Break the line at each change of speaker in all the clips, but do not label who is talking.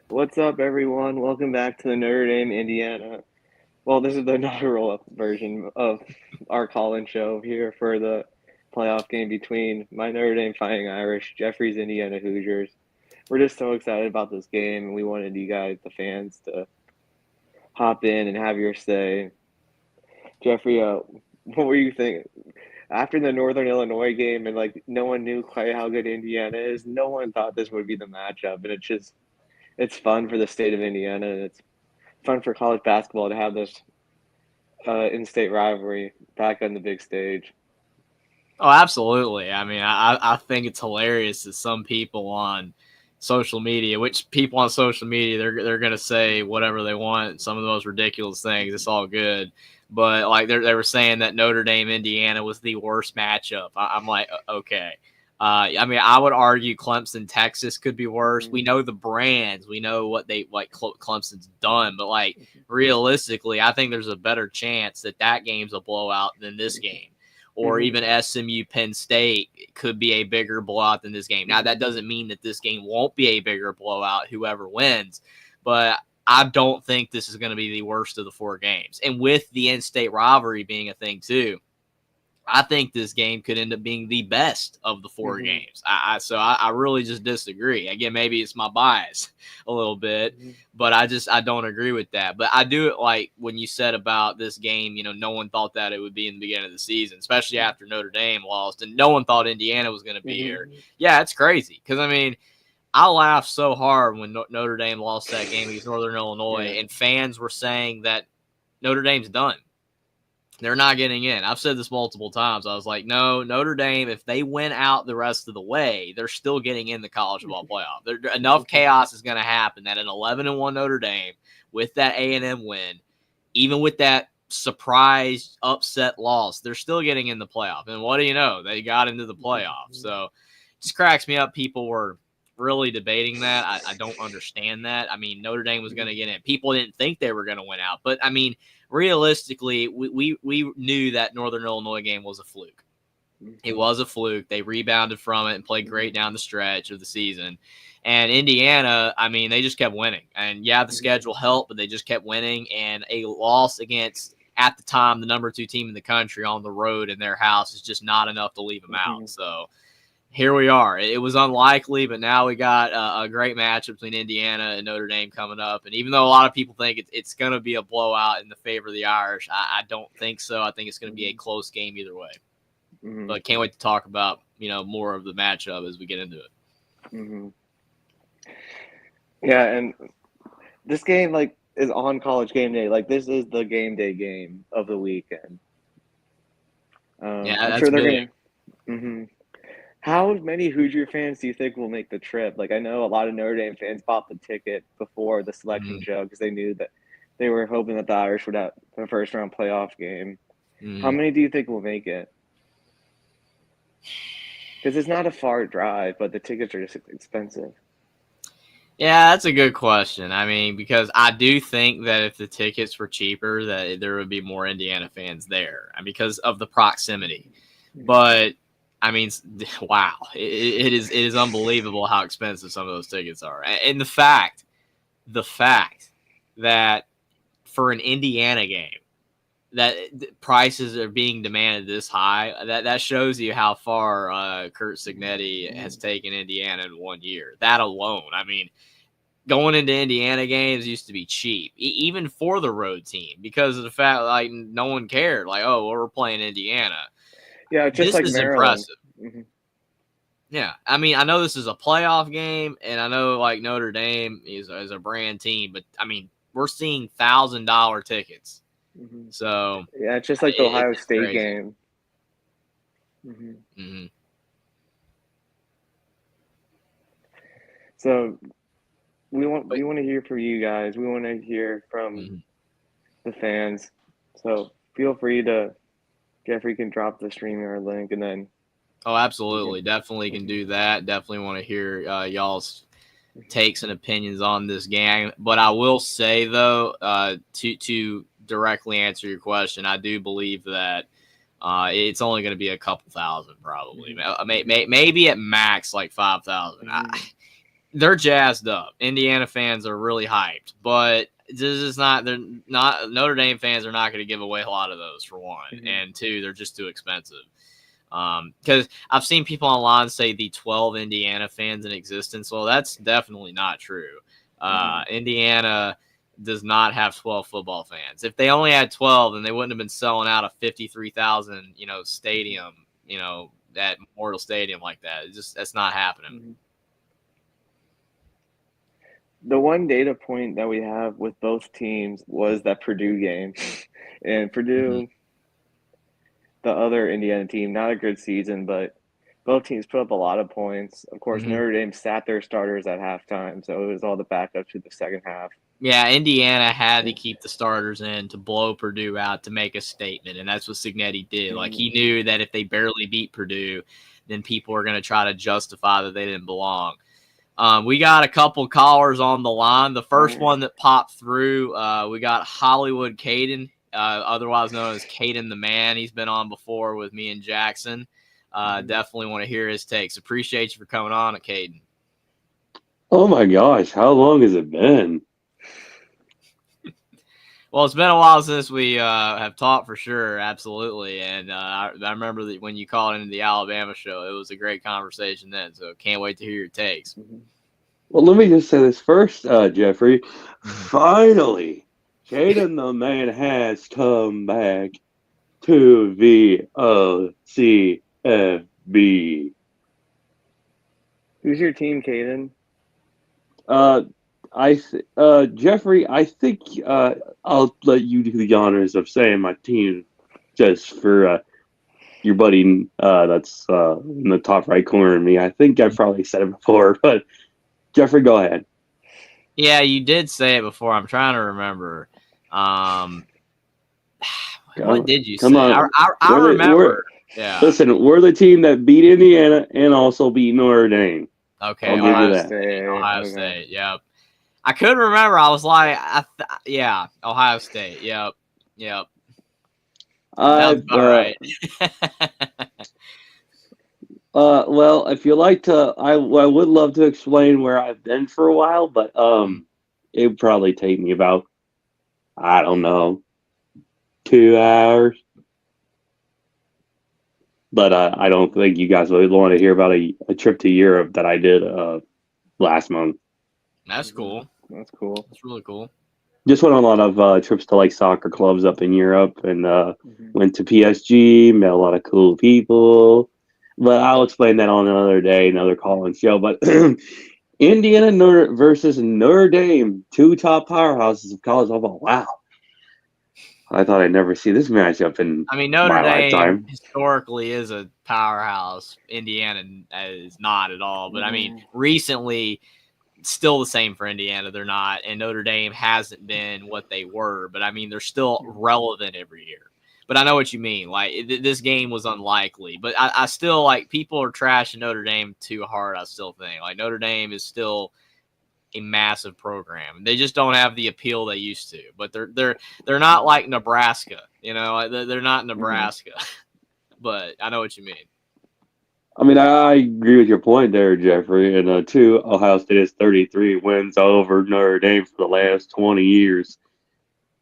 What's up, everyone? Welcome back to the Notre Dame, Indiana. Well, this is the inaugural version of our call-in show here for the playoff game between my Notre Dame Fighting Irish, Jeffrey's Indiana Hoosiers. We're just so excited about this game, and we wanted you guys, the fans, to hop in and have your say. Jeffrey, what were you thinking? After the Northern Illinois game, and like no one knew quite how good Indiana is, no one thought this would be the matchup, and it's fun for the state of Indiana, and it's fun for college basketball to have this in-state rivalry back on the big stage.
Oh, absolutely. I mean, I think it's hilarious that some people on social media, which people on social media, they're gonna say whatever they want, some of the most ridiculous things. It's all good, but like they were saying that Notre Dame Indiana was the worst matchup. I'm like, okay. I mean, I would argue Clemson Texas could be worse. We know the brands, we know what they like Clemson's done, but like realistically, I think there's a better chance that game's a blowout than this game, or even SMU Penn State could be a bigger blowout than this game. Now, that doesn't mean that this game won't be a bigger blowout, whoever wins, but I don't think this is going to be the worst of the four games. And with the in-state rivalry being a thing too, I think this game could end up being the best of the four games. I really just disagree. Again, maybe it's my bias a little bit, but I don't agree with that. But I do like when you said about this game, no one thought that it would be in the beginning of the season, especially after Notre Dame lost, and no one thought Indiana was going to be here. Yeah, it's crazy because, I mean, I laughed so hard when Notre Dame lost that game against Northern Illinois, and fans were saying that Notre Dame's done. They're not getting in. I've said this multiple times. I was like, no, Notre Dame, if they win out the rest of the way, they're still getting in the college football playoff. Enough chaos is going to happen that an 11-1 Notre Dame with that A&M win, even with that surprise upset loss, they're still getting in the playoff. And what do you know? They got into the playoff. So it just cracks me up. People were really debating that. I don't understand that. I mean, Notre Dame was going to get in. People didn't think they were going to win out. But, I mean, realistically, we knew that Northern Illinois game was a fluke. It was a fluke. They rebounded from it and played great down the stretch of the season. And Indiana, I mean, they just kept winning. And, yeah, the schedule helped, but they just kept winning. And a loss against, at the time, the number 2 team in the country on the road in their house is just not enough to leave them out. So here we are. It was unlikely, but now we got a great match between Indiana and Notre Dame coming up. And even though a lot of people think it's going to be a blowout in the favor of the Irish, I don't think so. I think it's going to be a close game either way. But can't wait to talk about more of the matchup as we get into it.
Yeah, and this game is on College Game Day. Like, this is the game day game of the weekend.
Yeah,
I'm
that's
sure they're
big.
going to. How many Hoosier fans do you think will make the trip? Like, I know a lot of Notre Dame fans bought the ticket before the selection show because they knew that they were hoping that the Irish would have the first round playoff game. How many do you think will make it? Because it's not a far drive, but the tickets are just expensive.
Yeah, that's a good question. I mean, because I do think that if the tickets were cheaper, that there would be more Indiana fans there, and because of the proximity. But I mean, wow, it is unbelievable how expensive some of those tickets are, and the fact that for an Indiana game, that prices are being demanded this high, that shows you how far Kurt Signetti has taken Indiana in 1 year. That alone, I mean, going into Indiana games used to be cheap, even for the road team, because of the fact like no one cared. Like, oh, well, we're playing Indiana.
Yeah, just
This
like
is
Maryland.
impressive. Yeah, I mean, I know this is a playoff game, and I know like Notre Dame is a brand team, but I mean, we're seeing $1,000 tickets. So
yeah, it's just like the Ohio
it's
State
crazy.
game. So we want to hear from you guys. We want to hear from the fans. So feel free to, Jeffrey can drop the StreamYard link, and then.
Oh, absolutely, definitely can do that. Definitely want to hear y'all's takes and opinions on this game. But I will say though, to directly answer your question, I do believe that it's only going to be a couple thousand, probably. Maybe at max like 5,000. they're jazzed up. Indiana fans are really hyped, but this is not. They're not. Notre Dame fans are not going to give away a lot of those for one, and two, they're just too expensive. Because I've seen people online say the 12 Indiana fans in existence. Well, that's definitely not true. Indiana does not have 12 football fans. If they only had 12, then they wouldn't have been selling out a 53,000, stadium, at Memorial Stadium like that. That's not happening.
The one data point that we have with both teams was that Purdue game, and Purdue, the other Indiana team, not a good season, but both teams put up a lot of points. Of course, Notre Dame sat their starters at halftime, so it was all the backup to the second half.
Yeah, Indiana had to keep the starters in to blow Purdue out to make a statement, and that's what Cignetti did. Like, he knew that if they barely beat Purdue, then people were going to try to justify that they didn't belong. We got a couple callers on the line. The first one that popped through, we got Hollywood Caden, otherwise known as Caden the Man. He's been on before with me and Jackson. Definitely want to hear his takes. Appreciate you for coming on, Caden.
Oh my gosh, how long has it been?
Well, it's been a while since we have talked for sure, absolutely. And I remember that when you called into the Alabama show, it was a great conversation then. So can't wait to hear your takes.
Well, let me just say this first, Jeffrey. Finally, Caden the Man has come back to the OCFB.
Who's your team, Caden?
Jeffrey, I think I'll let you do the honors of saying my team just for your buddy that's in the top right corner of me. I think I've probably said it before, but Jeffrey, go ahead.
Yeah, you did say it before. I'm trying to remember. What did you say? I remember. Yeah.
Listen, we're the team that beat Indiana and also beat Notre Dame.
Okay, Ohio State. Yep. I couldn't remember. I was like, Ohio State. Yep. That's all right.
Well, if you like to, I would love to explain where I've been for a while, but it would probably take me about, I don't know, 2 hours. But I don't think you guys would want to hear about a trip to Europe that I did last month.
That's cool.
That's cool.
That's really cool.
Just went on a lot of trips to like soccer clubs up in Europe and went to PSG, met a lot of cool people. But I'll explain that on another day, another call and show. But Indiana versus Notre Dame, two top powerhouses of college football. Wow. I thought I'd never see this matchup in
Notre Dame
lifetime.
Historically is a powerhouse. Indiana is not at all. But, recently, still the same for Indiana. They're not. And Notre Dame hasn't been what they were. But, they're still relevant every year. But I know what you mean. Like, this game was unlikely. But I still, people are trashing Notre Dame too hard, I still think. Like, Notre Dame is still a massive program. They just don't have the appeal they used to. But they're not like Nebraska. They're not Nebraska. But I know what you mean.
I agree with your point there, Jeffrey. And Ohio State has 33 wins over Notre Dame for the last 20 years.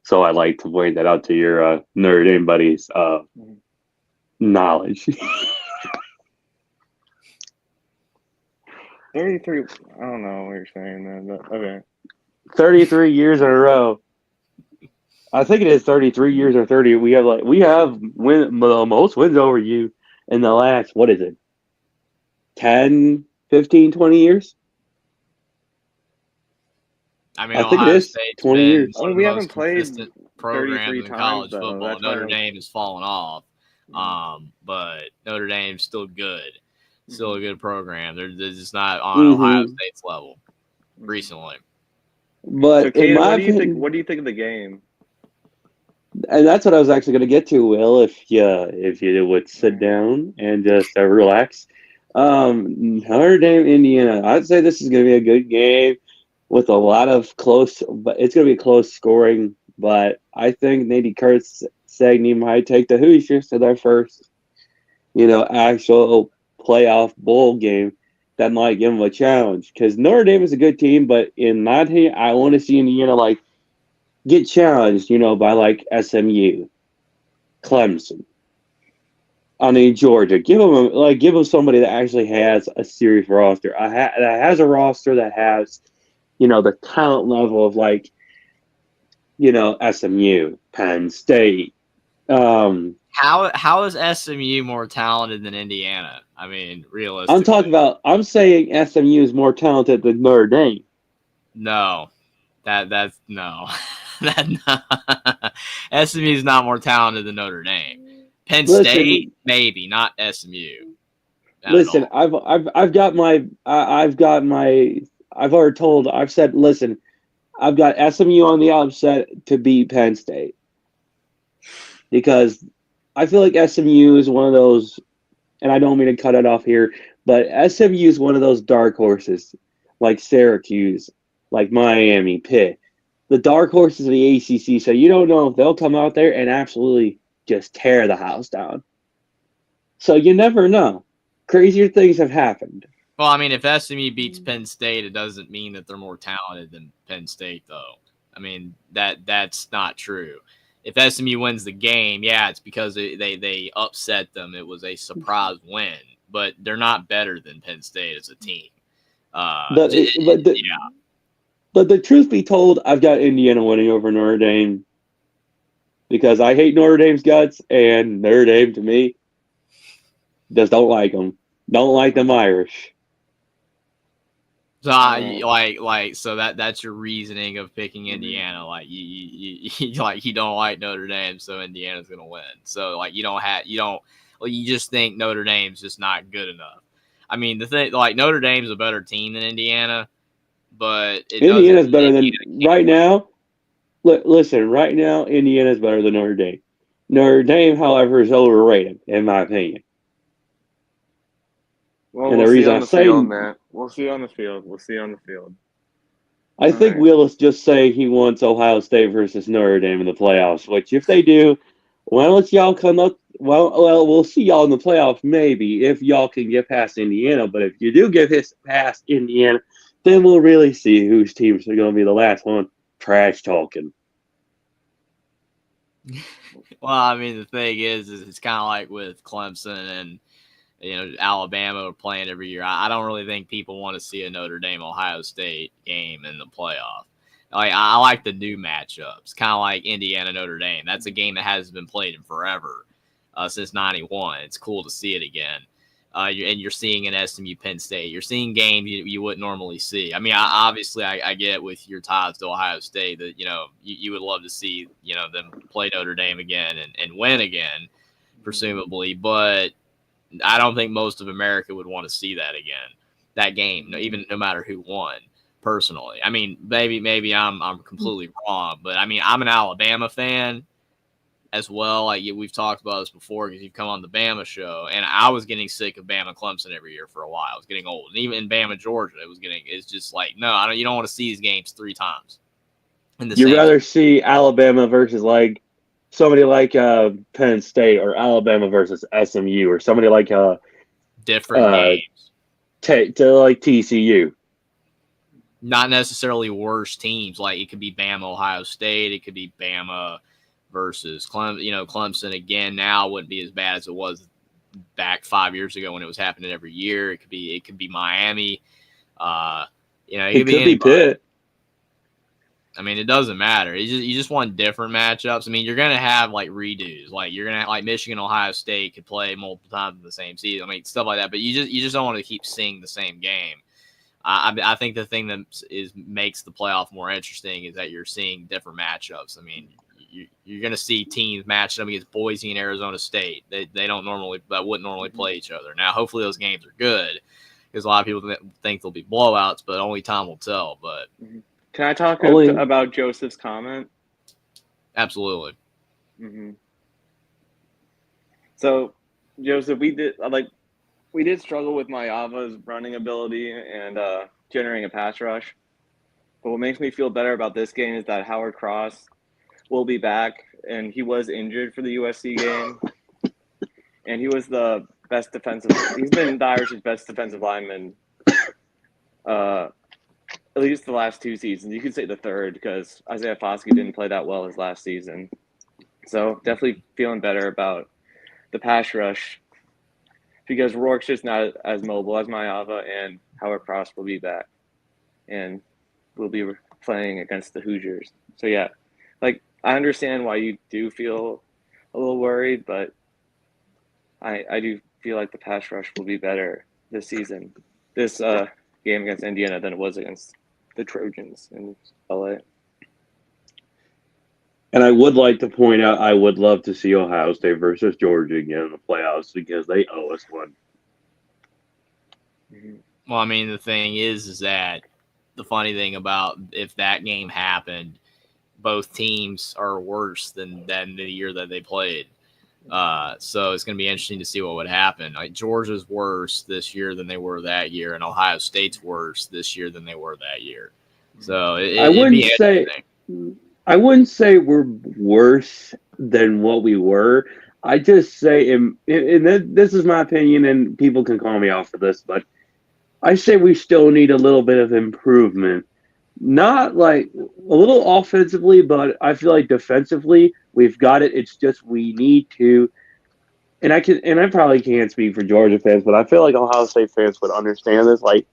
So I'd like to point that out to your Notre Dame buddies' knowledge.
33. I don't know what you're saying, man. But okay.
33 years in a row. I think it is 33 years or 30. We have the most wins over you in the last, 10, 15, 20 years?
I
think
Ohio
it is
State's
20 years.
We haven't played
programs in college football.
That's
Notre Dame has fallen off, but Notre Dame's still good. Still a good program. They're just not on Ohio State's level recently.
But
so, Kaden, what do you think of the game?
And that's what I was actually going to get to, Will, if you would sit down and just relax. Notre Dame, Indiana. I'd say this is going to be a good game with a lot of close, but it's going to be close scoring. But I think Nady Kurtz-Sagney might take the Hoosiers to their first, actual playoff bowl game. that might give them a challenge. Because Notre Dame is a good team, but in my opinion, I want to see Indiana like get challenged, by like SMU, Clemson. I mean Georgia. Give them somebody that actually has a serious roster. That has a roster that has, the talent level of like, SMU, Penn State.
How is SMU more talented than Indiana? I mean, realistically,
I'm saying SMU is more talented than Notre Dame.
No, that's no. SMU is not more talented than Notre Dame. Penn State, maybe, not SMU.
Listen, I've said, listen, I've got SMU on the upset to beat Penn State because I feel like SMU is one of those, and I don't mean to cut it off here, but SMU is one of those dark horses like Syracuse, like Miami, Pitt, the dark horses of the ACC. So you don't know if they'll come out there and absolutely just tear the house down. So you never know. Crazier things have happened.
Well, I mean, if SMU beats Penn State, it doesn't mean that they're more talented than Penn State, though. I mean, that's not true. If SMU wins the game, yeah, it's because they upset them. It was a surprise win, but they're not better than Penn State as a team.
But the truth be told, I've got Indiana winning over Notre Dame because I hate Notre Dame's guts, and Notre Dame, to me, just don't like them. Don't like them Irish.
So so that's your reasoning of picking Indiana. Like you don't like Notre Dame, so Indiana's gonna win. So like you just think Notre Dame's just not good enough. I mean, the thing, like, Notre Dame's a better team than Indiana, but
Indiana's better than right now. Listen, right now Indiana's better than Notre Dame. Notre Dame, however, is overrated in my opinion.
Well, we'll see on the field, Matt. We'll see on the field.
I think Willis just say he wants Ohio State versus Notre Dame in the playoffs, which if they do, why don't y'all come up? Well, we'll see y'all in the playoffs maybe if y'all can get past Indiana. But if you do get past Indiana, then we'll really see whose teams are going to be the last one trash talking.
Well, I mean, the thing is it's kind of like with Clemson and Alabama are playing every year. I don't really think people want to see a Notre Dame Ohio State game in the playoff. Like I like the new matchups, kind of like Indiana Notre Dame. That's a game that hasn't been played in forever, since '91. It's cool to see it again. And you're seeing an SMU Penn State. You're seeing games you wouldn't normally see. I mean, I get with your ties to Ohio State that you would love to see them play Notre Dame again and win again, presumably, but I don't think most of America would want to see that again. That game, even no matter who won. Personally, I mean, maybe I'm completely wrong, but I mean, I'm an Alabama fan as well. Like we've talked about this before because you've come on the Bama show, and I was getting sick of Bama Clemson every year for a while. I was getting old, and even in Bama Georgia, it's just like no, you don't want to see these games 3 times.
You'd rather see Alabama versus like somebody like Penn State or Alabama versus SMU or somebody like
different games
to like TCU.
Not necessarily worse teams. Like it could be Bama Ohio State. It could be Bama versus Clemson. Clemson again now wouldn't be as bad as it was back 5 years ago when it was happening every year. It could be Miami. It could be
Pitt.
I mean, it doesn't matter. You just want different matchups. I mean, you're gonna have like redos. Like you're gonna have, like Michigan, Ohio State could play multiple times in the same season. I mean, stuff like that. But you just don't want to keep seeing the same game. I think the thing that makes the playoff more interesting is that you're seeing different matchups. I mean, you're going to see teams matched up against Boise and Arizona State. They wouldn't normally play each other. Now, hopefully those games are good because a lot of people think they'll be blowouts, but only time will tell. But
can I talk about Joseph's comment?
Absolutely.
Mm-hmm. So, Joseph, we did struggle with Mayava's running ability and generating a pass rush. But what makes me feel better about this game is that Howard Cross will be back, and he was injured for the USC game. And he was the best he's been the Irish's best defensive lineman at least the last 2 seasons. You could say the third because Isaiah Foskey didn't play that well his last season. So definitely feeling better about the pass rush because Rourke's just not as mobile as Mayava, and Howard Pross will be back, and we'll be playing against the Hoosiers. So yeah, like I understand why you do feel a little worried, but I do feel like the pass rush will be better this season, this game against Indiana than it was against the Trojans in LA.
And I would like to point out, I would love to see Ohio State versus Georgia again in the playoffs because they owe us one.
Well, I mean, the thing is that the funny thing about if that game happened, both teams are worse than the year that they played. So it's going to be interesting to see what would happen. Like Georgia's worse this year than they were that year, and Ohio State's worse this year than they were that year. So
I wouldn't say we're worse than what we were. I just say, and this is my opinion, and people can call me out for this, but I say we still need a little bit of improvement. Not like a little offensively, but I feel like defensively we've got it. It's just we need to, and I probably can't speak for Georgia fans, but I feel like Ohio State fans would understand this. Like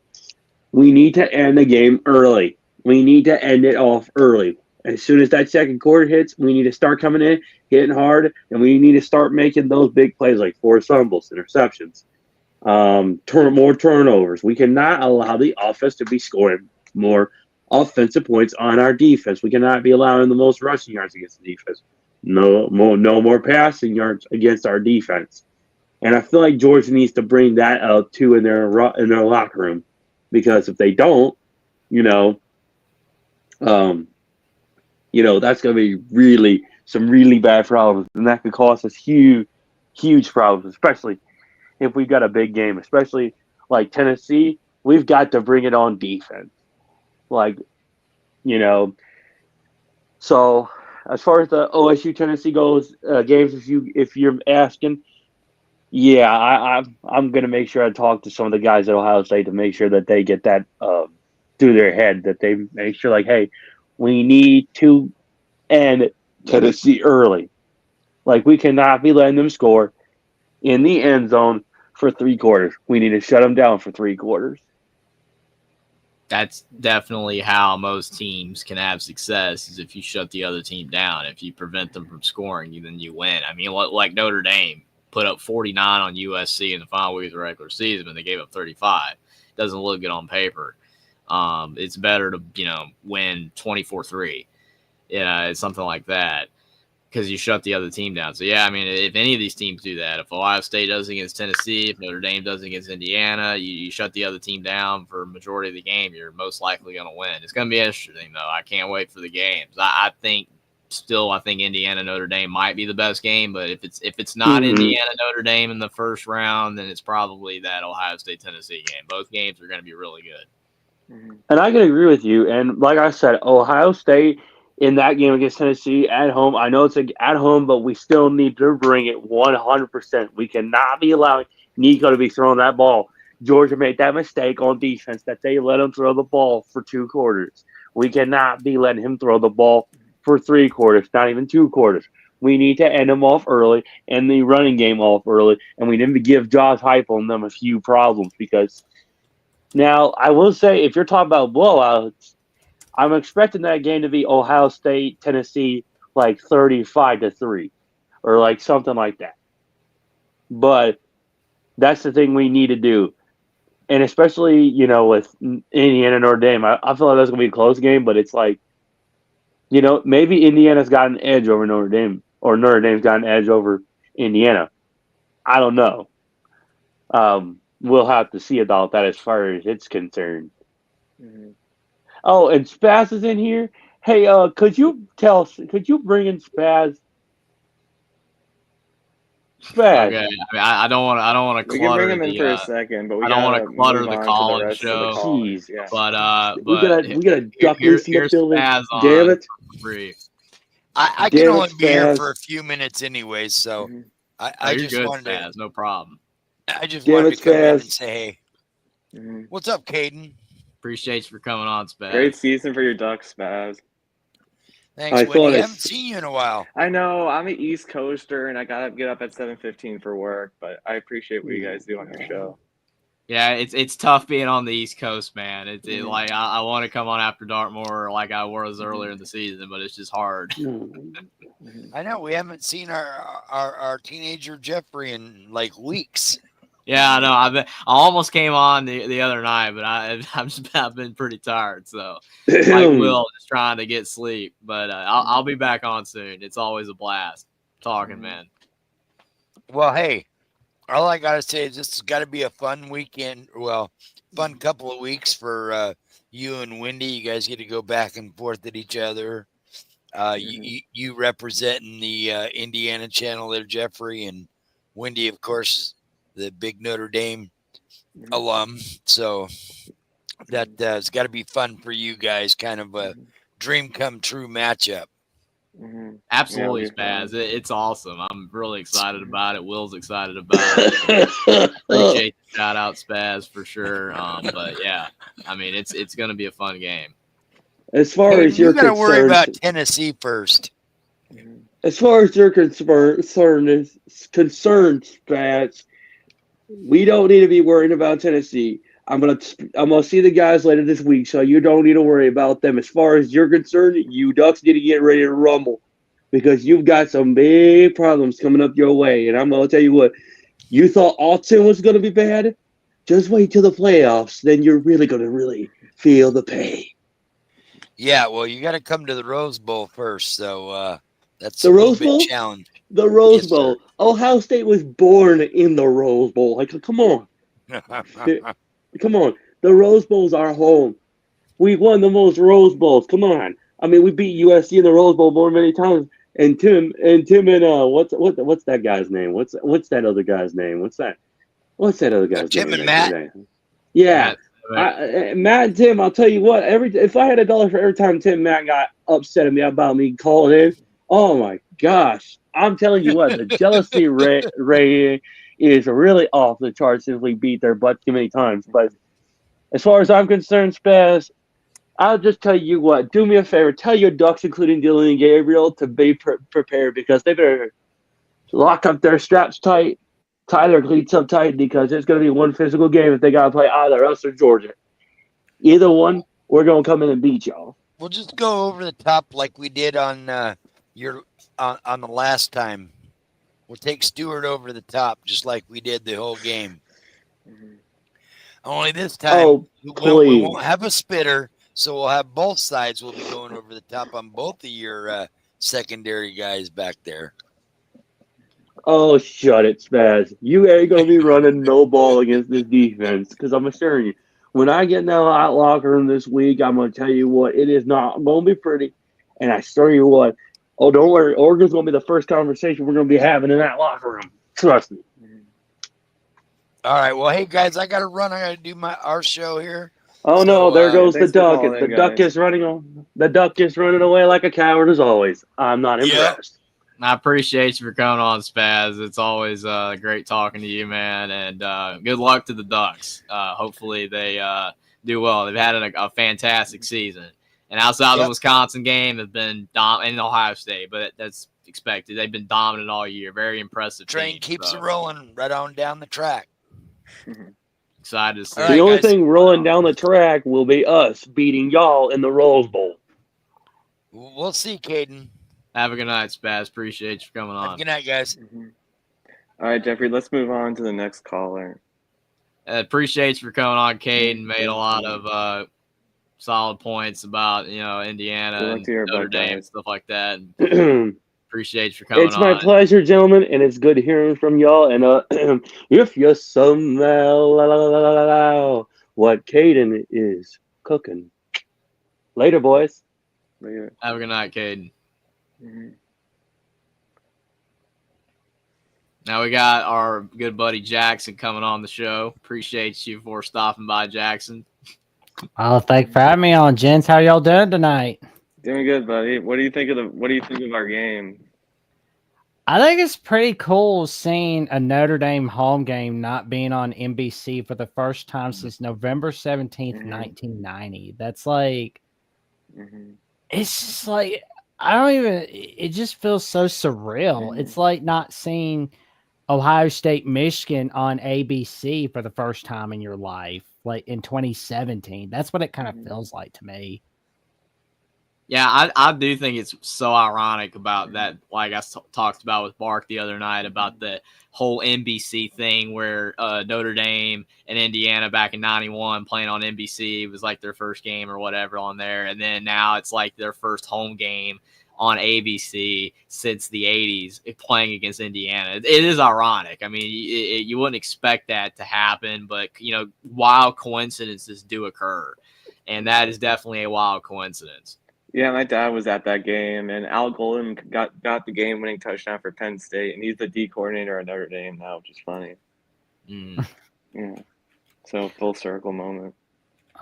we need to end the game early. We need to end it off early. As soon as that second quarter hits, we need to start coming in, hitting hard, and we need to start making those big plays like forced fumbles, interceptions, more turnovers. We cannot allow the offense to be scoring more offensive points on our defense. We cannot be allowing the most rushing yards against the defense. No more passing yards against our defense. And I feel like Georgia needs to bring that up too in their locker room, because if they don't, that's going to be some really bad problems, and that could cause us huge problems, especially if we've got a big game, especially like Tennessee. We've got to bring it on defense. So as far as the OSU Tennessee games, if you're asking, yeah, I'm going to make sure I talk to some of the guys at Ohio State to make sure that they get that through their head, that they make sure like, hey, we need to end Tennessee early. Like we cannot be letting them score in the end zone for 3 quarters. We need to shut them down for 3 quarters.
That's definitely how most teams can have success, is if you shut the other team down. If you prevent them from scoring, then you win. I mean, like Notre Dame put up 49 on USC in the final week of the regular season, but they gave up 35. Doesn't look good on paper. It's better to, win 24-3. It's something like that, because you shut the other team down. So, yeah, I mean, if any of these teams do that, if Ohio State does against Tennessee, if Notre Dame does against Indiana, you shut the other team down for a majority of the game, you're most likely going to win. It's going to be interesting, though. I can't wait for the games. I think Indiana Notre Dame might be the best game, but if it's not Indiana Notre Dame in the first round, then it's probably that Ohio State Tennessee game. Both games are going to be really good.
And I can agree with you. And like I said, Ohio State in that game against Tennessee at home, I know it's at home, but we still need to bring it 100%. We cannot be allowing Nico to be throwing that ball. Georgia made that mistake on defense that they let him throw the ball for 2 quarters. We cannot be letting him throw the ball for 3 quarters, not even 2 quarters. We need to end him off early and the running game off early, and we need to give Josh Heupel and them a few problems, because now I will say, if you're talking about blowouts, I'm expecting that game to be Ohio State, Tennessee, like 35-3 or like something like that. But that's the thing we need to do. And especially, with Indiana and Notre Dame, I feel like that's going to be a close game, but it's like, maybe Indiana's got an edge over Notre Dame, or Notre Dame's got an edge over Indiana. I don't know. We'll have to see about that as far as it's concerned. Mm-hmm. Oh, and Spaz is in here. Hey, could you bring in Spaz? Spaz.
Okay. I don't want to clutter.
We can bring him in for a second, but
I don't want to clutter the call-in show.
Jeez,
yeah.
But
we gotta duck loose in the building. Damn it!
I can only be here for a few minutes anyway, so I just wanted to.
No problem.
I just wanted to come in and say, hey, what's up, Caden?
Appreciate you for coming on, Spaz.
Great season for your Ducks, Spaz.
Thanks, Wendy. I haven't seen you in a while.
I know. I'm an East Coaster, and I got to get up at 7:15 for work, but I appreciate what you guys do on your show.
Yeah, it's tough being on the East Coast, man. Like I want to come on after dark more like I was earlier in the season, but it's just hard.
I know we haven't seen our teenager Jeffrey in like weeks.
Yeah, I know. I almost came on the other night, but I've been pretty tired, so like Will, just trying to get sleep. But I'll be back on soon. It's always a blast talking, man.
Well, hey. All I got to say is this has got to be a fun weekend. Well, fun couple of weeks for you and Wendy. You guys get to go back and forth at each other. You representing the Indiana channel there, Jeffrey, and Wendy, of course, the big Notre Dame alum. So that's got to be fun for you guys. Kind of a dream come true matchup.
Absolutely, Spaz. It's awesome. I'm really excited about it. Will's excited about it. Appreciate the shout out, Spaz, for sure. But yeah, I mean, it's going to be a fun game.
As far as you're concerned,
worry about Tennessee first.
As far as you're concerned, Spaz, we don't need to be worrying about Tennessee. I'm gonna see the guys later this week, so you don't need to worry about them. As far as you're concerned, you Ducks need to get ready to rumble because you've got some big problems coming up your way. And I'm gonna tell you what, you thought Autzen was gonna be bad? Just wait till the playoffs, then you're really gonna feel the pain.
Yeah, well, you got to come to the Rose Bowl first, so that's
the Rose Bowl
challenge.
The Rose Bowl. Sir. Ohio State was born in the Rose Bowl. Like, come on. Come on. The Rose Bowl's our home. We won the most Rose Bowls. Come on. I mean, we beat USC in the Rose Bowl more many times. And Tim and what's that guy's name? What's that other guy's name? What's that other guy's
Tim
name?
Tim and Matt.
Yeah. Matt and Tim, I'll tell you what, if I had $1 for every time Tim and Matt got upset at me about me calling in, oh my gosh. I'm telling you what, the jealousy rating is really off the charts since we beat their butt too many times. But as far as I'm concerned, Spaz, I'll just tell you what, do me a favor, tell your Ducks, including Dylan and Gabriel, to be prepared because they better lock up their straps tight, tie their cleats up tight, because it's going to be one physical game if they got to play either us or Georgia. Either one, we're going to come in and beat y'all.
We'll just go over the top like we did on the last time. We'll take Stewart over the top just like we did the whole game. Only this time we won't have a spitter, so we'll have both sides. We'll be going over the top on both of your secondary guys back there.
Oh, shut it, Spaz. You ain't going to be running no ball against this defense because I'm assuring you, when I get in that locker room this week, I'm going to tell you what, it is not going to be pretty. And I assure you what, oh, don't worry, Oregon's going to be the first conversation we're going to be having in that locker room. Trust me.
All right. Well, hey, guys, I got to run. I got to do our show here.
Oh, no, there goes the duck. The duck is running away like a coward as always. I'm not impressed.
I appreciate you for coming on, Spaz. It's always great talking to you, man, and good luck to the Ducks. Hopefully they do well. They've had a fantastic season. And outside the Wisconsin game, have been dominant, and Ohio State, but that's expected. They've been dominant all year. Very impressive.
Train keeps it rolling right on down the track.
Excited to see.
The only thing rolling down the track will be us beating y'all in the Rose Bowl.
We'll see, Caden.
Have a good night, Spaz. Appreciate you for coming on.
Have a good night, guys.
All right, Jeffrey, let's move on to the next caller.
Appreciate you for coming on, Caden. Made a lot of solid points about, Indiana and Notre Dame and stuff like that. Appreciate you for coming on.
It's my pleasure, gentlemen, and it's good hearing from y'all. And if you smell what Caden is cooking. Later, boys.
Later.
Have a good night, Caden. Now we got our good buddy Jackson coming on the show. Appreciate you for stopping by, Jackson.
Oh, thanks for having me on, gents. How y'all doing tonight?
Doing good, buddy. What do you think of our game?
I think it's pretty cool seeing a Notre Dame home game not being on NBC for the first time since November 17th, 1990. That's like, it's just like, I don't even, it just feels so surreal. It's like not seeing Ohio State, Michigan on ABC for the first time in your life, like in 2017. That's what it kind of feels like to me.
Yeah, I do think it's so ironic about that. Like I talked about with Bark the other night about the whole NBC thing where Notre Dame and Indiana back in '91 playing on NBC was like their first game or whatever on there. And then now it's like their first home game on ABC since the 80s playing against Indiana. It is ironic. I mean, you wouldn't expect that to happen, but, you know, wild coincidences do occur. And that is definitely a wild coincidence.
Yeah, my dad was at that game, and Al Golden got the game-winning touchdown for Penn State, and he's the D coordinator at Notre Dame now, which is funny. Yeah, so full circle moment.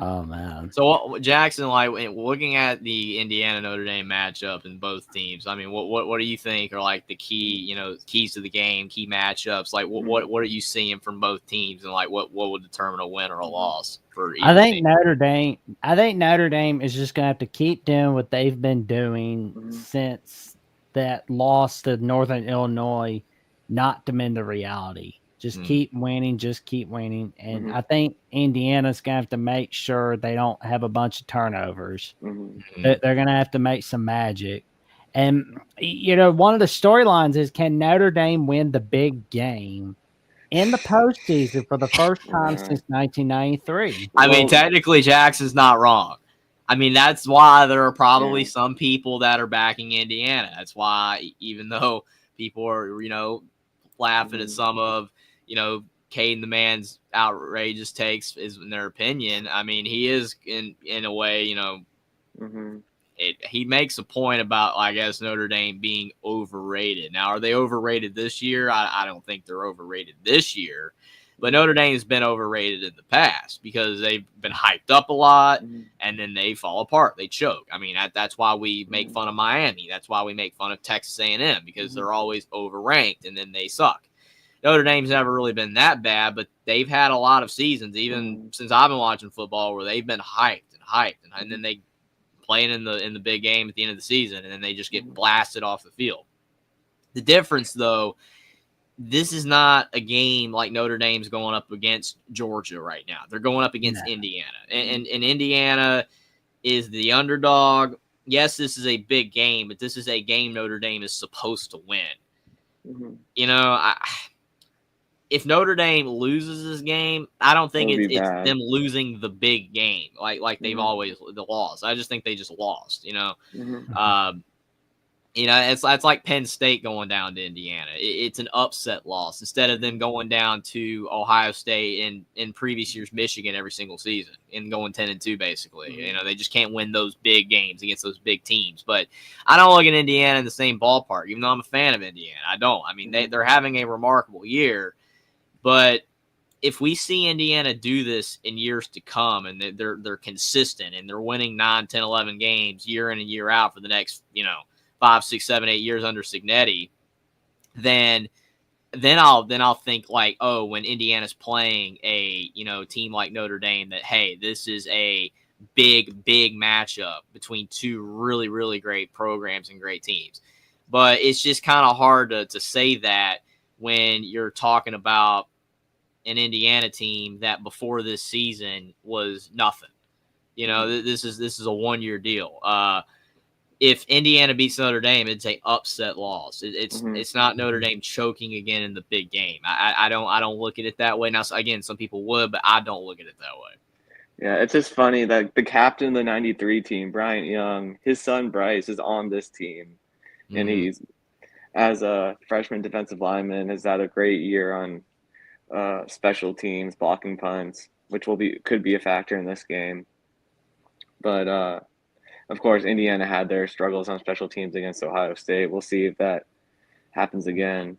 Oh man.
So Jackson, like looking at the Indiana Notre Dame matchup in both teams, I mean, what do you think are like the key, keys to the game, key matchups? Like what are you seeing from both teams, and like what would determine a win or a loss for either
I think
team?
Notre Dame is just gonna have to keep doing what they've been doing since that loss to Northern Illinois, not to mend the reality. Just keep winning, and I think Indiana's gonna have to make sure they don't have a bunch of turnovers. They're gonna have to make some magic. And one of the storylines is, can Notre Dame win the big game in the postseason for the first time since 1993?
I mean, technically, Jackson's not wrong. I mean, that's why there are probably some people that are backing Indiana. That's why, even though people are, laughing at some of, Caden the man's outrageous takes is in their opinion. I mean, he is in a way, he makes a point about, I guess, Notre Dame being overrated. Now, are they overrated this year? I don't think they're overrated this year. But Notre Dame's been overrated in the past because they've been hyped up a lot, and then they fall apart. They choke. I mean, that's why we make fun of Miami. That's why we make fun of Texas A&M, because they're always overranked, and then they suck. Notre Dame's never really been that bad, but they've had a lot of seasons, even since I've been watching football, where they've been hyped, and then they playing in the big game at the end of the season, and then they just get blasted off the field. The difference, though, this is not a game like Notre Dame's going up against Georgia right now. They're going up against Indiana. And Indiana is the underdog. Yes, this is a big game, but this is a game Notre Dame is supposed to win. If Notre Dame loses this game, I don't think it's them losing the big game like they've always lost. I just think they just lost, it's like Penn State going down to Indiana. It's an upset loss instead of them going down to Ohio State and in previous years Michigan every single season and going 10-2 basically. They just can't win those big games against those big teams. But I don't look at Indiana in the same ballpark, even though I'm a fan of Indiana. I don't. I mean, they're having a remarkable year, but if we see Indiana do this in years to come, and they're consistent and they're winning 9, 10, 11 games year in and year out for the next 5, 6, 7, 8 years under Cignetti, then I'll think like, oh, when Indiana's playing a team like Notre Dame, that hey, this is a big matchup between two really, really great programs and great teams. But it's just kind of hard to say that when you're talking about an Indiana team that before this season was nothing. This is a 1-year deal. If Indiana beats Notre Dame, it's a upset loss. It's not Notre Dame choking again in the big game. I don't look at it that way. Now, again, some people would, but I don't look at it that way.
Yeah, it's just funny that the captain of the '93 team, Bryant Young, his son Bryce is on this team, and he's, as a freshman defensive lineman, has had a great year on special teams, blocking punts, which could be a factor in this game. But of course, Indiana had their struggles on special teams against Ohio State. We'll see if that happens again.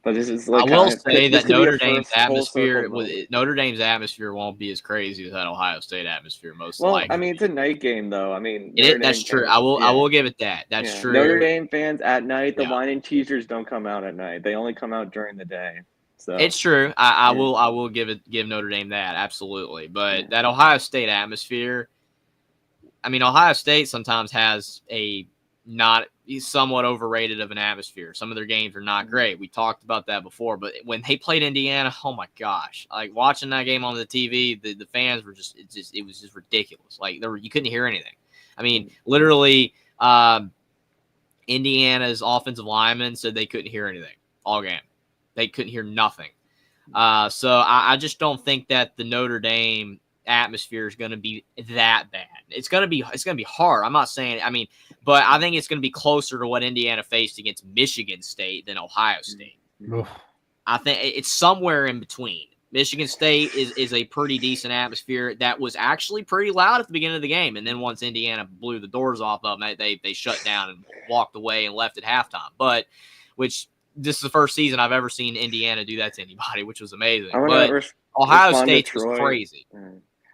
But this is
I
like
will
kind of
say
this
that
could be a
Notre Dame's
full circle
atmosphere
moment.
Notre Dame's atmosphere won't be as crazy as that Ohio State atmosphere, most
Well,
likely.
I mean, it's a night game though. I mean, Notre
That's
Dame
true.
fans,
I will give it that. That's
yeah.
true.
Notre Dame fans at night, the
Yeah.
wine and cheesers don't come out at night. They only come out during the day. So
It's true. I
yeah.
will give Notre Dame that, absolutely. But
Yeah.
that Ohio State atmosphere, I mean, Ohio State sometimes has a not somewhat overrated of an atmosphere. Some of their games are not great. We talked about that before, but when they played Indiana, oh my gosh, like watching that game on the TV, the fans were it was just ridiculous. Like you couldn't hear anything. I mean, literally, Indiana's offensive linemen said they couldn't hear anything all game. They couldn't hear nothing. So I just don't think that the Notre Dame atmosphere is going to be that bad. It's going to be hard. I'm not saying, but I think it's going to be closer to what Indiana faced against Michigan State than Ohio State. I think it's somewhere in between. Michigan State is a pretty decent atmosphere that was actually pretty loud at the beginning of the game, and then once Indiana blew the doors off of them, they shut down and walked away and left at halftime. But this is the first season I've ever seen Indiana do that to anybody, which was amazing. But Ohio State was crazy.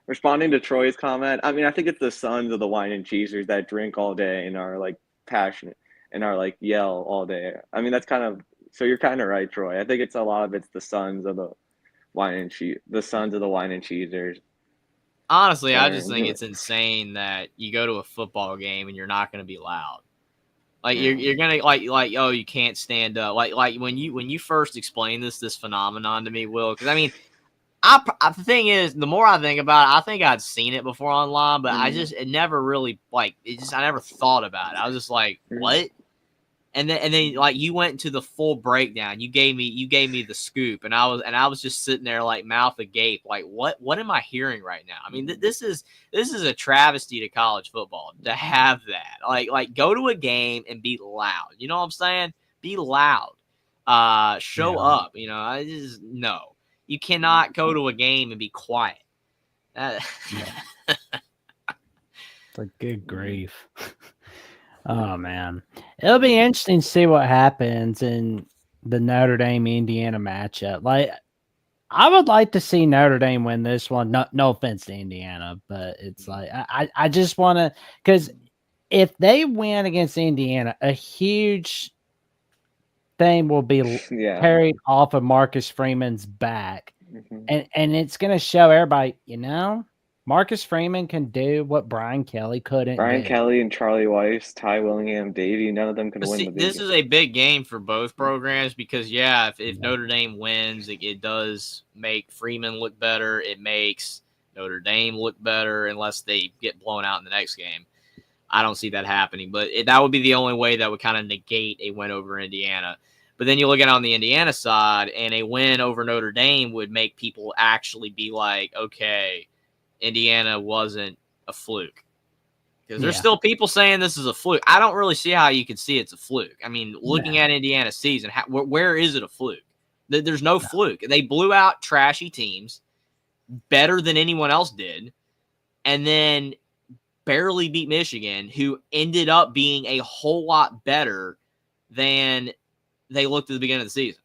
Responding to Troy's comment, I mean, I think it's the sons of the wine and cheesers that drink all day and are like passionate and are like yell all day. I mean, that's kind of, so you're kind of right, Troy. I think it's a lot of it's the sons of the wine and cheesers.
Honestly, I just think it's insane that you go to a football game and you're not going to be loud. Like you're gonna like oh, you can't stand up, like when you first explained this phenomenon to me, Will, because I mean, the thing is, the more I think about it, I think I'd seen it before online, but it never really I never thought about it. I was just like, what? And then like you went into the full breakdown. You gave me the scoop, and I was just sitting there like mouth agape, like what am I hearing right now? I mean, this is a travesty to college football to have that. Like go to a game and be loud. You know what I'm saying? Be loud. Show up. You know, no. You cannot go to a game and be quiet.
It's like good grief. Oh man, it'll be interesting to see what happens in the Notre Dame Indiana matchup. Like, I would like to see Notre Dame win this one. No offense to Indiana, but it's like I just want to, because if they win against Indiana, a huge thing will be carried off of Marcus Freeman's back, and it's going to show everybody, you know, Marcus Freeman can do what Brian Kelly couldn't.
Brian Kelly and Charlie Weiss, Ty Willingham, Davey, none of them can win the big
This is a big game for both programs because, if Notre Dame wins, it does make Freeman look better. It makes Notre Dame look better unless they get blown out in the next game. I don't see that happening, but that would be the only way that would kind of negate a win over Indiana. But then you look at it on the Indiana side, and a win over Notre Dame would make people actually be like, okay, Indiana wasn't a fluke. Because there's still people saying this is a fluke. I don't really see how you could see it's a fluke. I mean, looking at Indiana's season, where is it a fluke? There's no fluke. They blew out trashy teams better than anyone else did, and then barely beat Michigan, who ended up being a whole lot better than they looked at the beginning of the season.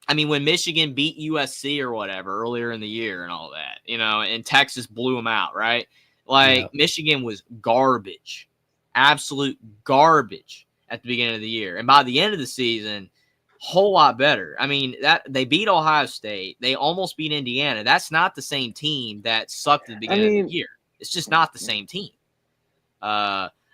I mean, when Michigan beat USC or whatever earlier in the year and all that, you know, and Texas blew them out, right? Like, Michigan was garbage, absolute garbage at the beginning of the year. And by the end of the season, whole lot better. I mean, that they beat Ohio State. They almost beat Indiana. That's not the same team that sucked at the beginning of the year. It's just not the same team.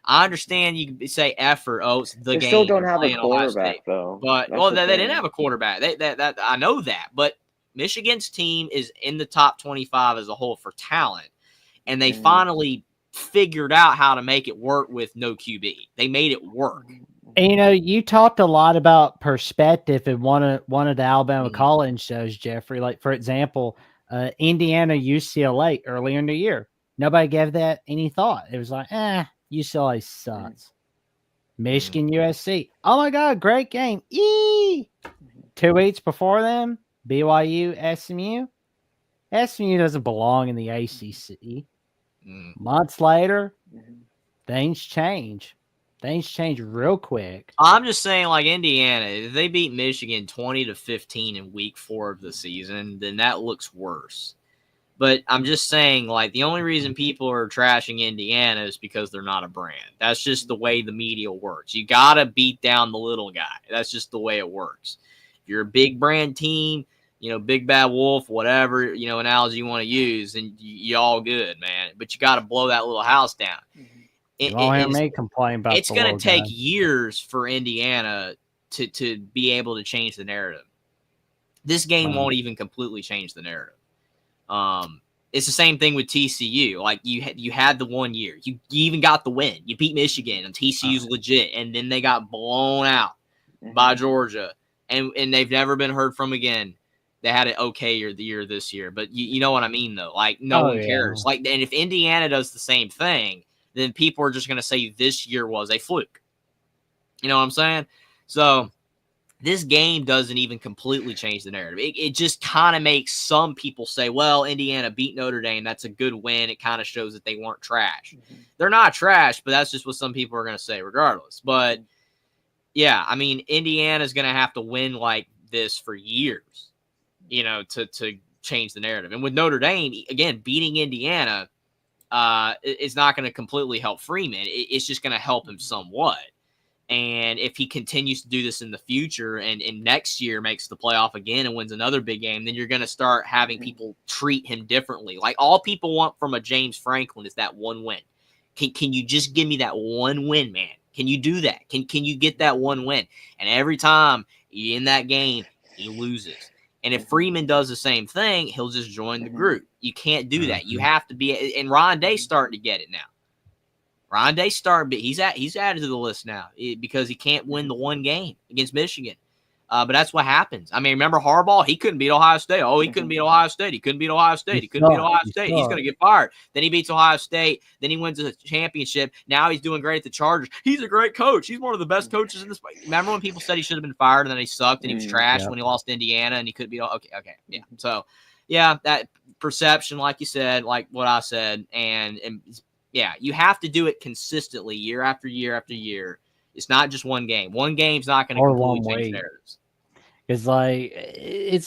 I understand you can say effort. Oh, it's the
they
game.
Still don't have a quarterback though.
But they didn't have a quarterback. That I know that. But Michigan's team is in the top 25 as a whole for talent, and they finally figured out how to make it work with no QB. They made it work.
And, you know, you talked a lot about perspective in one of the Alabama call-in shows, Jeffrey. Like, for example, Indiana UCLA earlier in the year. Nobody gave that any thought. It was like, UCLA sucks. Michigan, USC. Oh my God, great game. 2 weeks before them, BYU, SMU. SMU doesn't belong in the ACC. Months later, things change. Things change real quick.
I'm just saying, like Indiana, if they beat Michigan 20-15 in week 4 of the season, then that looks worse. But I'm just saying, like, the only reason people are trashing Indiana is because they're not a brand. That's just the way the media works. You got to beat down the little guy. That's just the way it works. If you're a big brand team, big bad wolf, whatever, analogy you want to use, then you all good, man. But you got to blow that little house down.
You won't hear me complain about
it's going to take years for Indiana to be able to change the narrative. This game won't even completely change the narrative. It's the same thing with TCU. Like you had the 1 year, you even got the win. You beat Michigan, and TCU's legit, and then they got blown out by Georgia, and they've never been heard from again. They had an okay year this year, but you know what I mean though. Like no one cares. Like, and if Indiana does the same thing, then people are just going to say this year was a fluke. You know what I'm saying? So this game doesn't even completely change the narrative. It just kind of makes some people say, well, Indiana beat Notre Dame. That's a good win. It kind of shows that they weren't trash. They're not trash, but that's just what some people are going to say regardless. But, yeah, I mean, Indiana's going to have to win like this for years, to change the narrative. And with Notre Dame, again, beating Indiana is not going to completely help Freeman. It's just going to help him somewhat. And if he continues to do this in the future and next year makes the playoff again and wins another big game, then you're going to start having people treat him differently. Like all people want from a James Franklin is that one win. Can you just give me that one win, man? Can you do that? Can you get that one win? And every time in that game, he loses. And if Freeman does the same thing, he'll just join the group. You can't do that. You have to be – and Ron Day's starting to get it now. Ron Day's starting, but he's added to the list now because he can't win the one game against Michigan. But that's what happens. I mean, remember Harbaugh? He couldn't beat Ohio State. Oh, he couldn't beat Ohio State. He couldn't beat Ohio State. He couldn't beat Ohio State. He's going to get fired. Then he beats Ohio State. Then he wins a championship. Now he's doing great at the Chargers. He's a great coach. He's one of the best coaches in this. Remember when people said he should have been fired and then he sucked and he was trash when he lost to Indiana and he couldn't beat? Okay, yeah. So, yeah, that perception, like you said, like what I said, and yeah, you have to do it consistently year after year after year. It's not just one game. One game's not going to completely change narratives.
It's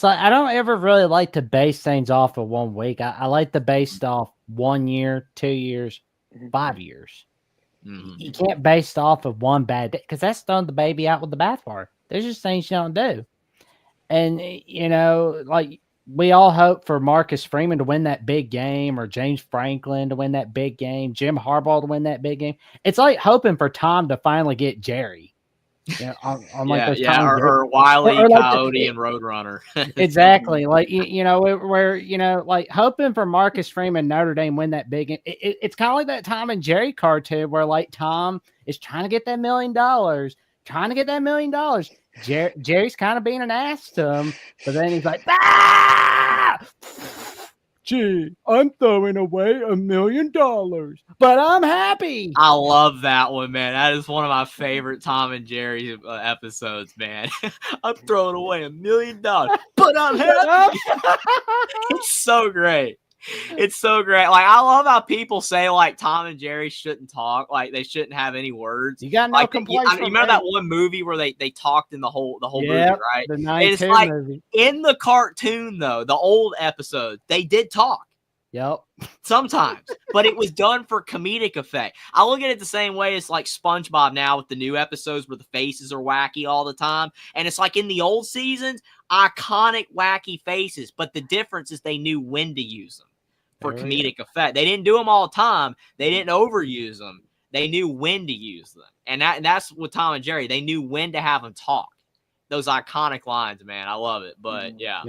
like I don't ever really like to base things off of 1 week. I like to base off 1 year, 2 years, 5 years. You can't base it off of one bad day because that's throwing the baby out with the bathwater. There's just things you don't do. And, like we all hope for Marcus Freeman to win that big game or James Franklin to win that big game, Jim Harbaugh to win that big game. It's like hoping for Tom to finally get Jerry. On like those
or Wile E. Coyote and Roadrunner.
Exactly. Like, where, like hoping for Marcus Freeman, Notre Dame win that big game. It's kind of like that Tom and Jerry cartoon where like Tom is trying to get that $1 million, Jerry's kind of being an ass to him, but then he's like, gee, I'm throwing away $1 million, but I'm happy.
I love that one, man. That is one of my favorite Tom and Jerry episodes, man. I'm throwing away $1 million, but I'm happy. It's so great. It's so great. Like I love how people say like Tom and Jerry shouldn't talk, like they shouldn't have any words.
You got no complaints.
You remember that one movie where they talked in the whole movie, right?
The 92
it's like
movie.
In the cartoon though, the old episode, they did talk.
Yep.
Sometimes, but it was done for comedic effect. I look at it the same way as like SpongeBob now with the new episodes where the faces are wacky all the time. And it's like in the old seasons, iconic wacky faces, but the difference is they knew when to use them for comedic effect. They didn't do them all the time. They didn't overuse them. They knew when to use them. And that's with Tom and Jerry. They knew when to have them talk. Those iconic lines, man. I love it. But yeah.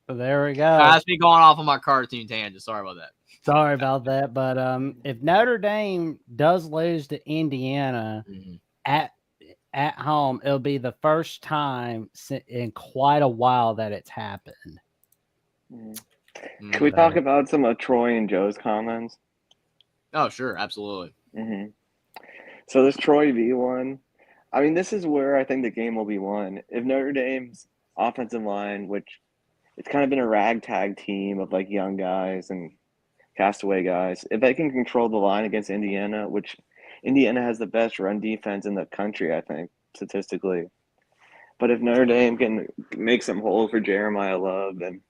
So there we go.
That's me going off on my cartoon tangent. Sorry about that.
Sorry about that. But if Notre Dame does lose to Indiana at home, it'll be the first time in quite a while that it's happened.
Can we talk about some of Troy and Joe's comments?
Oh, sure. Absolutely.
So this Troy V one, I mean, this is where I think the game will be won. If Notre Dame's offensive line, which it's kind of been a ragtag team of like young guys and castaway guys, if they can control the line against Indiana, which Indiana has the best run defense in the country, I think, statistically. But if Notre Dame can make some holes for Jeremiah Love, then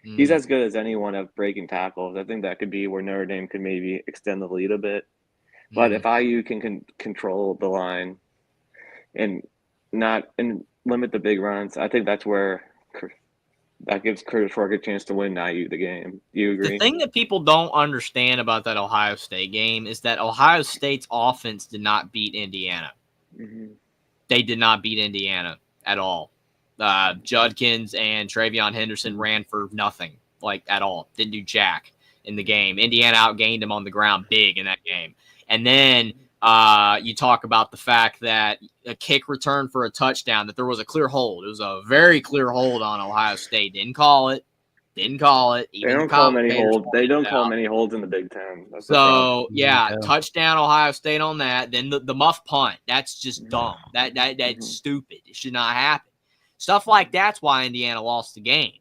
he's as good as anyone at breaking tackles. I think that could be where Notre Dame could maybe extend the lead a bit. But if IU can control the line and limit the big runs, I think that's where that gives Curtis Rourke a chance to win IU the game. Do you agree?
The thing that people don't understand about that Ohio State game is that Ohio State's offense did not beat Indiana.
Mm-hmm.
They did not beat Indiana at all. Judkins and Travion Henderson ran for nothing, like at all. Didn't do jack in the game. Indiana outgained them on the ground big in that game. And then you talk about the fact that a kick return for a touchdown, that there was a clear hold. It was a very clear hold on Ohio State. Didn't call it. Even
they don't call many holds. They don't call many holds in the Big Ten. That's
so touchdown Ohio State on that. Then the muff punt. That's just dumb. That's stupid. It should not happen. Stuff like that's why Indiana lost the game.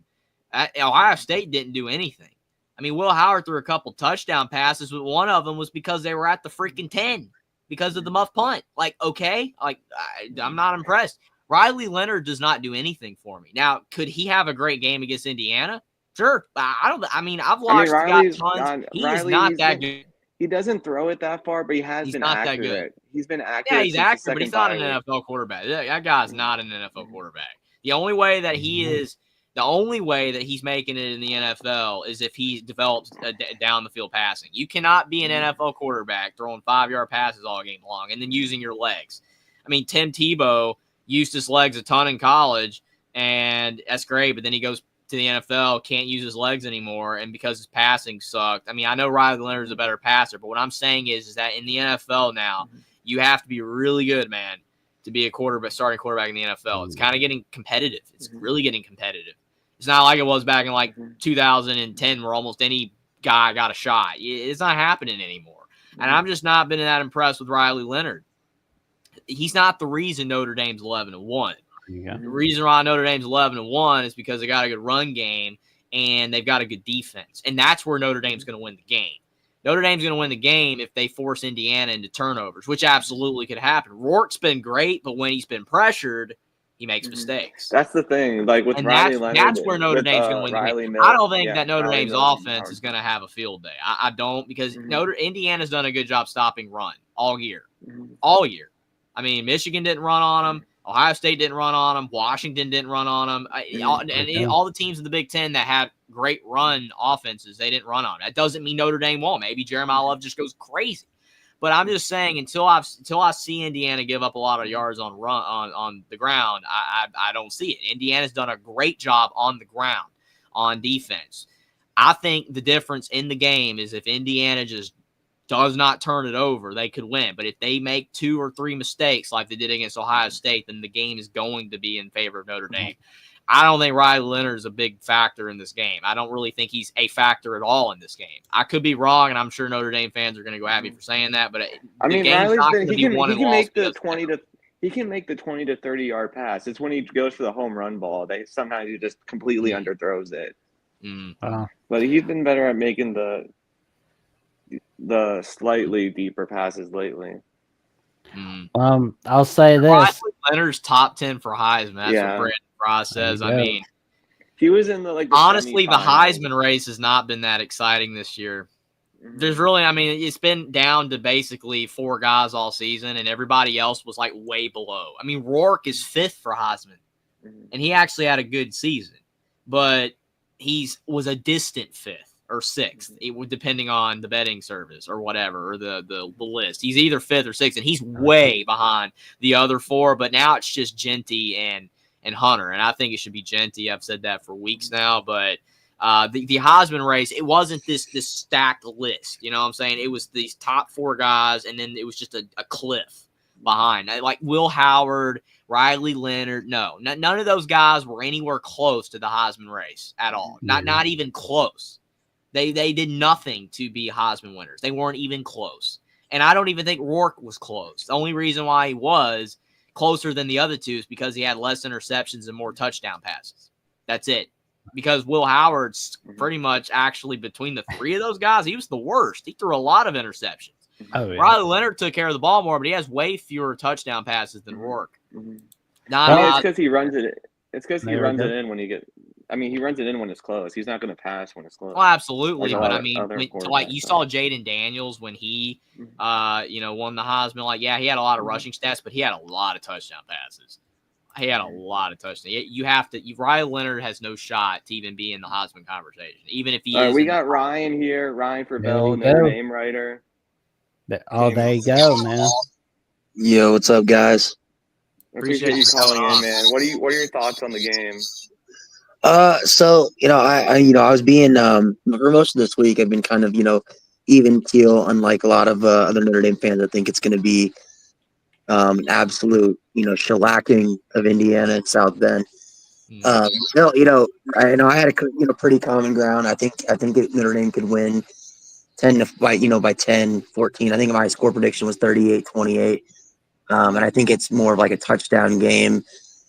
Ohio State didn't do anything. I mean, Will Howard threw a couple touchdown passes, but one of them was because they were at the freaking 10 because of the muff punt. Like, okay, like I'm not impressed. Riley Leonard does not do anything for me. Now, could he have a great game against Indiana? Sure. I've watched the guy tons. He is not that good.
He doesn't throw it that far, but he's been
not
accurate.
That good.
He's been accurate.
Yeah, he's accurate, but he's not an NFL quarterback. That guy's not an NFL quarterback. The only way that he's making it in the NFL is if he develops down the field passing. You cannot be an NFL quarterback throwing 5-yard passes all game long and then using your legs. I mean, Tim Tebow used his legs a ton in college, and that's great, but then he goes to the NFL, can't use his legs anymore, and because his passing sucked. I mean, I know Riley Leonard's a better passer, but what I'm saying is that in the NFL now, you have to be really good, man, to be a starting quarterback in the NFL. It's kind of getting competitive. It's really getting competitive. It's not like it was back in like 2010 where almost any guy got a shot. It's not happening anymore. And I'm just not been that impressed with Riley Leonard. He's not the reason Notre Dame's 11-1.
Yeah.
The reason why Notre Dame's 11-1 is because they got a good run game and they've got a good defense. And that's where Notre Dame's going to win the game. Notre Dame's going to win the game if they force Indiana into turnovers, which absolutely could happen. Rourke's been great, but when he's been pressured, he makes mistakes.
That's the thing. Like with Riley Leonard,
that's where Notre Dame's going to win the game. I don't think that Notre Dame's offense is going to have a field day. I don't, because Indiana's done a good job stopping run all year. All year. I mean, Michigan didn't run on them. Ohio State didn't run on them. Washington didn't run on them. All the teams in the Big Ten that had great run offenses, they didn't run on. That doesn't mean Notre Dame won't. Maybe Jeremiah Love just goes crazy. But I'm just saying, until I see Indiana give up a lot of yards on the ground, I don't see it. Indiana's done a great job on the ground on defense. I think the difference in the game is if Indiana just does not turn it over, they could win. But if they make 2 or 3 mistakes like they did against Ohio State, then the game is going to be in favor of Notre Dame. I don't think Riley Leonard is a big factor in this game. I don't really think he's a factor at all in this game. I could be wrong, and I'm sure Notre Dame fans are going to go at me for saying that. But
I mean, he can make the 20 to 30 yard pass. It's when he goes for the home run ball that sometimes he just completely underthrows it. But he's been better at making the slightly deeper passes lately.
I'll say this:
Riley Leonard's top 10 for Heisman. That's what Brandon Frost says. I mean,
he was in the
honestly, the Heisman race has not been that exciting this year. There's really, I mean, it's been down to basically 4 guys all season, and everybody else was like way below. I mean, Rourke is 5th for Heisman, and he actually had a good season, but was a distant 5th. Or 6th, depending on the betting service or whatever, or the list. He's either 5th or 6th, and he's way behind the other 4. But now it's just Genty and Hunter, and I think it should be Genty. I've said that for weeks now. But the Heisman race, it wasn't this stacked list. You know what I'm saying? It was these top 4 guys, and then it was just a cliff behind. Like Will Howard, Riley Leonard. No, none of those guys were anywhere close to the Heisman race at all. Not even close. They did nothing to be Heisman winners. They weren't even close. And I don't even think Rourke was close. The only reason why he was closer than the other 2 is because he had less interceptions and more touchdown passes. That's it. Because Will Howard's pretty much actually between the 3 of those guys, he was the worst. He threw a lot of interceptions.
Oh, yeah.
Riley Leonard took care of the ball more, but he has way fewer touchdown passes than Rourke.
I mean, it's because he runs it. It's because he
There we
runs
go.
it in when he get. I mean, he runs it in when it's close. He's not going to pass when it's close.
Well, absolutely,
Like a
but
lot
I
of
mean,
other
like
quarterbacks
you
do.
saw Jaden Daniels when he, won the Heisman. Like, yeah, he had a lot of rushing stats, but he had a lot of touchdown passes. He had a lot of touchdowns. You have to. Riley Leonard has no shot to even be in the Heisman conversation, even if he is.
We got Ryan here. Ryan for
There
Bell,
you
Notre
go.
Dame writer.
Oh, there you go, man.
Yo, what's up, guys?
Appreciate you calling in, man. What are your thoughts on the game?
So I was being for most of this week I've been kind of even keel, unlike a lot of other Notre Dame fans. I think it's going to be an absolute shellacking of Indiana and South Bend. No, I had a pretty common ground. I think Notre Dame could win 10 by 10, 14. I think my score prediction was 38-28. And I think it's more of like a touchdown game.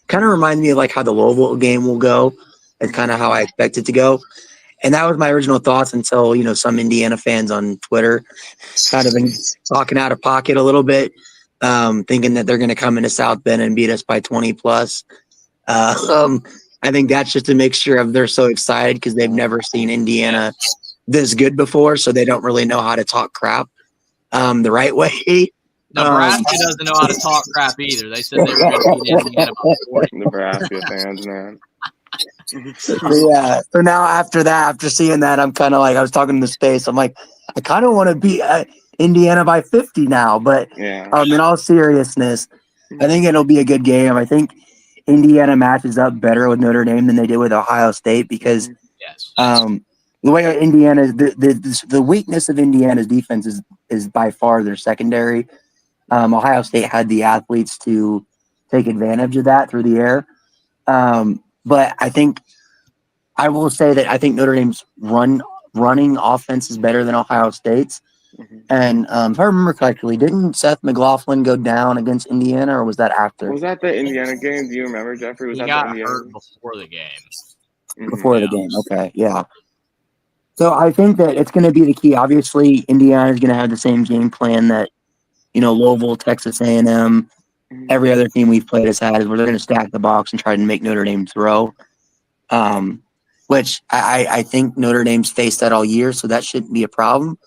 Kind of reminds me of like how the Louisville game will go. It's kind of how I expect it to go. And that was my original thoughts until, some Indiana fans on Twitter kind of been talking out of pocket a little bit, thinking that they're going to come into South Bend and beat us by 20 plus. I think that's just a mixture of they're so excited because they've never seen Indiana this good before, so they don't really know how to talk crap the right way.
Nebraska doesn't know how to talk crap either. They said they were going to beat Indiana by 40.
Nebraska fans, man.
Yeah. So now after seeing that, I'm kind of like, I was talking to Space. I'm like, I kind of want to beat Indiana by 50 now. But
Yeah.
in all seriousness, I think it'll be a good game. I think Indiana matches up better with Notre Dame than they did with Ohio State because the way Indiana, the weakness of Indiana's defense is by far their secondary. Ohio State had the athletes to take advantage of that through the air. But I will say that I think Notre Dame's running offense is better than Ohio State's. And if I remember correctly, didn't Seth McLaughlin go down against Indiana, or was that after?
Was that the Indiana game? Do you remember, Jeffrey? Was
He
that
got
the Indiana
hurt
game?
before the game.
Before the game, okay, yeah. So I think that it's going to be the key. Obviously, Indiana is going to have the same game plan that Louisville, Texas A&M, every other team we've played has had, is where they're going to stack the box and try to make Notre Dame throw. Which I think Notre Dame's faced that all year, so that shouldn't be a problem.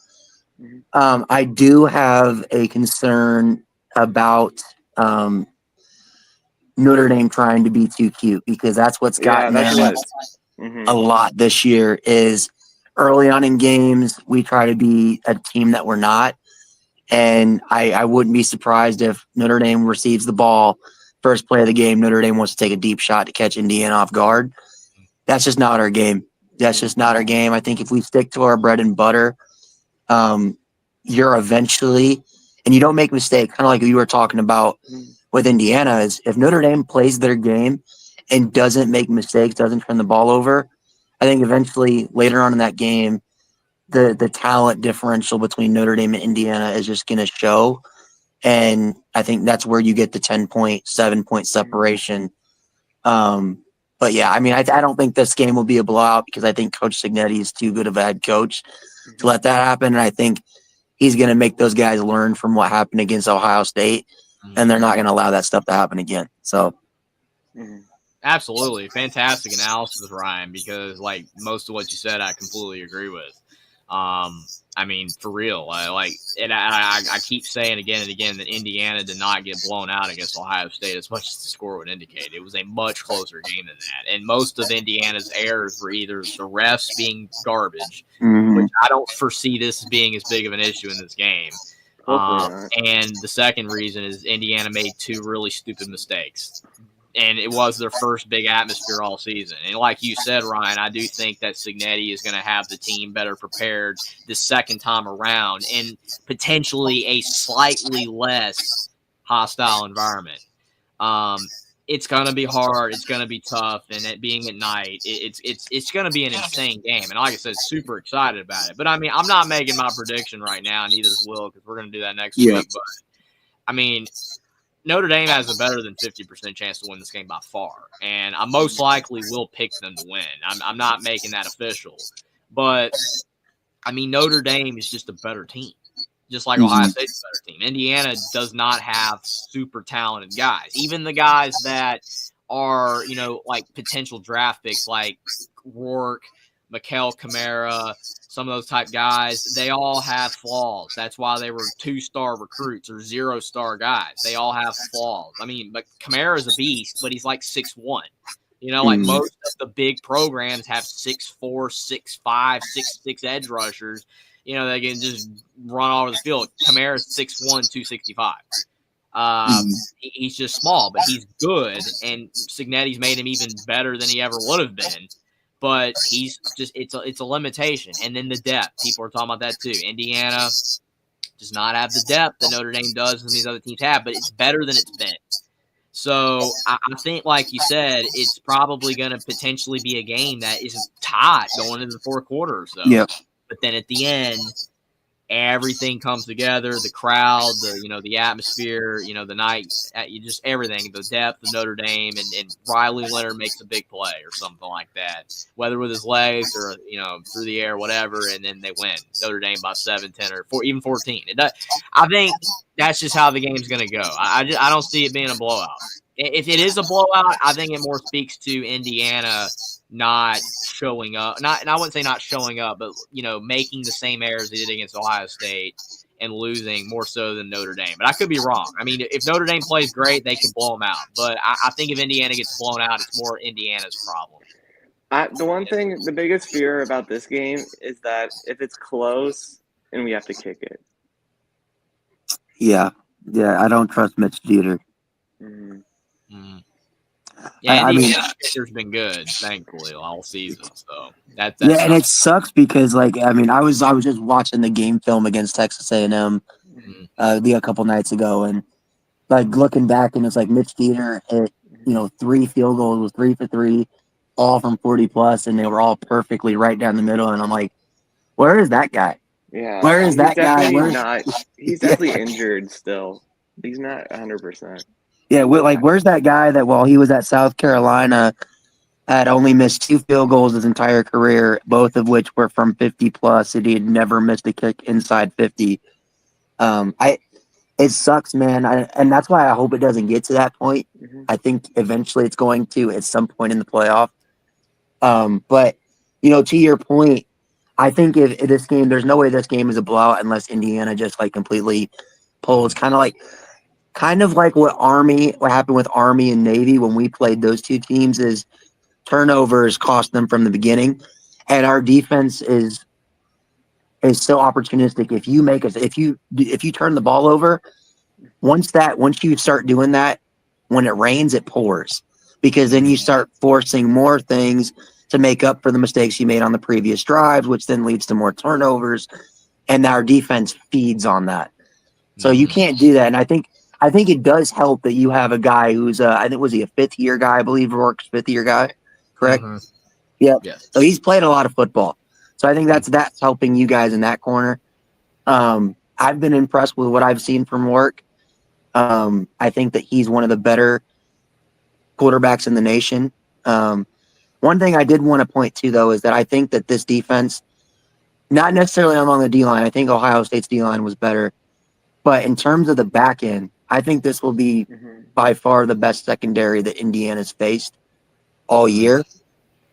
I do have a concern about Notre Dame trying to be too cute, because that's what's gotten them a lot this year. Is early on in games we try to be a team that we're not, and I wouldn't be surprised if Notre Dame receives the ball first play of the game. Notre Dame wants to take a deep shot to catch Indiana off guard. That's just not our game. That's just not our game. I think if we stick to our bread and butter, you're eventually, and you don't make mistakes, kind of like you were talking about with Indiana, is if Notre Dame plays their game and doesn't make mistakes, doesn't turn the ball over, I think eventually later on in that game, the talent differential between Notre Dame and Indiana is just going to show. And I think that's where you get the 10-point, 7-point separation. But yeah, I mean, I don't think this game will be a blowout because I think Coach Signetti is too good of a head coach to let that happen. And I think he's going to make those guys learn from what happened against Ohio State, and they're not going to allow that stuff to happen again. So,
absolutely, fantastic analysis, Ryan. Because like most of what you said, I completely agree with. I mean, for real, I keep saying again and again that Indiana did not get blown out against Ohio State as much as the score would indicate. It was a much closer game than that. And most of Indiana's errors were either the refs being garbage, which I don't foresee this being as big of an issue in this game. And the second reason is Indiana made two really stupid mistakes. And it was their first big atmosphere all season. And like you said, Ryan, I do think that Signetti is going to have the team better prepared the second time around in potentially a slightly less hostile environment. It's going to be hard. It's going to be tough. And it being at night, it's going to be an insane game. And like I said, super excited about it. But, I mean, I'm not making my prediction right now. Neither is Will, because we're going to do that next week. But, I mean – Notre Dame has a better than 50% chance to win this game by far, and I most likely will pick them to win. I'm not making that official, but I mean Notre Dame is just a better team. just like Ohio State's a better team. Indiana does not have super talented guys. Even the guys that are, like potential draft picks like Rourke, Mikael Kamara, some of those type guys, they all have flaws. That's why they were 2-star recruits or 0-star guys. They all have flaws. I mean, but Kamara is a beast, but he's like 6'1". Like most of the big programs have 6'4", 6'5", 6'6" edge rushers. They can just run all over the field. Kamara's 6'1", 265. He's just small, but he's good, and Cignetti's made him even better than he ever would have been. But he's just it's a limitation. And then the depth. People are talking about that too. Indiana does not have the depth that Notre Dame does and these other teams have, but it's better than it's been. So I think, like you said, it's probably going to potentially be a game that is tied going into the fourth quarter or so.
Yep.
But then at the end, everything comes together, the crowd, the atmosphere, the night, just everything, the depth of Notre Dame, and Riley Leonard makes a big play or something like that, whether with his legs or, through the air, whatever, and then they win. Notre Dame by 7, 10, or even 14. I think that's just how the game's going to go. I don't see it being a blowout. If it is a blowout, I think it more speaks to Indiana not showing up. And I wouldn't say not showing up, but making the same errors they did against Ohio State and losing more so than Notre Dame. But I could be wrong. I mean, if Notre Dame plays great, they can blow them out. But I think if Indiana gets blown out, it's more Indiana's problem.
The biggest fear about this game is that if it's close and we have to kick it.
Yeah, I don't trust Mitch Jeter.
Yeah, I mean, kicker's been good, thankfully, all season. So that's
and it sucks because, I was just watching the game film against Texas A&M a couple nights ago, and looking back, and it's like Mitch Jeter hit 3 field goals, was 3 for 3, all from 40 plus, and they were all perfectly right down the middle. And I'm like, where is that guy?
Yeah,
where is that guy?
He's definitely injured still. He's not 100%.
Yeah, where's that guy that while he was at South Carolina had only missed 2 field goals his entire career, both of which were from 50 plus, and he had never missed a kick inside 50. It sucks, man, and that's why I hope it doesn't get to that point. I think eventually it's going to at some point in the playoff. But to your point, I think if this game, there's no way this game is a blowout unless Indiana just completely pulls, kind of like what happened with Army and Navy when we played those two teams, is turnovers cost them from the beginning, and our defense is so opportunistic. If you turn the ball over, once you start doing that, when it rains, it pours, because then you start forcing more things to make up for the mistakes you made on the previous drives, which then leads to more turnovers, and our defense feeds on that. So you can't do that, and I think it does help that you have a guy who's I think, was he a 5th-year guy? I believe Rourke's 5th-year guy, correct? Yeah. Yes. So he's played a lot of football. So I think that's helping you guys in that corner. I've been impressed with what I've seen from Rourke. I think that he's one of the better quarterbacks in the nation. One thing I did want to point to, though, is that I think that this defense, not necessarily along the D-line, I think Ohio State's D-line was better, but in terms of the back end, I think this will be by far the best secondary that Indiana's faced all year.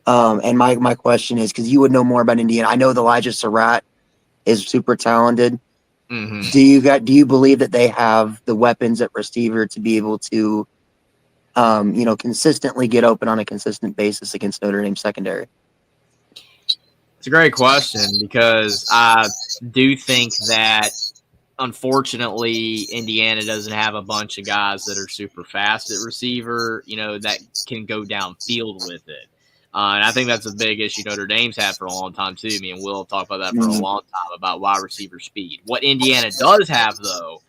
And my question is, because you would know more about Indiana, I know that Elijah Surratt is super talented. Do you believe that they have the weapons at receiver to be able to, consistently get open on a consistent basis against Notre Dame secondary?
It's a great question, because I do think that, unfortunately, Indiana doesn't have a bunch of guys that are super fast at receiver, that can go downfield with it. And I think that's a big issue Notre Dame's had for a long time, too. Me and Will have talked about that for a long time, about wide receiver speed. What Indiana does have, though,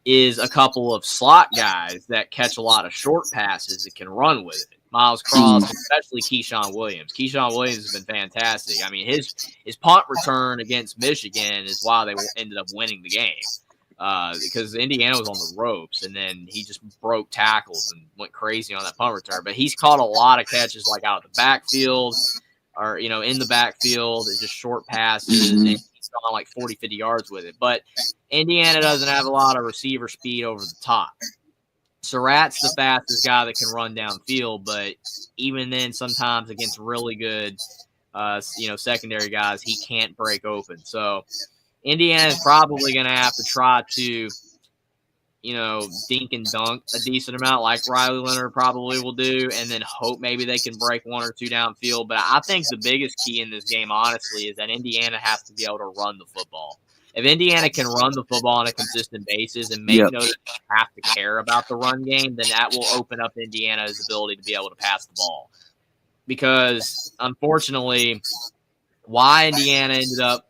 is a couple of slot guys that catch a lot of short passes that can run with it. Miles Cross, especially Keyshawn Williams. Keyshawn Williams has been fantastic. I mean, his punt return against Michigan is why they ended up winning the game, because Indiana was on the ropes, and then he just broke tackles and went crazy on that punt return. But he's caught a lot of catches out of the backfield, or in the backfield, it's just short passes, and he's gone 40, 50 yards with it. But Indiana doesn't have a lot of receiver speed over the top. Surratt's the fastest guy that can run downfield, but even then, sometimes against really good, secondary guys, he can't break open. So Indiana is probably going to have to try to, dink and dunk a decent amount, like Riley Leonard probably will do, and then hope maybe they can break one or two downfield. But I think the biggest key in this game, honestly, is that Indiana has to be able to run the football. If Indiana can run the football on a consistent basis and make Notre Dame have to care about the run game, then that will open up Indiana's ability to be able to pass the ball. Because, unfortunately, why Indiana ended up,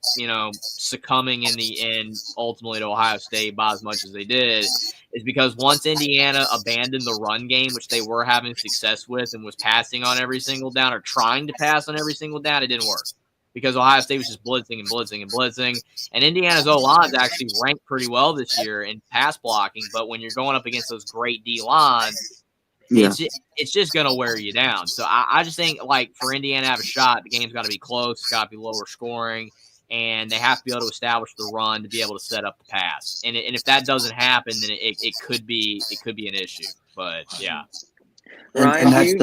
succumbing in the end ultimately to Ohio State by as much as they did is because once Indiana abandoned the run game, which they were having success with and was passing on every single down or trying to pass on every single down, it didn't work because Ohio State was just blitzing and blitzing and blitzing. And Indiana's O-lines actually ranked pretty well this year in pass blocking, but when you're going up against those great D-lines, it's just going to wear you down. So I just think, like, for Indiana to have a shot, the game's got to be close. It's got to be lower scoring, and they have to be able to establish the run to be able to set up the pass. And if that doesn't happen, then it could be an issue. But, yeah.
Ryan,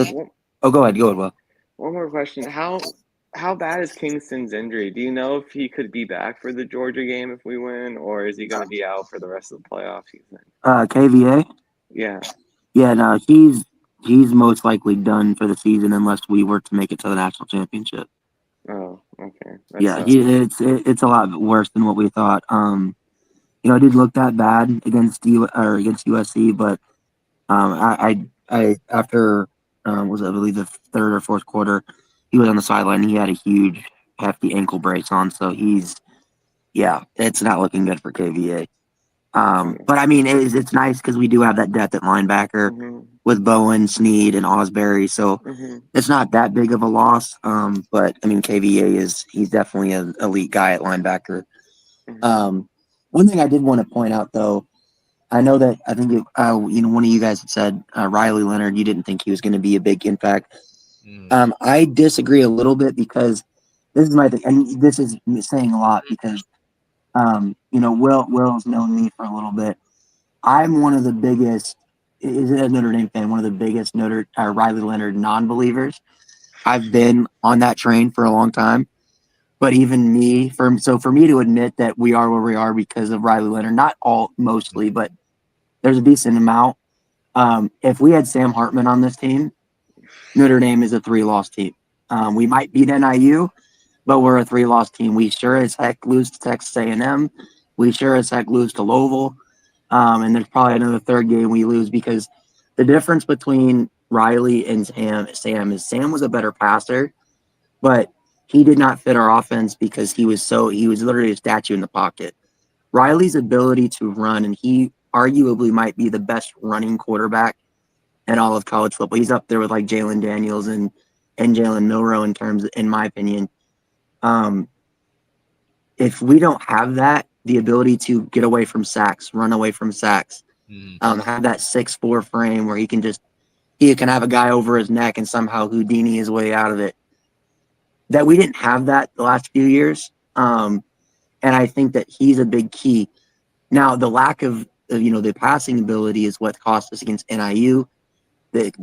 go ahead, Will.
One more question. How bad is Kingston's injury? Do you know if he could be back for the Georgia game if we win, or is he going to be out for the rest of the playoff season?
KVA?
Yeah.
Yeah, no, he's most likely done for the season unless we were to make it to the national championship.
Oh, okay.
It's a lot worse than what we thought. It did look that bad against USC, but I after was I believe the third or fourth quarter, he was on the sideline. He had a huge, hefty ankle brace on, so it's not looking good for KVA. But I mean, it's nice because we do have that depth at linebacker with Bowen, Snead, and Osbury, so it's not that big of a loss. But I mean, KVA he's definitely an elite guy at linebacker. One thing I did want to point out, though, I know that I think one of you guys had said Riley Leonard. You didn't think he was going to be a big impact. I disagree a little bit because this is my thing, and this is saying a lot because. Will's known me for a little bit. I'm one of the biggest, as a Notre Dame fan, one of the biggest Riley Leonard non-believers. I've been on that train for a long time, but even me, for me to admit that we are where we are because of Riley Leonard, not all, mostly, but there's a decent amount. If we had Sam Hartman on this team, Notre Dame is a 3-loss team. We might beat NIU, but we're a 3-loss team. We sure as heck lose to Texas A&M. We sure as heck lose to Louisville. And there's probably another third game we lose because the difference between Riley and Sam is Sam was a better passer, but he did not fit our offense because he was literally a statue in the pocket. Riley's ability to run, and he arguably might be the best running quarterback in all of college football. He's up there with like Jalen Daniels and Jalen Milroe in my opinion. If we don't have that, the ability to get away from sacks, run away from sacks, have that 6'4" frame where he can have a guy over his neck and somehow Houdini his way out of it. That we didn't have that the last few years. And I think that he's a big key. Now, the lack of the passing ability is what cost us against NIU. It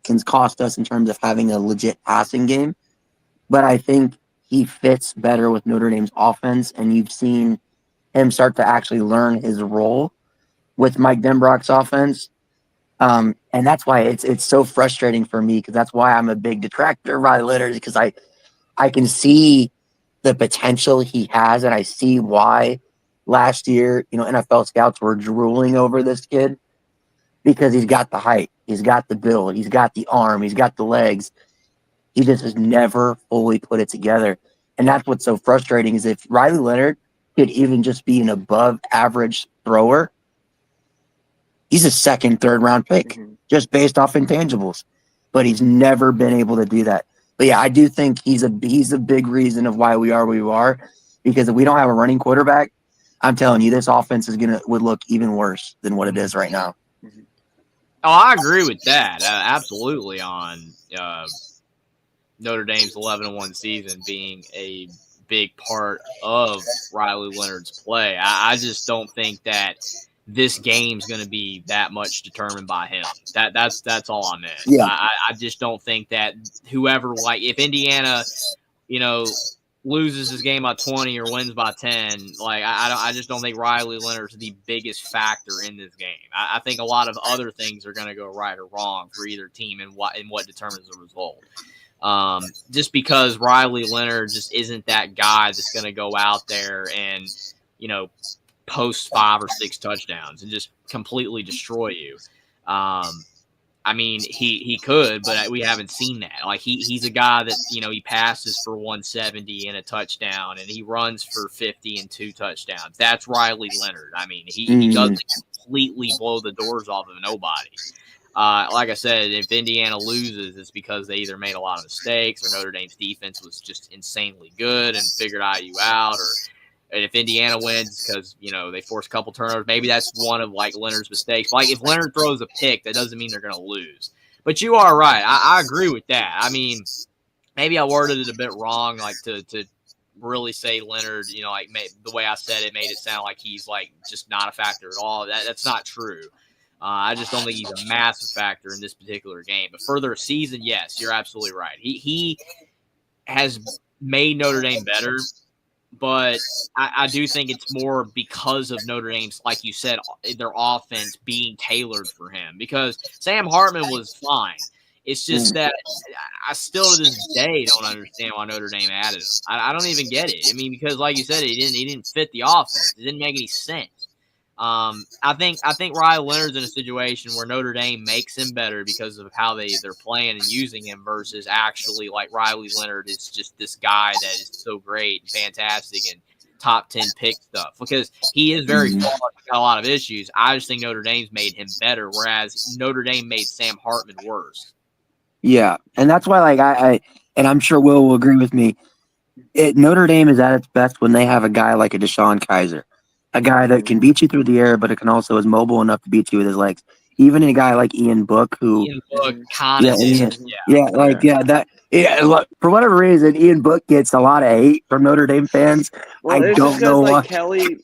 can cost us in terms of having a legit passing game. But I think he fits better with Notre Dame's offense, and you've seen him start to actually learn his role with Mike Denbrock's offense. And that's why it's so frustrating for me because that's why I'm a big detractor of Riley Leonard because I can see the potential he has, and I see why last year, NFL scouts were drooling over this kid because he's got the height, he's got the build, he's got the arm, he's got the legs. He just has never fully put it together. And that's what's so frustrating is if Riley Leonard could even just be an above average thrower, he's a second, third round pick just based off intangibles. But he's never been able to do that. But yeah, I do think he's a big reason of why we are where we are. Because if we don't have a running quarterback, I'm telling you, this offense would look even worse than what it is right now.
Oh, I agree with that. Absolutely on Notre Dame's 11-1 season being a big part of Riley Leonard's play. I just don't think that this game's going to be that much determined by him. That's all I meant.
Yeah.
I just don't think that whoever, like, if Indiana, loses this game by 20 or wins by 10, like, I just don't think Riley Leonard's the biggest factor in this game. I think a lot of other things are going to go right or wrong for either team and what determines the result. Just because Riley Leonard just isn't that guy that's going to go out there and, post 5 or 6 touchdowns and just completely destroy you. I mean, he could, but we haven't seen that. Like, he's a guy that, he passes for 170 and a touchdown, and he runs for 50 and 2 touchdowns. That's Riley Leonard. I mean, he doesn't completely blow the doors off of nobody. Like I said, if Indiana loses, it's because they either made a lot of mistakes or Notre Dame's defense was just insanely good and figured IU out, and if Indiana wins because, they force a couple turnovers, maybe that's one of, like, Leonard's mistakes. Like, if Leonard throws a pick, that doesn't mean they're going to lose. But you are right. I agree with that. I mean, maybe I worded it a bit wrong, like, to really say Leonard, the way I said it made it sound like he's, like, just not a factor at all. That's not true. I just don't think he's a massive factor in this particular game. But for their season, yes, you're absolutely right. He has made Notre Dame better. But I do think it's more because of Notre Dame's, like you said, their offense being tailored for him. Because Sam Hartman was fine. It's just that I still to this day don't understand why Notre Dame added him. I don't even get it. I mean, because like you said, he didn't fit the offense. It didn't make any sense. I think Riley Leonard's in a situation where Notre Dame makes him better because of how they're playing and using him versus actually, like, Riley Leonard is just this guy that is so great and fantastic and top 10 pick stuff, because he is very flawed, got a lot of issues. I just think Notre Dame's made him better, whereas Notre Dame made Sam Hartman worse.
Yeah, and that's why, like, I and I'm sure Will agree with me. Notre Dame is at its best when they have a guy like a Deshaun Kaiser. A guy that can beat you through the air, but it can also is mobile enough to beat you with his legs. Even a guy like Ian Book, who
Look,
for whatever reason, Ian Book gets a lot of hate from Notre Dame fans.
Well,
I don't know why.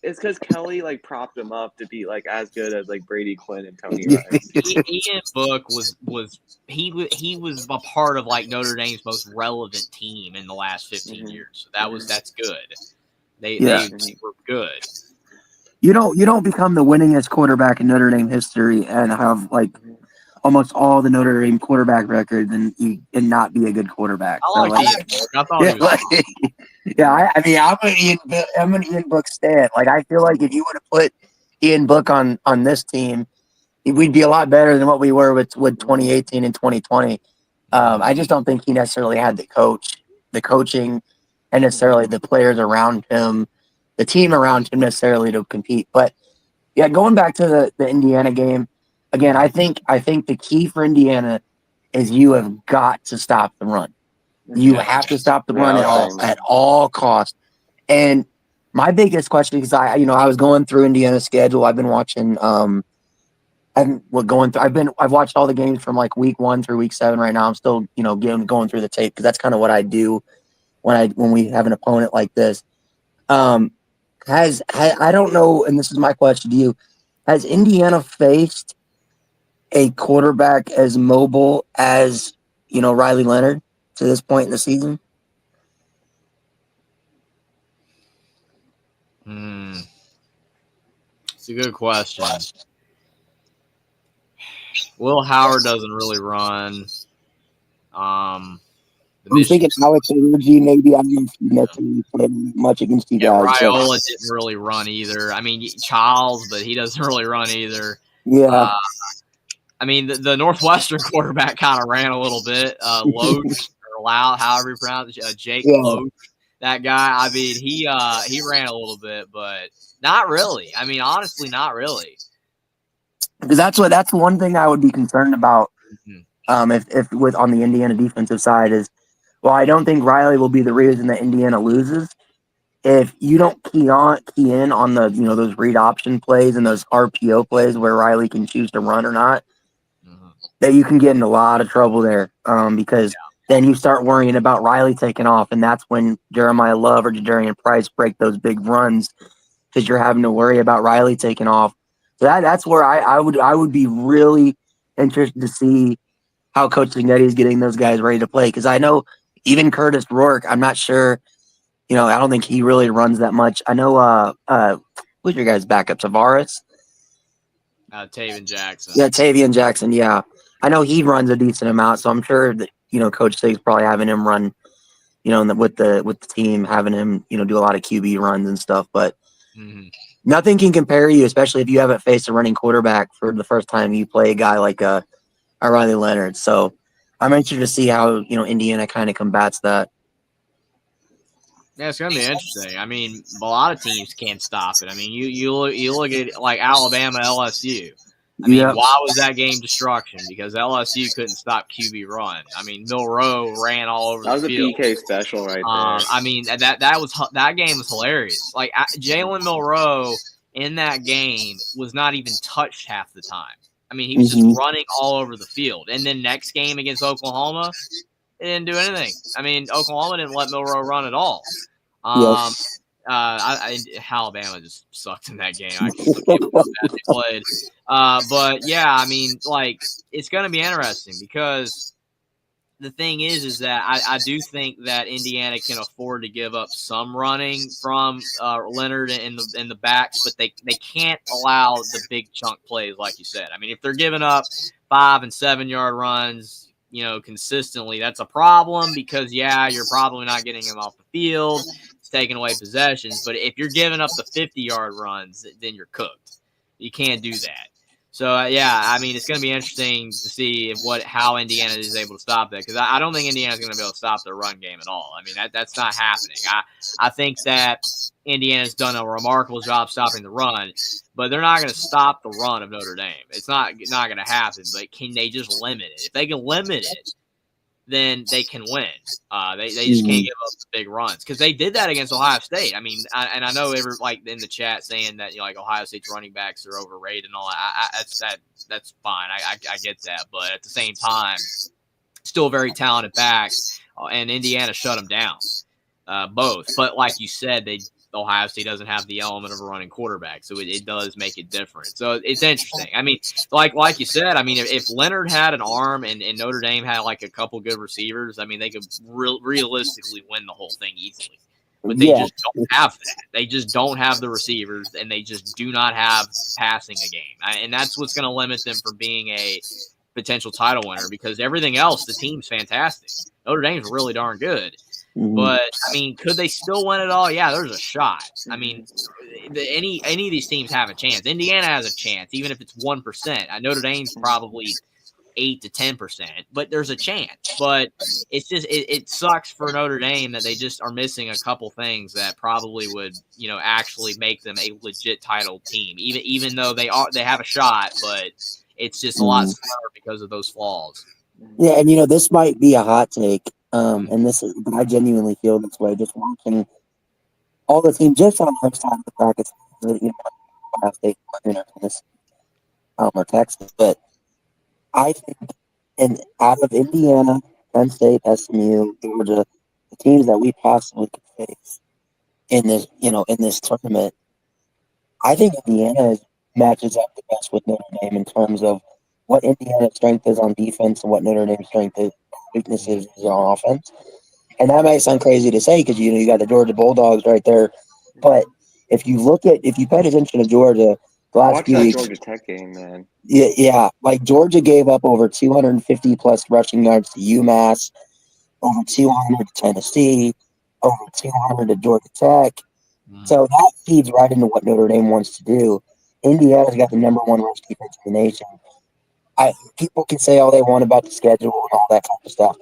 It's because Kelly, like, propped him up to be, like, as good as, like, Brady Quinn and Tony Rice.
Ian Book was a part of, like, Notre Dame's most relevant team in the last 15 years. So that's good. They were good.
You don't become the winningest quarterback in Notre Dame history and have, like, almost all the Notre Dame quarterback records and not be a good quarterback.
I thought
I'm an Ian Book stan. Like, I feel like if you would have put Ian Book on this team, we'd be a lot better than what we were with 2018 and 2020. I just don't think he necessarily had the coaching, and necessarily the players around him, the team around him necessarily to compete. But yeah, going back to the Indiana game, again, I think the key for Indiana is you have got to stop the run. You have to stop the run at all costs. And my biggest question is, I was going through Indiana's schedule. I've been watching I've watched all the games from, like, week 1 through week 7 right now. I'm still, going through the tape because that's kind of what I do when we have an opponent like this. I don't know, and this is my question to you, has Indiana faced a quarterback as mobile as, Riley Leonard to this point in the season?
It's a good question. Will Howard doesn't really run.
I'm thinking Alex Energy, maybe. I don't know if he necessarily played much against you guys.
Raiola didn't really run either. I mean, Charles, but he doesn't really run either.
Yeah.
I mean, the Northwestern quarterback kind of ran a little bit. Loach or Lau, however you pronounce it, Jake Loach, that guy. I mean, he ran a little bit, but not really. I mean, honestly, not really.
Because that's one thing I would be concerned about. If with on the Indiana defensive side is, well, I don't think Riley will be the reason that Indiana loses. If you don't key in on the those read option plays and those RPO plays where Riley can choose to run or not, that you can get in a lot of trouble there. Because then you start worrying about Riley taking off, and that's when Jeremiah Love or Jadarian Price break those big runs because you're having to worry about Riley taking off. So that's where I would be really interested to see how Coach Signetti is getting those guys ready to play, because I know even Curtis Rourke, I'm not sure, I don't think he really runs that much. I know who's your guys' backup? Tavares?
Tavian Jackson.
Yeah, Tavian Jackson, yeah. I know he runs a decent amount, so I'm sure that, Coach Sig's probably having him run, with the team, having him, do a lot of QB runs and stuff, but nothing can compare you, especially if you haven't faced a running quarterback for the first time you play a guy like Riley Leonard. So I'm interested to see how, Indiana kind of combats that.
Yeah, it's gonna be interesting. I mean, a lot of teams can't stop it. I mean, you look at like Alabama, LSU. I mean, why was that game destruction? Because LSU couldn't stop QB run. I mean, Milroe ran all over the field.
That was a PK special right there.
I mean, that game was hilarious. Like Jalen Milroe in that game was not even touched half the time. I mean, he was just running all over the field. And then next game against Oklahoma, it didn't do anything. I mean, Oklahoma didn't let Milroe run at all. Alabama just sucked in that game. I can't believe how bad they played. But yeah, I mean, like, it's going to be interesting because the thing is that I do think that Indiana can afford to give up some running from Leonard in the backs, but they can't allow the big chunk plays like you said. I mean, if they're giving up 5 and 7 yard runs, consistently, that's a problem because you're probably not getting them off the field. It's taking away possessions. But if you're giving up the 50-yard runs, then you're cooked. You can't do that. So, I mean, it's going to be interesting to see how Indiana is able to stop that because I don't think Indiana's going to be able to stop their run game at all. I mean, that's not happening. I think that Indiana's done a remarkable job stopping the run, but they're not going to stop the run of Notre Dame. It's not going to happen, but can they just limit it? If they can limit it, then they can win. They just can't give up the big runs because they did that against Ohio State. I mean, I know in the chat saying that like Ohio State's running backs are overrated and all that. That's fine. I get that, but at the same time, still very talented backs, and Indiana shut them down, both. But like you said, Ohio State doesn't have the element of a running quarterback, so it does make it different. So it's interesting. I mean, like you said, I mean, if Leonard had an arm and Notre Dame had like a couple good receivers, I mean, they could realistically win the whole thing easily. But they just don't have that. They just don't have the receivers, and they just do not have passing a game. And that's what's going to limit them from being a potential title winner because everything else, the team's fantastic. Notre Dame's really darn good. But I mean, could they still win it all? Yeah, there's a shot. I mean, any of these teams have a chance. Indiana has a chance, even if it's 1%. Notre Dame's probably 8 to 10%, but there's a chance. But it's just it sucks for Notre Dame that they just are missing a couple things that probably would actually make them a legit title team. Even though they have a shot, but it's just a lot slower because of those flaws.
Yeah, and this might be a hot take. And I genuinely feel this way just watching all the teams just on our side of the bracket. State, or Texas, but I think, out of Indiana, Penn State, SMU, Georgia, the teams that we possibly could face in this tournament, I think Indiana matches up the best with Notre Dame in terms of what Indiana's strength is on defense and what Notre Dame's strength is. Weaknesses is on offense, and that might sound crazy to say because you got the Georgia Bulldogs right there. But if you paid attention to Georgia the last few weeks,
Georgia Tech game, man.
Yeah, like Georgia gave up over 250 plus rushing yards to UMass, over 200 to Tennessee, over 200 to Georgia Tech. So that feeds right into what Notre Dame wants to do. Indiana's got the number 1 rush defense in the nation. People can say all they want about the schedule and all that kind of stuff.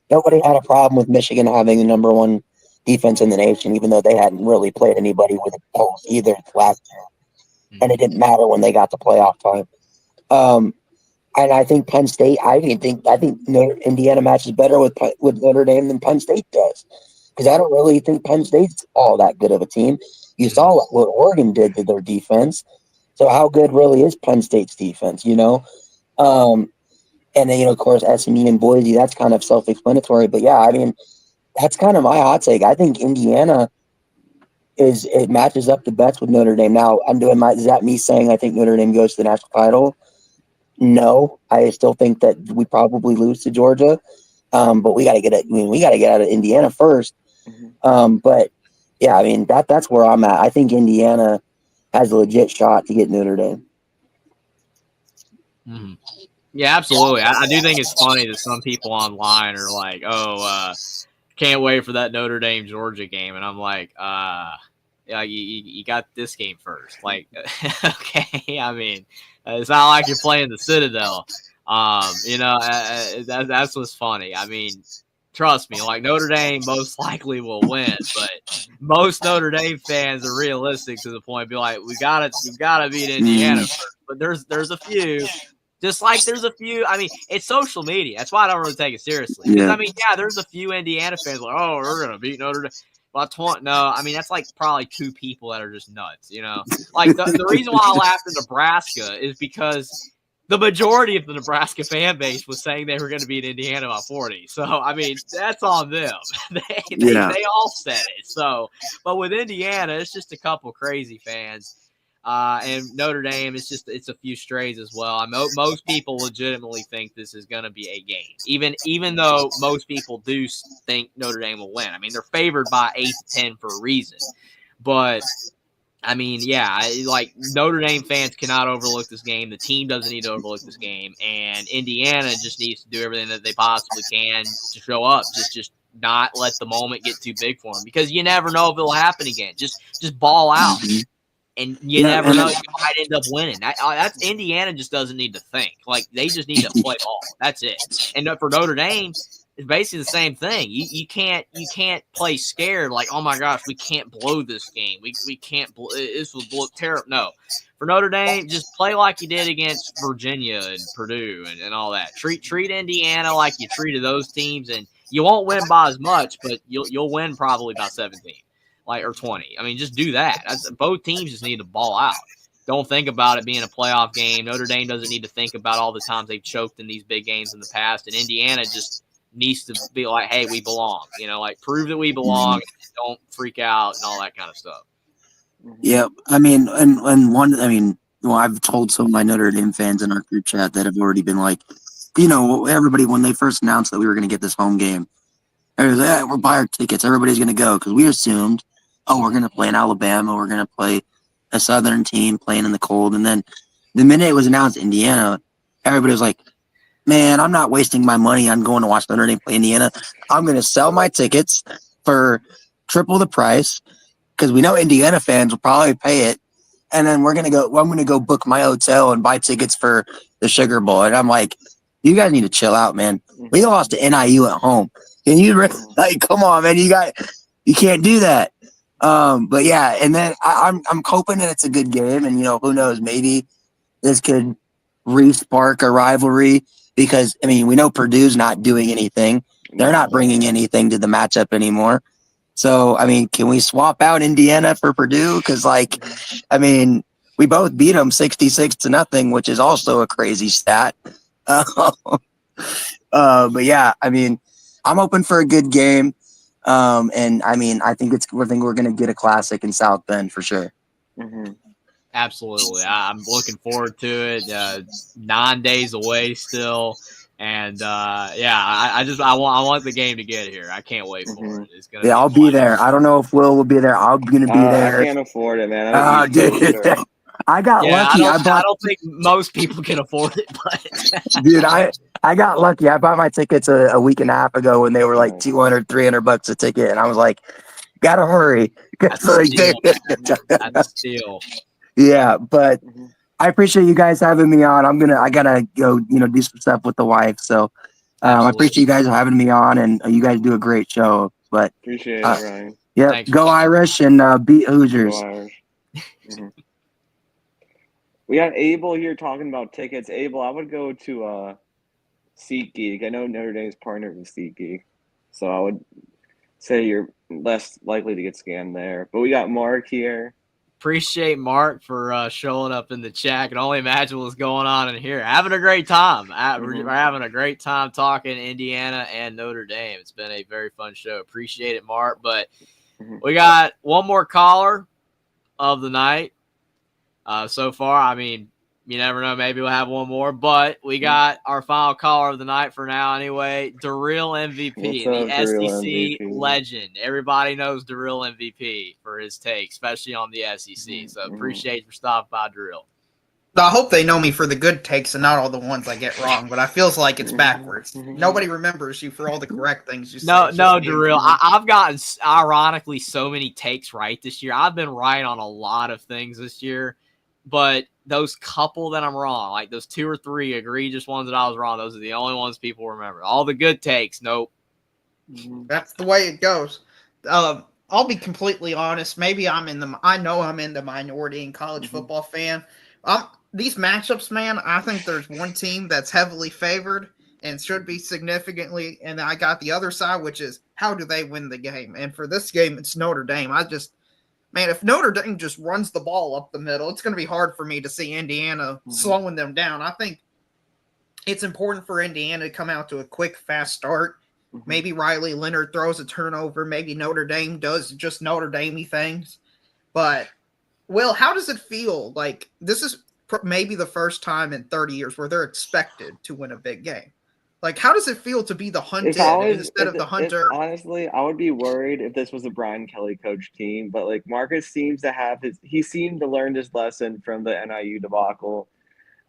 Nobody had a problem with Michigan having the number 1 defense in the nation, even though they hadn't really played anybody with a pulse either last year. And it didn't matter when they got to playoff time. And I think Penn State, I think Indiana matches better with Notre Dame than Penn State does. Because I don't really think Penn State's all that good of a team. You saw what Oregon did to their defense. So how good really is Penn State's defense, And then, of course, SMU and Boise, that's kind of self-explanatory. But yeah, I mean, that's kind of my hot take. I think Indiana it matches up the best with Notre Dame. Now, is that me saying I think Notre Dame goes to the national title? No, I still think that we probably lose to Georgia. But we got to get it. I mean, we got to get out of Indiana first. But yeah, I mean, that's where I'm at. I think Indiana has a legit shot to get Notre Dame.
Mm-hmm. Yeah, absolutely. I do think it's funny that some people online are like, "Oh, can't wait for that Notre Dame Georgia game," and I'm like, yeah, you got this game first. Like, okay, I mean, it's not like you're playing the Citadel. That's what's funny. I mean, trust me, like Notre Dame most likely will win, but most Notre Dame fans are realistic to the point, be like, we've got to beat Indiana first. But there's a few. Just like there's a few, I mean, it's social media. That's why I don't really take it seriously. Because, I mean, yeah, there's a few Indiana fans like, oh, we're going to beat Notre Dame. But no, I mean, that's like probably two people that are just nuts, you know? Like, the reason why I laughed at Nebraska is because the majority of the Nebraska fan base was saying they were going to beat Indiana by 40. So, I mean, that's on them. They all said it. So, but with Indiana, it's just a couple crazy fans. And Notre Dame, it's a few strays as well. Most people legitimately think this is going to be a game, even though most people do think Notre Dame will win. I mean, they're favored by 8-10 for a reason. But I mean, yeah, like Notre Dame fans cannot overlook this game. The team doesn't need to overlook this game, and Indiana just needs to do everything that they possibly can to show up. Just not let the moment get too big for them, because you never know if it'll happen again. Just ball out. And you never know, you might end up winning. That's Indiana just doesn't need to think. Like, they just need to play ball. That's it. And for Notre Dame, it's basically the same thing. You can't play scared like, oh my gosh, we can't blow this game. We can't this will look terrible. No. For Notre Dame, just play like you did against Virginia and Purdue and all that. Treat Indiana like you treated those teams, and you won't win by as much, but you'll win probably by 17. Or 20. I mean, just do that. Both teams just need to ball out. Don't think about it being a playoff game. Notre Dame doesn't need to think about all the times they've choked in these big games in the past. And Indiana just needs to be like, hey, we belong. Like, prove that we belong. Don't freak out and all that kind of stuff.
Yeah, I mean, I've told some of my Notre Dame fans in our group chat that have already been like, everybody, when they first announced that we were going to get this home game, they was like, we're buying our tickets. Everybody's going to go, because we assumed, we're going to play in Alabama. We're going to play a Southern team playing in the cold. And then the minute it was announced Indiana, everybody was like, man, I'm not wasting my money on going to watch Notre Dame play Indiana. I'm going to sell my tickets for triple the price, because we know Indiana fans will probably pay it. And then I'm going to go book my hotel and buy tickets for the Sugar Bowl. And I'm like, you guys need to chill out, man. We lost to NIU at home. Can you come on, man? You can't do that. But yeah, and then I'm hoping that it's a good game, and who knows, maybe this could re-spark a rivalry, because I mean, we know Purdue's not doing anything; they're not bringing anything to the matchup anymore. So I mean, can we swap out Indiana for Purdue? Because I mean, we both beat them 66-0, which is also a crazy stat. But yeah, I mean, I'm hoping for a good game. And I mean, I think we're going to get a classic in South Bend for sure.
Absolutely. I'm looking forward to it. 9 days away still. And I want the game to get here. I can't wait for it. It's gonna.
I'll be there. I don't know if Will will be there. I'm gonna be there.
I can't afford it, man. I
got lucky.
I don't think most people can afford it, but
dude, I got lucky. I bought my tickets a week and a half ago when they were like $200, $300 a ticket, and I was like, gotta hurry.
That's a steal. That's a steal.
Yeah, but I appreciate you guys having me on. I gotta go, do some stuff with the wife. So I appreciate you guys having me on, and you guys do a great show. But
appreciate it, Ryan.
Yeah,
thanks,
go Irish and beat Hoosiers.
Go Irish. We got Abel here talking about tickets. Abel, I would go to SeatGeek. I know Notre Dame's partnered with SeatGeek, so I would say you're less likely to get scammed there. But we got Mark here.
appreciate Mark for showing up in the chat. I can only imagine what's going on in here. Having a great time. We're having a great time talking Indiana and Notre Dame. It's been a very fun show. Appreciate it, Mark. But we got one more caller of the night so far. I mean, you never know. Maybe we'll have one more. But we got our final caller of the night for now anyway. Darrell MVP, the SEC legend. Everybody knows Darrell MVP for his take, especially on the SEC. So appreciate you for stopping by, Darrell.
I hope they know me for the good takes and not all the ones I get wrong, but I feels like it's backwards. Nobody remembers you for all the correct things you say.
No, Darrell. I've gotten, ironically, so many takes right this year. I've been right on a lot of things this year, but those couple that I'm wrong, like those 2 or 3 egregious ones that I was wrong, those are the only ones people remember. All the good takes, nope.
That's the way it goes. I'll be completely honest. Maybe I know I'm in the minority in college football fan. These matchups, man, I think there's one team that's heavily favored and should be significantly, and I got the other side, which is how do they win the game? And for this game, it's Notre Dame. Man, if Notre Dame just runs the ball up the middle, it's going to be hard for me to see Indiana slowing them down. I think it's important for Indiana to come out to a quick, fast start. Maybe Riley Leonard throws a turnover. Maybe Notre Dame does just Notre Dame-y things. But, Will, how does it feel? Like, this is maybe the first time in 30 years where they're expected to win a big game. Like, how does it feel to be the hunted instead of the hunter?
Honestly, I would be worried if this was a Brian Kelly coach team, but like Marcus seems to have he seemed to learn his lesson from the NIU debacle.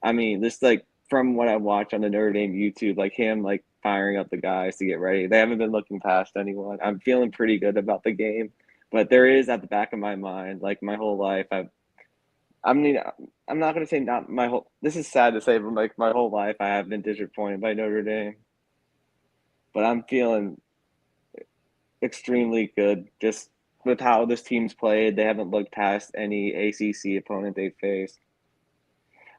I mean, this like from what I watch on the Notre Dame YouTube, like him like firing up the guys to get ready. They haven't been looking past anyone. I'm feeling pretty good about the game, but there is at the back of my mind, like my whole life, I'm not going to say not my whole – this is sad to say, but like my whole life I have been disappointed by Notre Dame. But I'm feeling extremely good just with how this team's played. They haven't looked past any ACC opponent they've faced.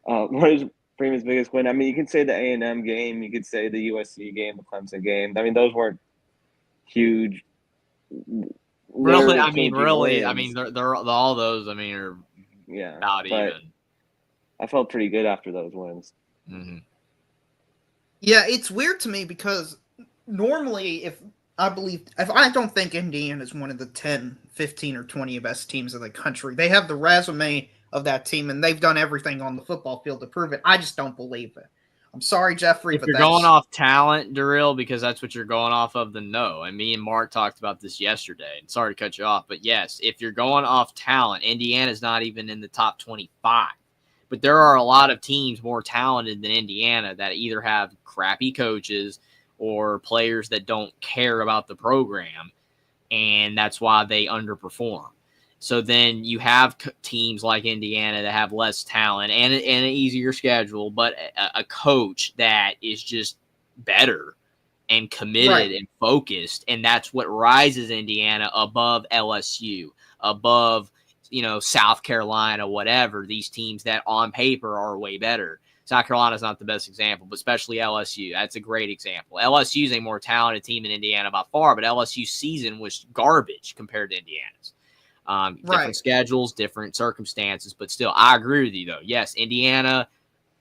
What is Freeman's biggest win? I mean, you can say the A&M game. You could say the USC game, the Clemson game. I mean, those weren't huge.
Really, I mean, they're all those, I mean, are –
yeah,
not even.
I felt pretty good after those wins.
Yeah, it's weird to me because normally I don't think Indiana is one of the 10, 15, or 20 best teams in the country. They have the resume of that team, and they've done everything on the football field to prove it. I just don't believe it. I'm sorry, Jeffrey,
but you're going off talent, Darrell, because that's what you're going off of, then no. And me and Mark talked about this yesterday. And sorry to cut you off, but yes, if you're going off talent, Indiana's not even in the top 25. But there are a lot of teams more talented than Indiana that either have crappy coaches or players that don't care about the program, and that's why they underperform. So then you have teams like Indiana that have less talent and an easier schedule, but a coach that is just better and committed and focused. And that's what rises Indiana above LSU, above, South Carolina, whatever, these teams that on paper are way better. South Carolina is not the best example, but especially LSU. That's a great example. LSU is a more talented team than Indiana by far, but LSU's season was garbage compared to Indiana's. Different schedules, different circumstances, but still, I agree with you, though. Yes, Indiana,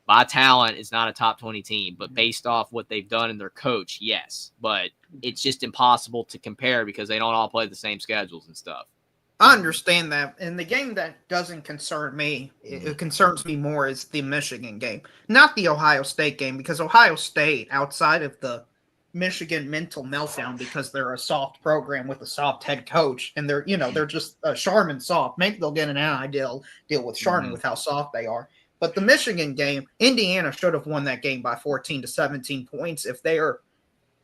by talent, is not a top 20 team, but based off what they've done in their coach, yes. But it's just impossible to compare because they don't all play the same schedules and stuff.
I understand that. And the game that doesn't concern me, it concerns me more is the Michigan game, not the Ohio State game, because Ohio State, outside of the Michigan mental meltdown because they're a soft program with a soft head coach, and they're just Charmin soft. Maybe they'll get an NIL deal with Charmin with how soft they are. But the Michigan game, Indiana should have won that game by 14 to 17 points if they are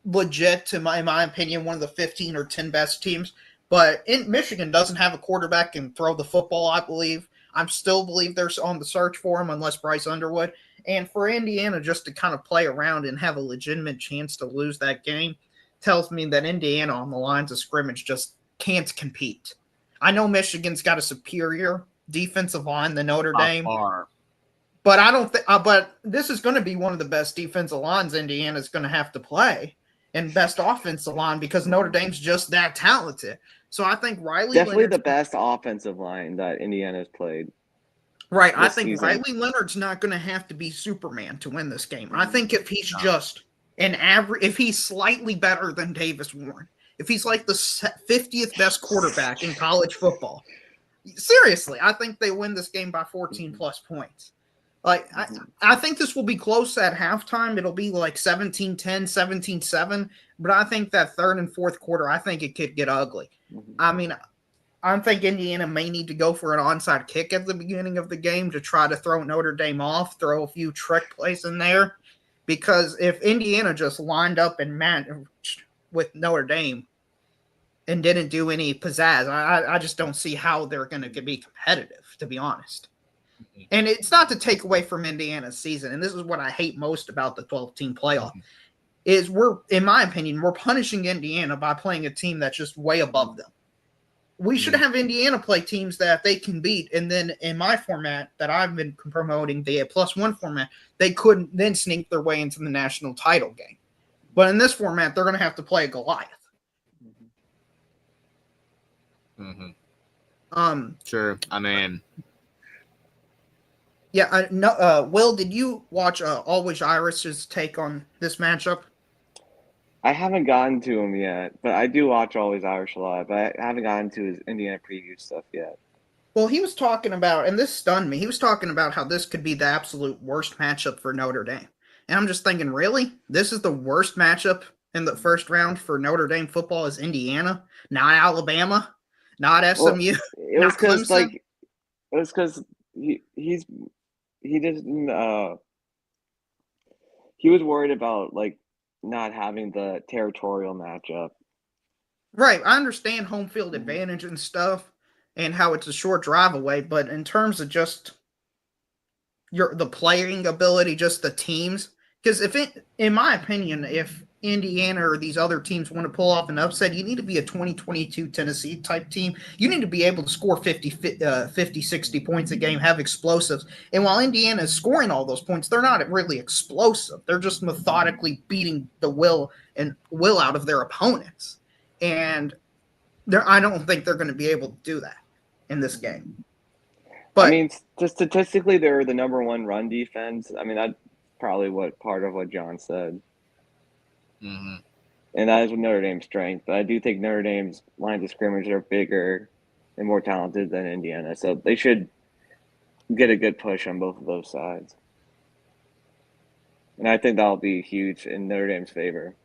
legit, in my opinion, one of the 15 or 10 best teams. But Michigan doesn't have a quarterback and throw the football, I believe. I still believe they're on the search for him unless Bryce Underwood. And for Indiana just to kind of play around and have a legitimate chance to lose that game tells me that Indiana on the lines of scrimmage just can't compete. I know Michigan's got a superior defensive line than Notre Dame. But I don't think but this is going to be one of the best defensive lines Indiana's going to have to play and best offensive line because Notre Dame's just that talented. So I think Riley
definitely
Leonard's
the best offensive line that Indiana's played.
Right. I
this
think
season.
Riley Leonard's not going to have to be Superman to win this game. I think if he's just an average, if he's slightly better than Davis Warren, if he's like the 50th best quarterback in college football, seriously, I think they win this game by 14 plus points. Like, I think this will be close at halftime. It'll be like 17-10, 17-7. But I think that third and fourth quarter, I think it could get ugly. I mean, I think Indiana may need to go for an onside kick at the beginning of the game to try to throw Notre Dame off, throw a few trick plays in there. Because if Indiana just lined up and matched with Notre Dame and didn't do any pizzazz, I just don't see how they're going to be competitive, to be honest. And it's not to take away from Indiana's season, and this is what I hate most about the 12-team playoff, is in my opinion, we're punishing Indiana by playing a team that's just way above them. We should have Indiana play teams that they can beat, and then in my format that I've been promoting, the +1 format, they couldn't then sneak their way into the national title game. But in this format, they're going to have to play a Goliath.
Sure. I mean,
yeah. Will, did you watch Always Irish's take on this matchup?
I haven't gotten to him yet, but I do watch Always Irish a lot, but I haven't gotten to his Indiana preview stuff yet.
Well, he was talking about, and this stunned me, he was talking about how this could be the absolute worst matchup for Notre Dame. And I'm just thinking, really? This is the worst matchup in the first round for Notre Dame football is Indiana, not Alabama, not SMU,
it was because he was worried about like not having the territorial matchup.
Right. I understand home field advantage and stuff and how it's a short drive away, but in terms of just the playing ability, just the teams, because in my opinion, if Indiana or these other teams want to pull off an upset, you need to be a 2022 Tennessee type team. You need to be able to score 50, 60 points a game, have explosives. And while Indiana is scoring all those points, they're not really explosive. They're just methodically beating the will out of their opponents. And I don't think they're going to be able to do that in this game. But
I mean, just statistically, they're the number one run defense. I mean, that's probably part of what John said. And that is Notre Dame's strength. But I do think Notre Dame's lines of scrimmage are bigger and more talented than Indiana. So they should get a good push on both of those sides. And I think that'll be huge in Notre Dame's favor.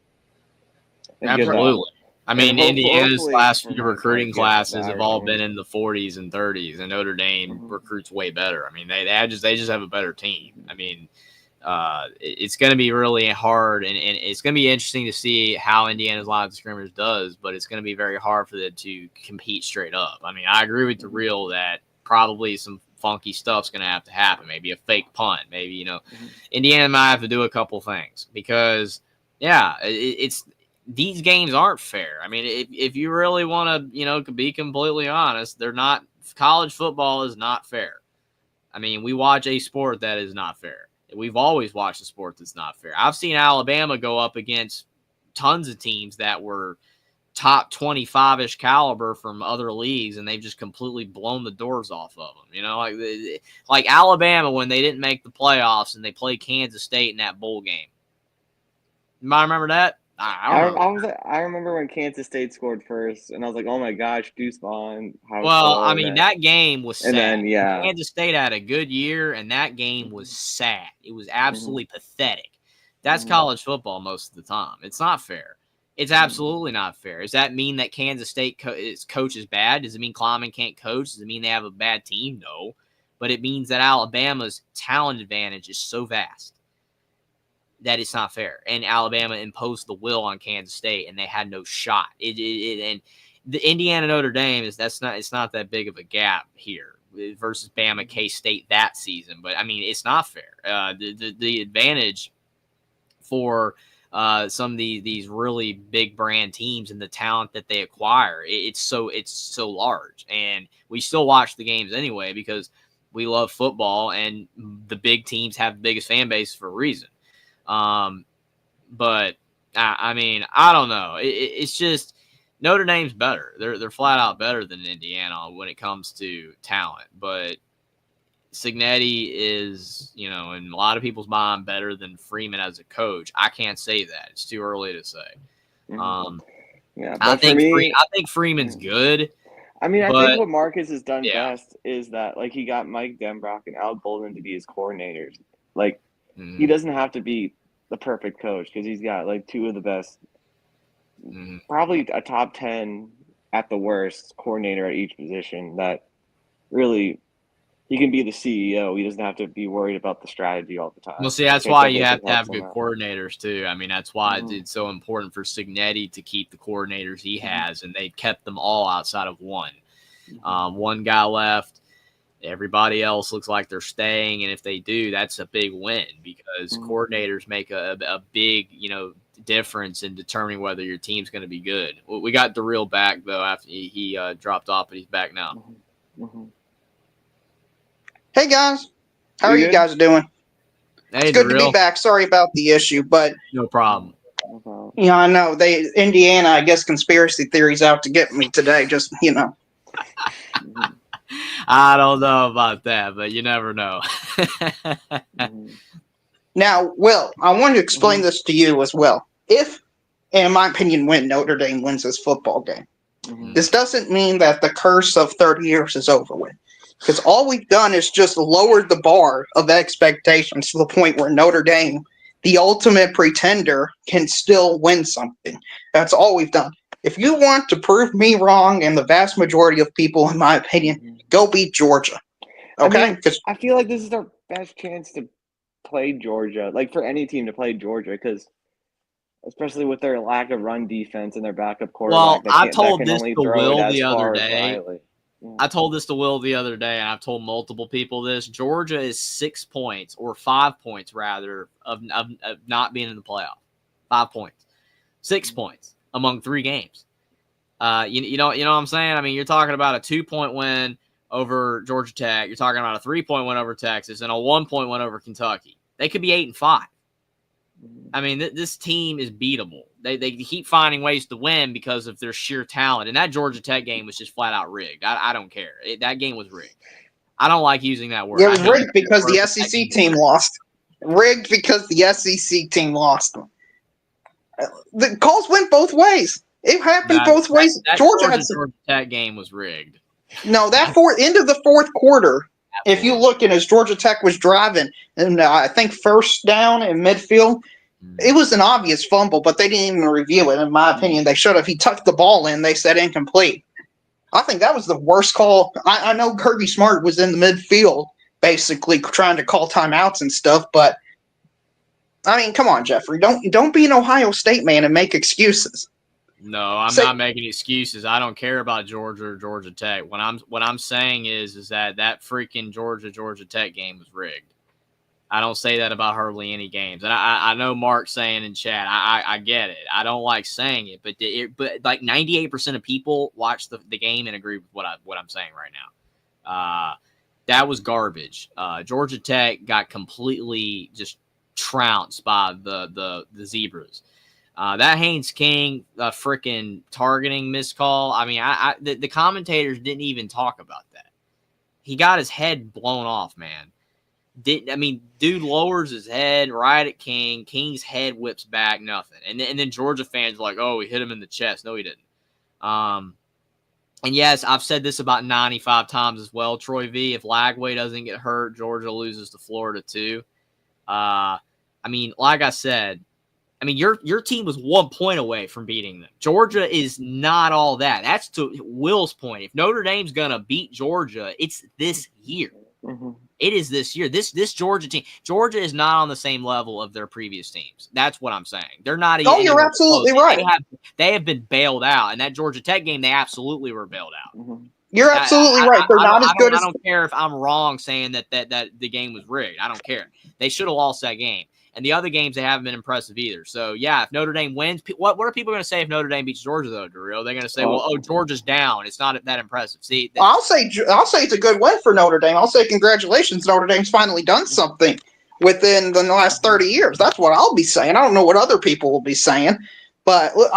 Absolutely. I mean, Indiana's last few recruiting classes have all been in the 40s and 30s, and Notre Dame recruits way better. I mean, they just have a better team. I mean, it's going to be really hard, and it's going to be interesting to see how Indiana's line of scrimmage does, but it's going to be very hard for them to compete straight up. I mean, I agree with the real that probably some funky stuff's going to have to happen. Maybe a fake punt. Maybe, Indiana might have to do a couple things because, it's these games aren't fair. I mean, if you really want to, be completely honest, they're not. College football is not fair. I mean, we watch a sport that is not fair. We've always watched a sport that's not fair. I've seen Alabama go up against tons of teams that were top 25-ish caliber from other leagues, and they've just completely blown the doors off of them. Like Alabama when they didn't make the playoffs and they played Kansas State in that bowl game. You might remember that?
I remember when Kansas State scored first, and I was like, "Oh my gosh, Deuce Vaughn!"
That game was sad.
And then,
Kansas State had a good year, and that game was sad. It was absolutely pathetic. That's college football most of the time. It's not fair. It's absolutely not fair. Does that mean that Kansas State coach is bad? Does it mean Kleiman can't coach? Does it mean they have a bad team? No, but it means that Alabama's talent advantage is so vast that it's not fair. And Alabama imposed the will on Kansas State, and they had no shot. And the Indiana Notre Dame it's not that big of a gap here versus Bama K-State that season. But I mean, it's not fair. The advantage for some of these really big brand teams and the talent that they acquire, it's so large. And we still watch the games anyway because we love football, and the big teams have the biggest fan base for a reason. But I mean, I don't know. It's just Notre Dame's better. They're flat out better than Indiana when it comes to talent. But Cignetti is, in a lot of people's mind, better than Freeman as a coach. I can't say that. It's too early to say.
Yeah,
I
but for me,
I think Freeman's good.
I mean, I
but,
think what Marcus has done
yeah.
best is that, like, he got Mike Denbrock and Al Golden to be his coordinators. Like, he doesn't have to be the perfect coach because he's got, like, two of the best, probably a top 10 at the worst coordinator at each position that really he can be the CEO. He doesn't have to be worried about the strategy all the time.
Well, see, that's why you have to have good coordinators too. I mean, that's why it's so important for Cignetti to keep the coordinators he has, and they've kept them all outside of one. One guy left. Everybody else looks like they're staying, and if they do, that's a big win because coordinators make a big, difference in determining whether your team's going to be good. We got Darrell back though after he dropped off, but he's back now.
Hey guys, how are you guys doing?
Hey,
it's good
Darrell.
to be back. Sorry about the issue, but
no problem.
I know Indiana. I guess conspiracy theories out to get me today. Just
I don't know about that, but you never know.
Now, Will, I wanted to explain this to you as well. If, in my opinion, when Notre Dame wins this football game, this doesn't mean that the curse of 30 years is over with. Because all we've done is just lowered the bar of expectations to the point where Notre Dame, the ultimate pretender, can still win something. That's all we've done. If you want to prove me wrong, and the vast majority of people, in my opinion, go beat Georgia. Okay?
I feel like this is our best chance to play Georgia, like for any team to play Georgia, because especially with their lack of run defense and their backup quarterback.
Well, I told this to Will the other day. I told this to Will the other day, and I've told multiple people this. Georgia is 6 points, or 5 points rather, of not being in the playoff. 5 points, 6 points among 3 games. You know what I'm saying? I mean, you're talking about a 2-point win over Georgia Tech. You're talking about a 3-point win over Texas and a 1-point win over Kentucky. They could be 8-5. I mean, this team is beatable. They keep finding ways to win because of their sheer talent. And that Georgia Tech game was just flat out rigged. I don't care. That game was rigged. I don't like using that word.
Yeah, it was rigged because the SEC team lost. Rigged because the SEC team lost. The calls went both ways. It happened both ways.
That Georgia Tech game was rigged.
No, that end of the fourth quarter, if you look at as Georgia Tech was driving, and I think first down in midfield, it was an obvious fumble, but they didn't even review it. In my opinion, they should have. He tucked the ball in. They said incomplete. I think that was the worst call. I know Kirby Smart was in the midfield, basically trying to call timeouts and stuff, but I mean, come on, Jeffrey, don't be an Ohio State man and make excuses.
No, I'm not making excuses. I don't care about Georgia or Georgia Tech. What I'm saying is that freaking Georgia Tech game was rigged. I don't say that about hardly any games, and I know Mark's saying in chat. I get it. I don't like saying it, but like 98% of people watch the game and agree with what I'm saying right now. That was garbage. Georgia Tech got completely just trounced by the Zebras. That Haynes King freaking targeting missed call. I mean, the commentators didn't even talk about that. He got his head blown off, man. Dude lowers his head right at King. King's head whips back, nothing. And then Georgia fans are like, oh, he hit him in the chest. No, he didn't. And yes, I've said this about 95 times as well, Troy V. If Lagway doesn't get hurt, Georgia loses to Florida too. Like I said, your team was 1 point away from beating them. Georgia is not all that. That's to Will's point. If Notre Dame's going to beat Georgia, it's this year. Mm-hmm. It is this year. This Georgia team. Georgia is not on the same level of their previous teams. That's what I'm saying. They're not even.
Oh, you're absolutely right.
They have been bailed out. And that Georgia Tech game, they absolutely were bailed out.
Mm-hmm. You're absolutely right. They're not as good as.
I don't care if I'm wrong saying that the game was rigged. I don't care. They should have lost that game. And the other games, they haven't been impressive either. So, yeah, if Notre Dame wins, what are people going to say if Notre Dame beats Georgia, though, Darrell? They're going to say, Georgia's down. It's not that impressive. See,
I'll say it's a good win for Notre Dame. I'll say congratulations. Notre Dame's finally done something within the last 30 years. That's what I'll be saying. I don't know what other people will be saying. But look,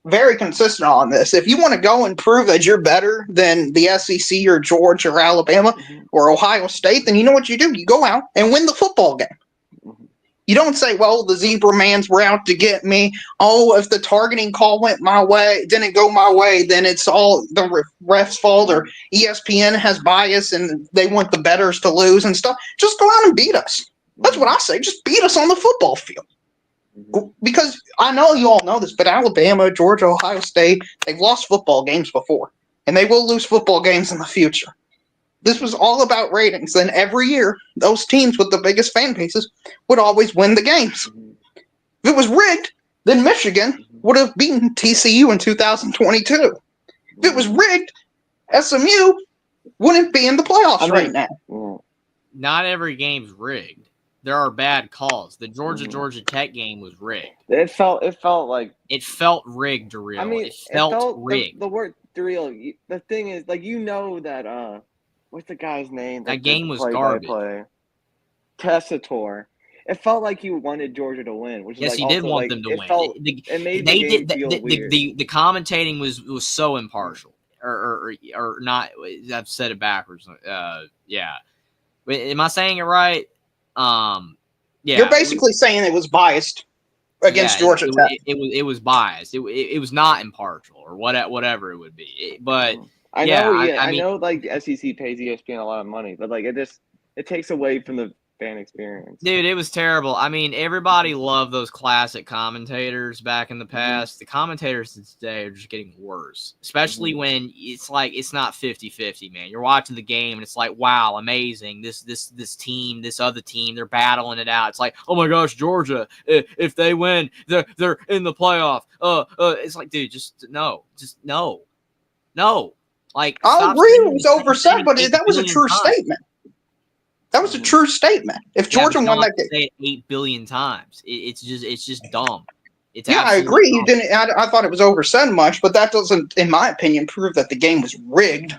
very consistent on this. If you want to go and prove that you're better than the SEC or Georgia or Alabama or Ohio State, then you know what you do? You go out and win the football game. You don't say, well, the zebra mans were out to get me. Oh, if the targeting call didn't go my way, then it's all the ref's fault, or ESPN has bias and they want the bettors to lose and stuff. Just go out and beat us. That's what I say. Just beat us on the football field. Because I know you all know this, but Alabama, Georgia, Ohio State, they've lost football games before, and they will lose football games in the future. This was all about ratings, and every year, those teams with the biggest fan bases would always win the games. If it was rigged, then Michigan would have beaten TCU in 2022. If it was rigged, SMU wouldn't be in the playoffs right now.
Not every game's rigged. There are bad calls. The Georgia Tech game was rigged.
It felt
rigged, Daryl.
I mean,
it felt rigged.
The word Daryl. The thing is, like, you know that what's the guy's name?
That game was garbage.
Tessitore. It felt like you wanted Georgia to win. Which
yes,
is
he did want them to win.
It made the game feel weird.
The commentating was so impartial, or not. I've said it backwards. Yeah. Am I saying it right? Yeah.
You're basically saying it was biased against Georgia Tech.
It was biased. It was not impartial, or whatever it would be. But
I know, like the SEC pays ESPN a lot of money, but like it takes away from the fan experience.
Dude, it was terrible. I mean, everybody loved those classic commentators back in the past. The commentators today are just getting worse, especially when it's like it's not 50-50, man. You're watching the game and it's like, wow, amazing. This team, this other team, they're battling it out. It's like, oh my gosh, Georgia, if they win, they're in the playoff. It's like, dude, just no. Like,
I'll agree it was oversaid, but that was a true statement. That was a true statement. If Georgia won that game,
say it 8 billion times. It's just dumb.
I agree. You didn't. I thought it was oversaid much, but that doesn't, in my opinion, prove that the game was rigged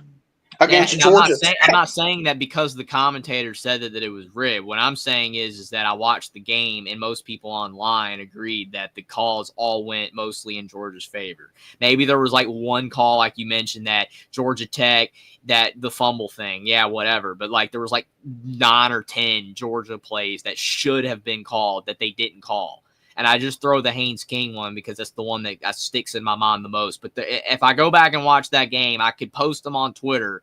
against Georgia.
I'm not saying that because the commentator said that it was rigged. What I'm saying is that I watched the game and most people online agreed that the calls all went mostly in Georgia's favor. Maybe there was like one call, like you mentioned, that Georgia Tech, that the fumble thing, yeah, whatever. But like there was like 9 or 10 Georgia plays that should have been called that they didn't call. And I just throw the Haynes King one because that's the one that sticks in my mind the most. But if I go back and watch that game, I could post them on Twitter.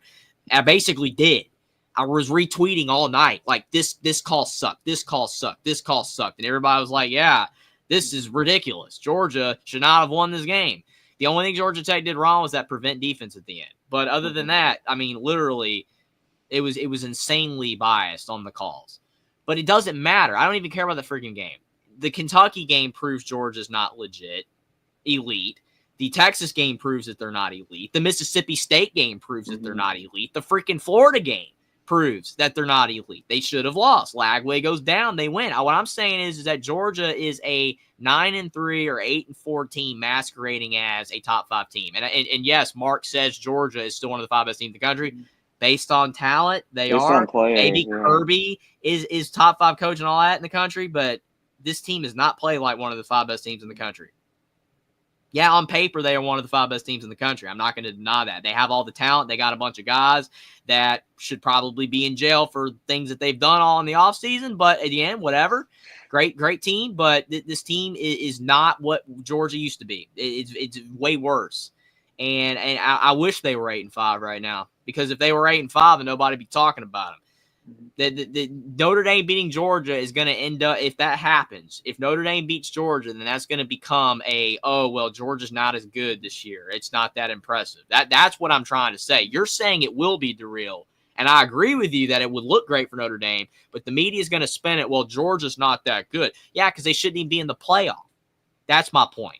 I basically did. I was retweeting all night. Like, this call sucked. This call sucked. This call sucked. And everybody was like, yeah, this is ridiculous. Georgia should not have won this game. The only thing Georgia Tech did wrong was that prevent defense at the end. But other than that, I mean, literally, it was insanely biased on the calls. But it doesn't matter. I don't even care about the freaking game. The Kentucky game proves Georgia's not legit, elite. The Texas game proves that they're not elite. The Mississippi State game proves that they're not elite. The freaking Florida game proves that they're not elite. They should have lost. Lagway goes down, they win. What I'm saying is that Georgia is a 9-3 or 8-4 team masquerading as a top 5 team. And yes, Mark says Georgia is still one of the 5 best teams in the country. Based on talent, they are. Maybe Kirby is top 5 coach and all that in the country, but this team does not play like one of the 5 best teams in the country. Yeah, on paper, they are one of the 5 best teams in the country. I'm not going to deny that. They have all the talent. They got a bunch of guys that should probably be in jail for things that they've done all in the offseason. But at the end, whatever. Great team. But this team is not what Georgia used to be. It's way worse. And I wish they were 8-5 right now. Because if they were 8-5, and nobody would be talking about them. The Notre Dame beating Georgia is going to end up, if that happens, if Notre Dame beats Georgia, then that's going to become Georgia's not as good this year. It's not that impressive. That's what I'm trying to say. You're saying it will be derailed, and I agree with you that it would look great for Notre Dame, but the media is going to spin it, well, Georgia's not that good. Yeah, because they shouldn't even be in the playoff. That's my point.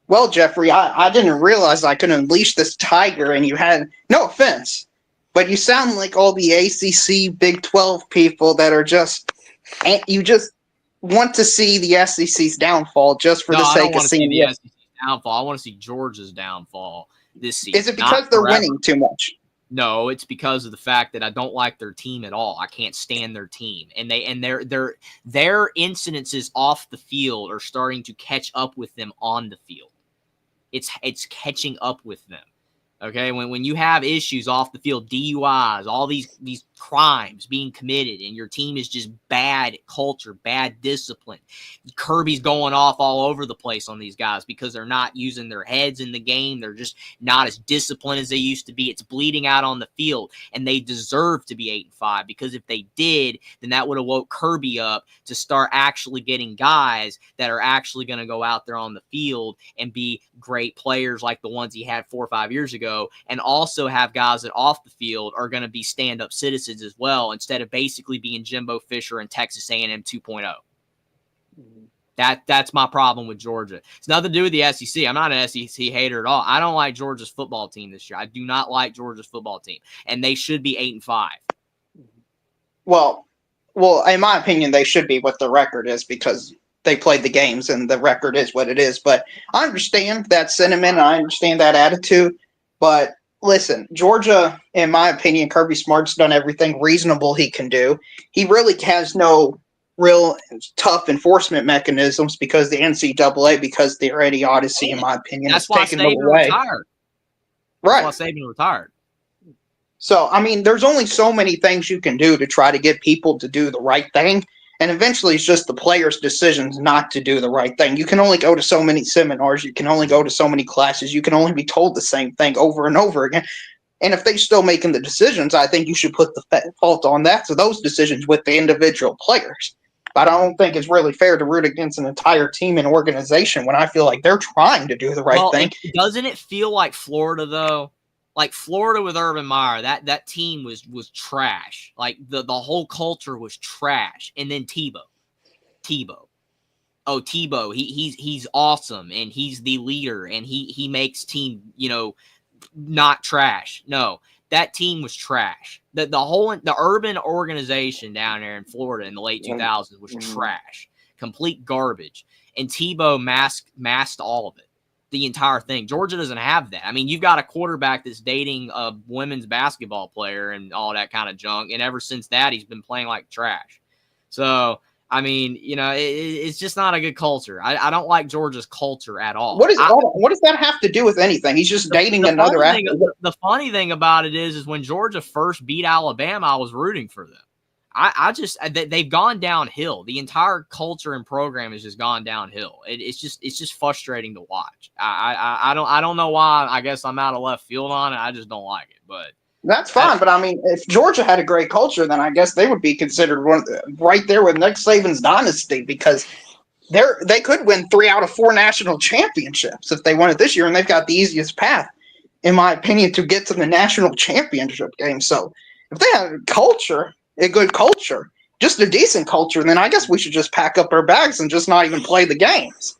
Well, Jeffrey, I didn't realize I could unleash this tiger, and you had, no offense, but you sound like all the ACC Big 12 people that are you just want to see the SEC's downfall just for the sake of seeing
the SEC's downfall. I want to see Georgia's downfall this season.
Is it because they're winning too much?
No, it's because of the fact that I don't like their team at all. I can't stand their team, and their incidences off the field are starting to catch up with them on the field. It's catching up with them. Okay, when you have issues off the field, DUIs, all these crimes being committed, and your team is just bad culture, bad discipline. Kirby's going off all over the place on these guys because they're not using their heads in the game. They're just not as disciplined as they used to be. It's bleeding out on the field, and they deserve to be 8-5 because if they did, then that would have woke Kirby up to start actually getting guys that are actually going to go out there on the field and be great players like the ones he had 4 or 5 years ago. And also have guys that off the field are going to be stand-up citizens as well, instead of basically being Jimbo Fisher and Texas A&M 2.0. That's my problem with Georgia. It's nothing to do with the SEC. I'm not an SEC hater at all. I don't like Georgia's football team this year. I do not like Georgia's football team, and they should be 8-5.
Well, in my opinion, they should be what the record is because they played the games and the record is what it is. But I understand that sentiment. I understand that attitude. But listen, Georgia, in my opinion, Kirby Smart's done everything reasonable he can do. He really has no real tough enforcement mechanisms because the NCAA, because the idiocy, in my opinion,
that's
has
why
taken them
Saban
away.
Retired.
Right.
That's why Saban retired.
So, I mean, there's only so many things you can do to try to get people to do the right thing. And eventually it's just the players' decisions not to do the right thing. You can only go to so many seminars. You can only go to so many classes. You can only be told the same thing over and over again. And if they're still making the decisions, I think you should put the fault on that. So those decisions with the individual players. But I don't think it's really fair to root against an entire team and organization when I feel like they're trying to do the right thing.
Doesn't it feel like Florida, though? Like Florida with Urban Meyer, that team was trash. Like the whole culture was trash. And then Tebow. Oh, Tebow, he's awesome and he's the leader and he makes team, not trash. No, that team was trash. The urban organization down there in Florida in the late 2000s was trash. Complete garbage. And Tebow masked all of it. The entire thing. Georgia doesn't have that. I mean, you've got a quarterback that's dating a women's basketball player and all that kind of junk. And ever since that, he's been playing like trash. So, I mean, it's just not a good culture. I don't like Georgia's culture at all.
What does that have to do with anything? He's just dating another athlete.
The funny thing about it is when Georgia first beat Alabama, I was rooting for them. They've gone downhill. The entire culture and program has just gone downhill. It's just frustrating to watch. I don't know why. I guess I'm out of left field on it. I just don't like it. But
that's fine. But I mean, if Georgia had a great culture, then I guess they would be considered right there with Nick Saban's dynasty because they could win 3 out of 4 national championships if they won it this year, and they've got the easiest path, in my opinion, to get to the national championship game. So if they had a good culture, just a decent culture, then I guess we should just pack up our bags and just not even play the games.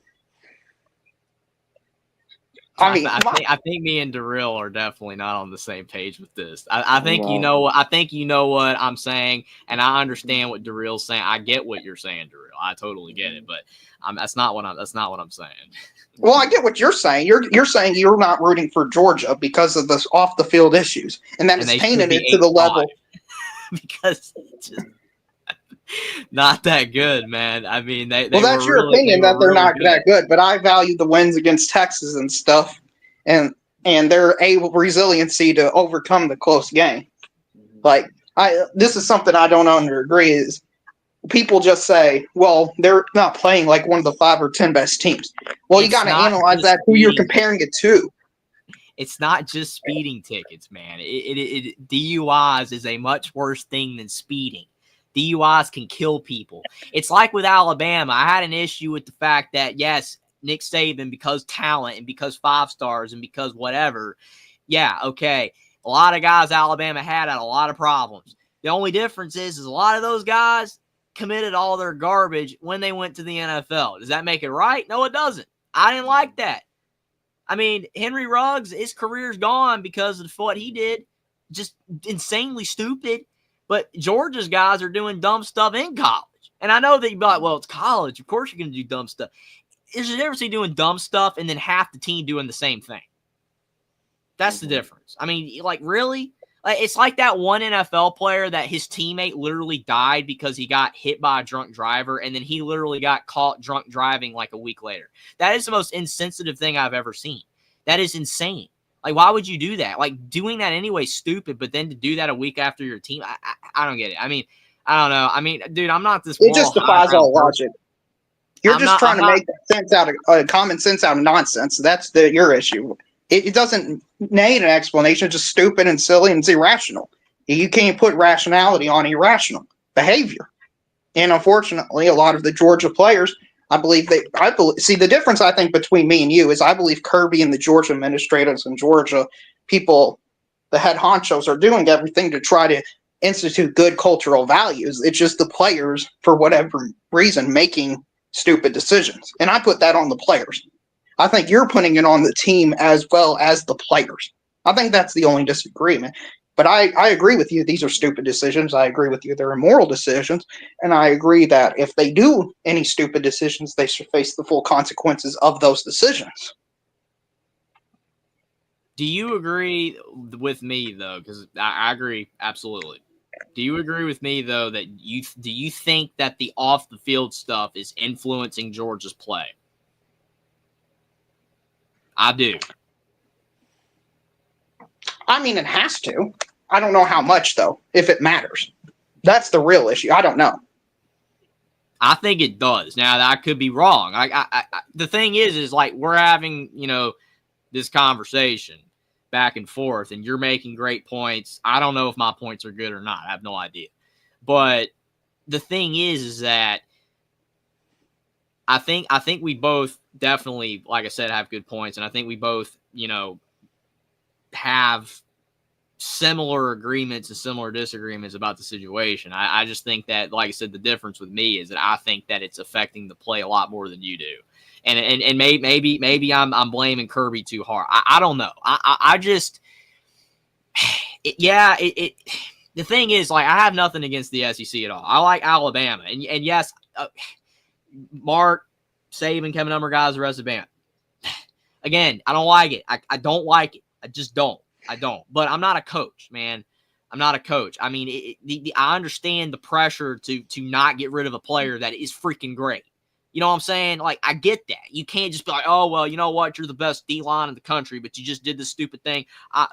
I think me and Darrell are definitely not on the same page with this. I think you know what I'm saying, and I understand what Darrell's saying. I get what you're saying, Darrell. I totally get it, but that's not what I'm saying.
Well, I get what you're saying. You're saying you're not rooting for Georgia because of the off the field issues, and that is painting it to the level.
Because it's just not that good, man. I mean,
that's your opinion that they're not that good, but I value the wins against Texas and stuff, and their resiliency to overcome the close game. Like this is something I don't agree is people just say, well, they're not playing like one of the 5 or 10 best teams. Well, you got to analyze that who you're comparing it to.
It's not just speeding tickets, man. DUIs is a much worse thing than speeding. DUIs can kill people. It's like with Alabama. I had an issue with the fact that, yes, Nick Saban, because talent and because 5 stars and because whatever, yeah, okay. A lot of guys Alabama had a lot of problems. The only difference is a lot of those guys committed all their garbage when they went to the NFL. Does that make it right? No, it doesn't. I didn't like that. I mean, Henry Ruggs, his career's gone because of what he did. Just insanely stupid. But Georgia's guys are doing dumb stuff in college. And I know that you'd be like, well, it's college. Of course you're going to do dumb stuff. There's a difference between doing dumb stuff and then half the team doing the same thing. That's the difference. I mean, like, really? It's like that one NFL player that his teammate literally died because he got hit by a drunk driver, and then he literally got caught drunk driving like a week later. That is the most insensitive thing I've ever seen. That is insane. Like, why would you do that? Like, doing that anyway is stupid, but then to do that a week after your team, I don't get it. I mean, I don't know. I mean, dude, I'm not this.
It just defies all logic. You're just trying to make sense out of common sense out of nonsense. That's your issue. It doesn't need an explanation. It's just stupid and silly and it's irrational. You can't put rationality on irrational behavior. And unfortunately, a lot of the Georgia players, see the difference I think between me and you is I believe Kirby and the Georgia administrators and Georgia people, the head honchos, are doing everything to try to institute good cultural values. It's just the players, for whatever reason, making stupid decisions. And I put that on the players. I think you're putting it on the team as well as the players. I think that's the only disagreement. But I agree with you. These are stupid decisions. I agree with you. They're immoral decisions. And I agree that if they do any stupid decisions, they should face the full consequences of those decisions.
Do you agree with me, though? Because I agree absolutely. Do you agree with me, though, that do you think that the off-the-field stuff is influencing Georgia's play? I do.
I mean, it has to. I don't know how much, though, if it matters. That's the real issue. I don't know.
I think it does. Now, I could be wrong. The thing is like we're having, this conversation back and forth, and you're making great points. I don't know if my points are good or not. I have no idea. But the thing is that I think we both definitely, like I said, have good points, and I think we both, have similar agreements and similar disagreements about the situation. I just think that, like I said, the difference with me is that I think that it's affecting the play a lot more than you do. And maybe I'm blaming Kirby too hard. I don't know. I just the thing is, like, I have nothing against the SEC at all. I like Alabama, and yes, Mark Saban, Kevin Ummer, guys, the rest of the band. Again, I don't like it. I don't like it. I just don't. I don't. But I'm not a coach, man. I'm not a coach. I mean, I understand the pressure to not get rid of a player that is freaking great. You know what I'm saying? Like, I get that. You can't just be like, oh, well, you know what? You're the best D-line in the country, but you just did this stupid thing,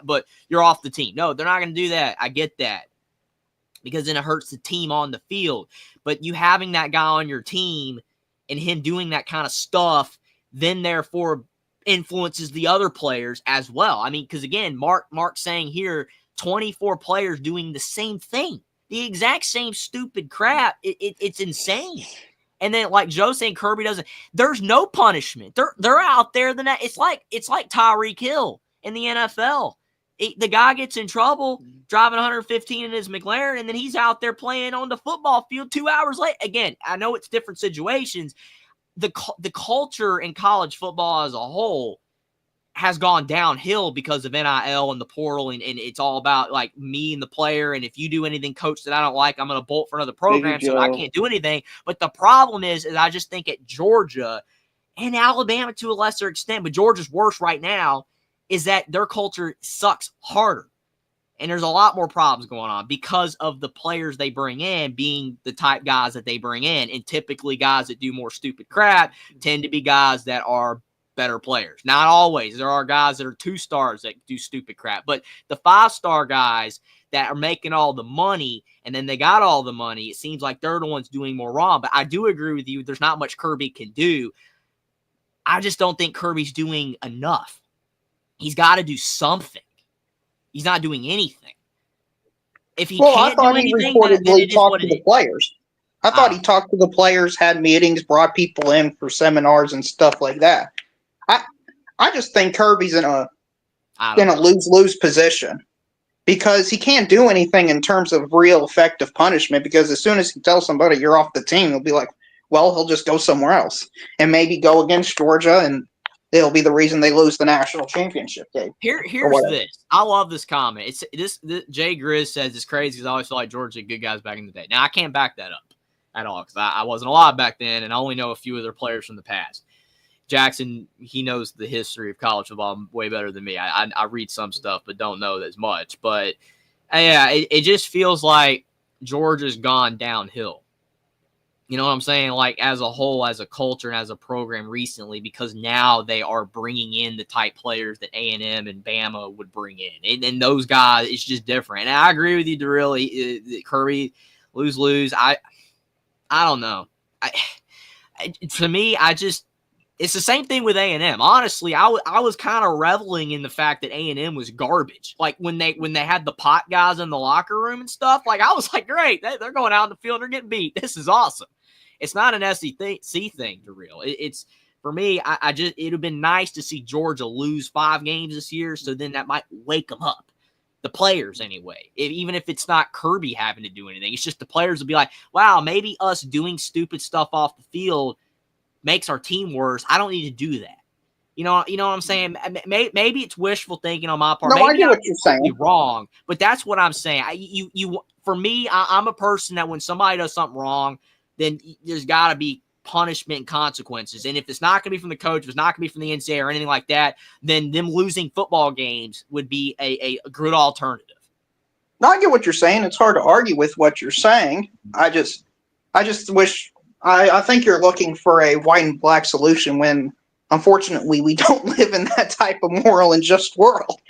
but you're off the team. No, they're not going to do that. I get that. Because then it hurts the team on the field. But you having that guy on your team and him doing that kind of stuff, then therefore influences the other players as well. I mean, because again, Mark's saying here, 24 players doing the same thing, the exact same stupid crap. It's insane. And then, like Joe saying, Kirby doesn't. There's no punishment. They're out there. It's like Tyreek Hill in the NFL. The guy gets in trouble driving 115 in his McLaren, and then he's out there playing on the football field 2 hours late. Again, I know it's different situations. The culture in college football as a whole has gone downhill because of NIL and the portal, and it's all about, like, me and the player, and if you do anything, coach, that I don't like, I'm going to bolt for another program, so I can't do anything. But the problem is I just think at Georgia and Alabama to a lesser extent, but Georgia's worse right now, is that their culture sucks harder. And there's a lot more problems going on because of the players they bring in being the type guys that they bring in. And typically guys that do more stupid crap tend to be guys that are better players. Not always. There are guys that are 2-stars that do stupid crap. But the 5-star guys that are making all the money, and then they got all the money, it seems like they're the ones doing more wrong. But I do agree with you. There's not much Kirby can do. I just don't think Kirby's doing enough. He's got to do something. He's not doing anything. If he can't do anything, then it is what it is.
Players. I thought he talked to the players, had meetings, brought people in for seminars and stuff like that. I just think Kirby's in a lose-lose position because he can't do anything in terms of real effective punishment, because as soon as he tells somebody you're off the team, he'll be like, well, he'll just go somewhere else and maybe go against Georgia, and it'll be the reason they lose the national championship game.
Here's this. I love this comment. It's this Jay Grizz says it's crazy because I always felt like Georgia had good guys back in the day. Now, I can't back that up at all because I wasn't alive back then, and I only know a few of their players from the past. Jackson, he knows the history of college football way better than me. I read some stuff but don't know as much. But Yeah, it just feels like Georgia's gone downhill. You know what I'm saying? Like as a whole, as a culture, and as a program recently, because now they are bringing in the type players that A&M and Bama would bring in. And those guys, it's just different. And I agree with you, Darrell. Kirby, lose. I don't know. To me, it's the same thing with A&M. Honestly, I was kind of reveling in the fact that A&M was garbage. Like when they had the pot guys in the locker room and stuff, like I was like, great, they're going out in the field, they're getting beat. This is awesome. It's not an SEC thing, to real. It's for me. I just it'd have been nice to see Georgia lose 5 games this year, so then that might wake them up. The players, anyway. Even if it's not Kirby having to do anything, it's just the players will be like, wow, maybe us doing stupid stuff off the field makes our team worse. I don't need to do that. You know what I'm saying? Maybe it's wishful thinking on my part.
No,
Maybe
I get what you're saying.
Wrong, but that's what I'm saying. For me, I'm a person that when somebody does something wrong, then there's got to be punishment and consequences. And if it's not going to be from the coach, if it's not going to be from the NCAA or anything like that, then them losing football games would be a good alternative.
No, I get what you're saying. It's hard to argue with what you're saying. I just wish. I think you're looking for a white and black solution when, unfortunately, we don't live in that type of moral and just world.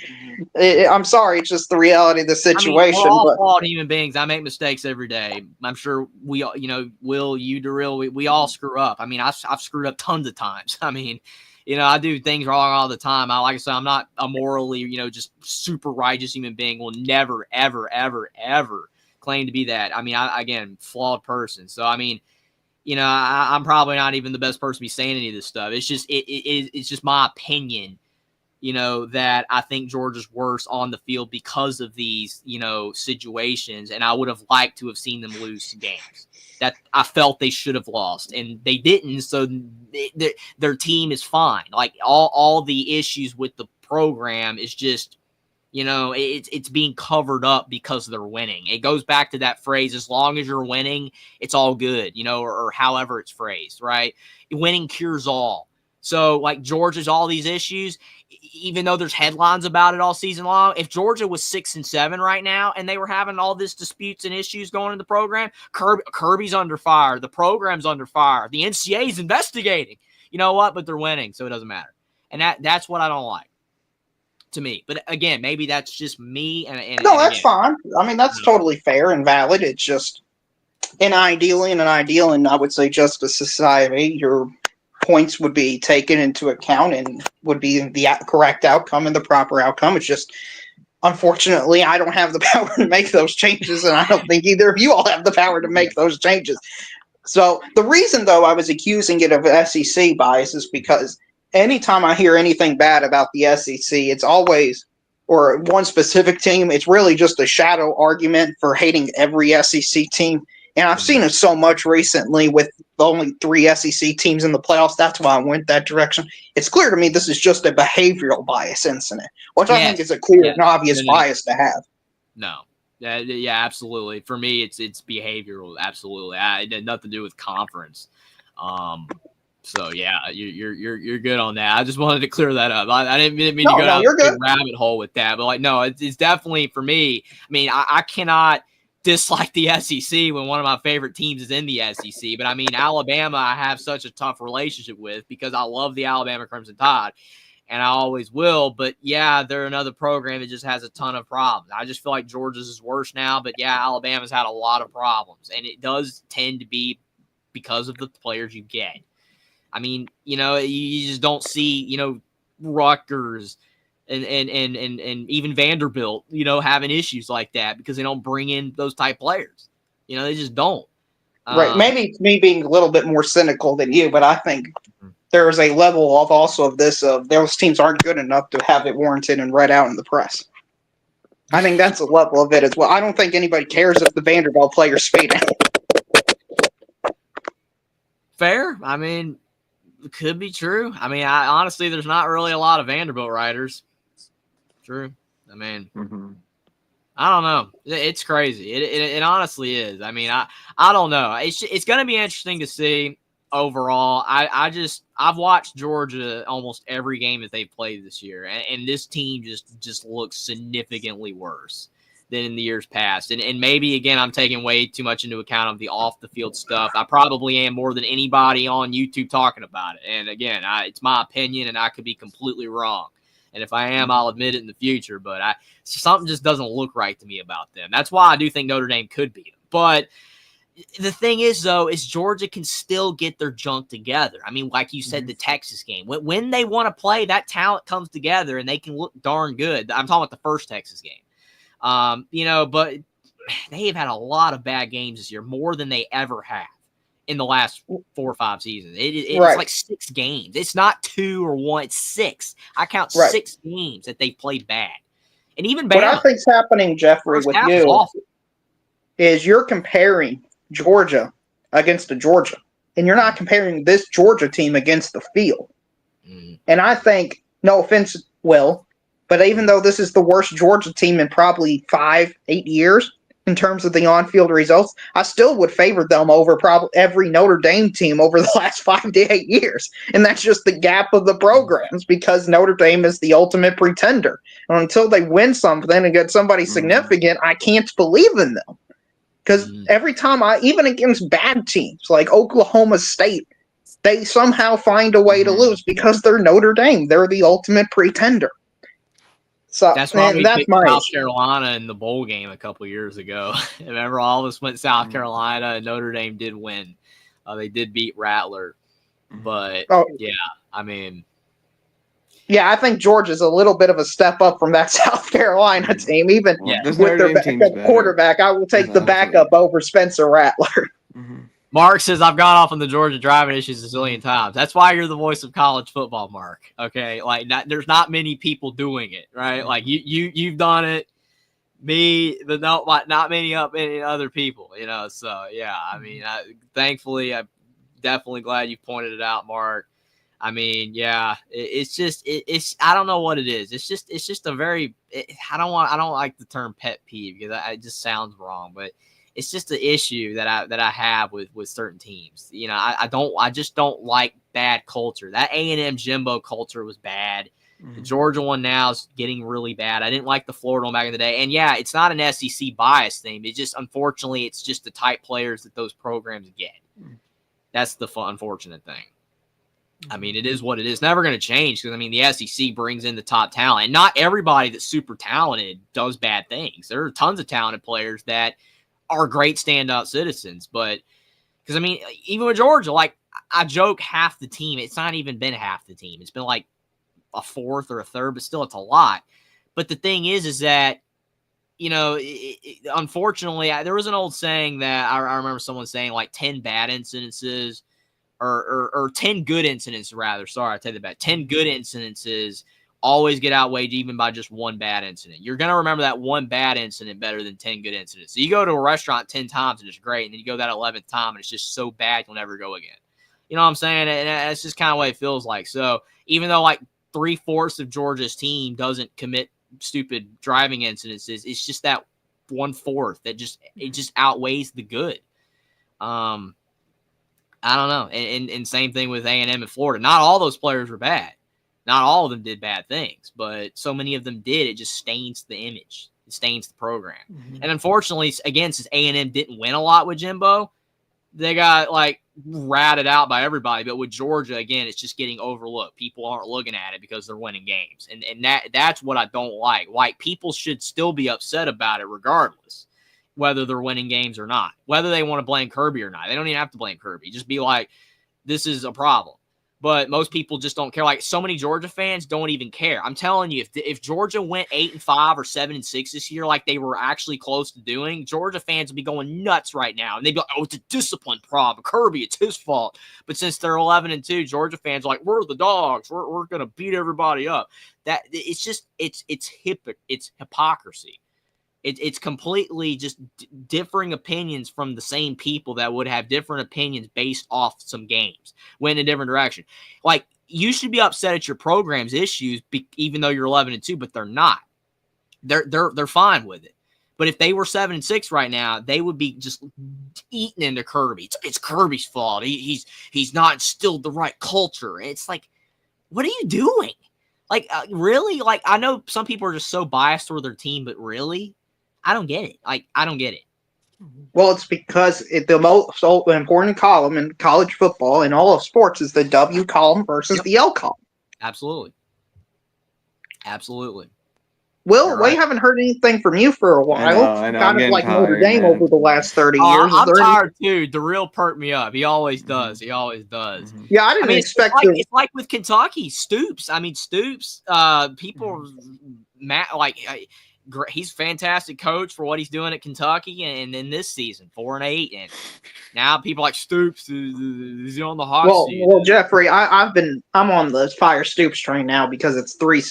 I'm sorry, it's just the reality of the situation.
We're all flawed human beings. I make mistakes every day. I'm sure we all, Will, you, Darrell, we all screw up. I mean, I've screwed up tons of times. I mean, I do things wrong all the time. Like I said, I'm not a morally, just super righteous human being. Will never, ever, ever, ever claim to be that. I mean, again, flawed person. So, I mean, I'm probably not even the best person to be saying any of this stuff. It's just it's just my opinion, that I think Georgia's worse on the field because of these, situations. And I would have liked to have seen them lose games that I felt they should have lost, and they didn't. So their team is fine. Like all the issues with the program is just, it's being covered up because they're winning. It goes back to that phrase, as long as you're winning, it's all good, or however it's phrased, right? Winning cures all. So like Georgia's all these issues, even though there's headlines about it all season long, if Georgia was 6-7 right now and they were having all this disputes and issues going in the program, Kirby's under fire, the program's under fire, the NCAA's investigating, you know what? But they're winning, so it doesn't matter. And that's what I don't like. To me, but again, maybe that's just me.
No, that's fine. I mean, that's totally fair and valid. It's just in an ideal, and I would say just a society, your points would be taken into account and would be the correct outcome and the proper outcome. It's just, unfortunately, I don't have the power to make those changes, and I don't think either of you all have the power to make those changes. So the reason, though, I was accusing it of SEC bias is because anytime I hear anything bad about the SEC, it's always, or one specific team, it's really just a shadow argument for hating every SEC team. And I've seen it so much recently with the only 3 SEC teams in the playoffs. That's why I went that direction. It's clear to me this is just a behavioral bias incident, which I think is a clear and obvious bias to have.
No. Yeah, absolutely. For me, it's behavioral. Absolutely. It had nothing to do with conference. So yeah, you're good on that. I just wanted to clear that up. I didn't mean to go down a rabbit hole with that, but like, no, it's definitely for me. I mean, I cannot dislike the SEC when one of my favorite teams is in the SEC, but I mean, Alabama, I have such a tough relationship with because I love the Alabama Crimson Tide, and I always will. But yeah, they're another program that just has a ton of problems. I just feel like Georgia's is worse now, but yeah, Alabama's had a lot of problems, and it does tend to be because of the players you get. I mean, you just don't see, Rutgers and even Vanderbilt, having issues like that because they don't bring in those type players. They just don't.
Right. Maybe it's me being a little bit more cynical than you, but I think there is a level of also of this of those teams aren't good enough to have it warranted and read out in the press. I think that's a level of it as well. I don't think anybody cares if the Vanderbilt players fade out.
Fair. I mean, it could be true. I mean, honestly, there's not really a lot of Vanderbilt writers. True. I mean, I don't know. It's crazy. It honestly is. I mean, I don't know. It's going to be interesting to see overall. I've watched Georgia almost every game that they've played this year, and this team just looks significantly worse. than in the years past. And maybe, again, I'm taking way too much into account of the off-the-field stuff. I probably am more than anybody on YouTube talking about it. And, again, it's my opinion, and I could be completely wrong. And if I am, I'll admit it in the future. But something just doesn't look right to me about them. That's why I do think Notre Dame could beat them. But the thing is, though, is Georgia can still get their junk together. I mean, like you said, the Texas game. When they want to play, that talent comes together, and they can look darn good. I'm talking about the first Texas game. But they have had a lot of bad games this year, more than they ever have in the last 4 or 5 seasons. It's like 6 games. It's not 2 or 1. It's 6. I count 6 games that they've played bad. And even bad.
What I think's happening, Jeffrey, with you is you're comparing Georgia against a Georgia, and you're not comparing this Georgia team against the field. And I think, no offense, Will, but even though this is the worst Georgia team in probably 5-8 years in terms of the on-field results, I still would favor them over probably every Notre Dame team over the last 5 to 8 years. And that's just the gap of the programs, because Notre Dame is the ultimate pretender. And until they win something and get somebody significant, I can't believe in them. Because every time even against bad teams like Oklahoma State, they somehow find a way to lose because they're Notre Dame. They're the ultimate pretender. So
that's why we picked South Carolina in the bowl game a couple years ago. Remember, all of us went South Carolina, and Notre Dame did win. They did beat Rattler, but I mean,
I think Georgia's a little bit of a step up from that South Carolina team. Even with their backup quarterback, I will take the backup over Spencer Rattler.
Mark says, I've gone off on the Georgia driving issues a zillion times. That's why you're the voice of college football, Mark. Okay, like there's not many people doing it, right? Like you've done it. Me, but not many other people, So yeah, I mean, thankfully, I'm definitely glad you pointed it out, Mark. I mean, yeah, it's just I don't know what it is. It's just a very I don't like the term pet peeve because it just sounds wrong, but it's just an issue that I have with certain teams. I just don't like bad culture. That A&M Jimbo culture was bad. The Georgia one now is getting really bad. I didn't like the Florida one back in the day. And yeah, it's not an SEC bias thing. It just, unfortunately, it's just the type players that those programs get. That's the unfortunate thing. I mean, it is what it is. Never going to change because, I mean, the SEC brings in the top talent. And not everybody that's super talented does bad things. There are tons of talented players that are great standout citizens. But, because, I mean, even with Georgia, like, I joke half the team. It's not even been half the team. It's been like a fourth or a third, but still it's a lot. But the thing is that, unfortunately, there was an old saying that I remember someone saying, like, 10 bad incidences or 10 good incidents, rather. Sorry, I take that back. 10 good incidences always get outweighed even by just one bad incident. You're going to remember that one bad incident better than 10 good incidents. So you go to a restaurant 10 times and it's great, and then you go that 11th time and it's just so bad you'll never go again. You know what I'm saying? And that's just kind of what it feels like. So even though, like, 3/4 of Georgia's team doesn't commit stupid driving incidents, it's just that 1/4 that just outweighs the good. I don't know. And same thing with A&M and Florida. Not all those players were bad. Not all of them did bad things, but so many of them did. It just stains the image. It stains the program. And unfortunately, again, since A&M didn't win a lot with Jimbo, they got, like, ratted out by everybody. But with Georgia, again, it's just getting overlooked. People aren't looking at it because they're winning games. And that's what I don't like. Like, people should still be upset about it regardless, whether they're winning games or not, whether they want to blame Kirby or not. They don't even have to blame Kirby. Just be like, this is a problem. But most people just don't care. Like, so many Georgia fans don't even care. I'm telling you, if Georgia went 8-5 or 7-6 this year, like they were actually close to doing, Georgia fans would be going nuts right now. And they'd be like, oh, it's a discipline problem. Kirby, it's his fault. But since they're 11-2, Georgia fans are like, we're the dogs. We're going to beat everybody up. That it's just it's hypocrisy. It's completely just differing opinions from the same people that would have different opinions based off some games, went in a different direction. Like, you should be upset at your program's issues, even though you're 11-2, but they're not. They're fine with it. But if they were 7-6 right now, they would be just eating into Kirby. It's Kirby's fault. He's not instilled the right culture. It's like, what are you doing? Like, really? Like, I know some people are just so biased toward their team, but really? I don't get it. Like, I don't get it.
Well, it's because the most important column in college football and all of sports is the W column versus the L column.
Absolutely.
Will, we haven't heard anything from you for a while.
I know.
Kind of like Notre Dame over the last 30 years.
I'm tired too. Darrell perked me up. He always does.
Yeah, I didn't expect
it's like with Kentucky. Stoops. People he's a fantastic coach for what he's doing at Kentucky, and in this season 4-8, and now people like Stoops is he on the hot seat?
Well, Jeffrey, I'm on the fire Stoops train now because it's 3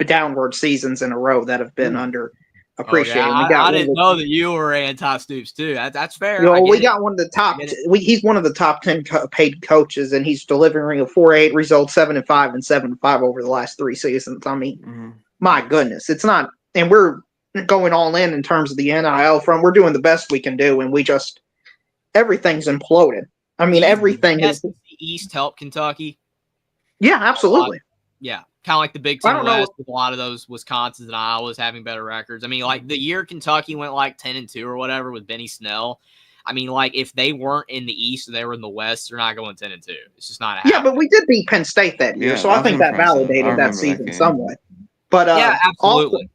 downward seasons in a row that have been underappreciated.
I didn't know that you were anti Stoops too. That's fair.
We got one of the top. He's one of the top 10 paid coaches, and he's delivering a 4-8 result, 7-5 and 7-5 over the last 3 seasons. I mean, my goodness, it's not. And we're going all in terms of the NIL front. We're doing the best we can do, and everything's imploded. I mean, everything is.
The East help Kentucky.
Yeah, absolutely.
Yeah, kind of like the Big Ten West with a lot of those Wisconsins and Iowas having better records. I mean, like the year Kentucky went like 10-2 or whatever with Benny Snell. I mean, like if they weren't in the East and they were in the West, they're not going 10-2. It's just not happening.
Yeah, but we did beat Penn State that year, so I think that validated that season somewhat. But
yeah, absolutely.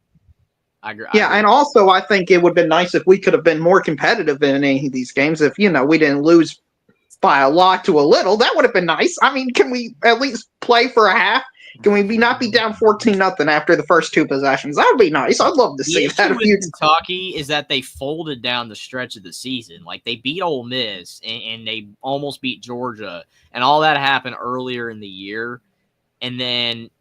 I agree.
And also I think it would have been nice if we could have been more competitive in any of these games. If we didn't lose by a lot to a little, that would have been nice. I mean, can we at least play for a half? Can we not be down 14-0 after the first 2 possessions? That would be nice. I'd love to see that.
With Kentucky is that they folded down the stretch of the season. Like they beat Ole Miss and they almost beat Georgia, and all that happened earlier in the year, and then.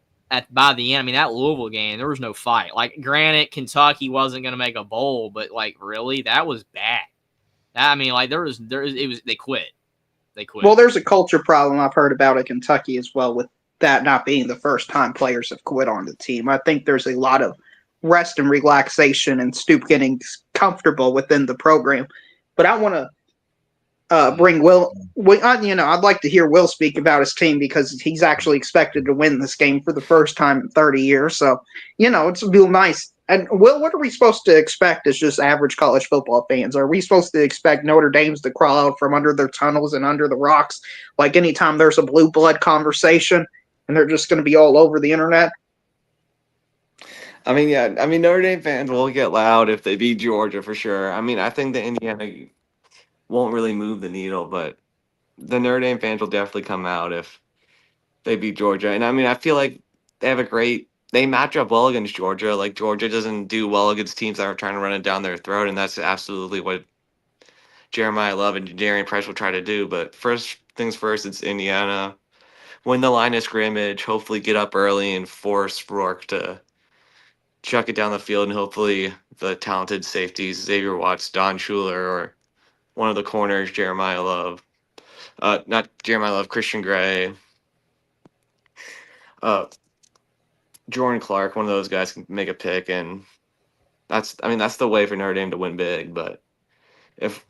By the end, I mean, that Louisville game, there was no fight. Like, granted, Kentucky wasn't going to make a bowl, but, like, really, that was bad. I mean, like, they quit.
Well, there's a culture problem I've heard about at Kentucky as well with that not being the first time players have quit on the team. I think there's a lot of rest and relaxation and Stoop getting comfortable within the program. But I want to bring Will. I'd like to hear Will speak about his team because he's actually expected to win this game for the first time in 30 years. So, it's real nice. And Will, what are we supposed to expect as just average college football fans? Are we supposed to expect Notre Dame's to crawl out from under their tunnels and under the rocks like anytime there's a blue blood conversation and they're just going to be all over the internet?
I mean, yeah. I mean, Notre Dame fans will get loud if they beat Georgia for sure. I mean, I think the Indiana won't really move the needle, but the Notre Dame fans will definitely come out if they beat Georgia. And I mean, I feel like they match up well against Georgia. Like Georgia doesn't do well against teams that are trying to run it down their throat, and that's absolutely what Jeremiah Love and Darian Price will try to do. But first things first, it's Indiana. Win the line of scrimmage, hopefully get up early and force Rourke to chuck it down the field, and hopefully the talented safeties, Xavier Watts, Don Schuler, or one of the corners, Jeremiah Love. Not Jeremiah Love, Christian Gray. Jordan Clark, one of those guys can make a pick, and that's the way for Notre Dame to win big. But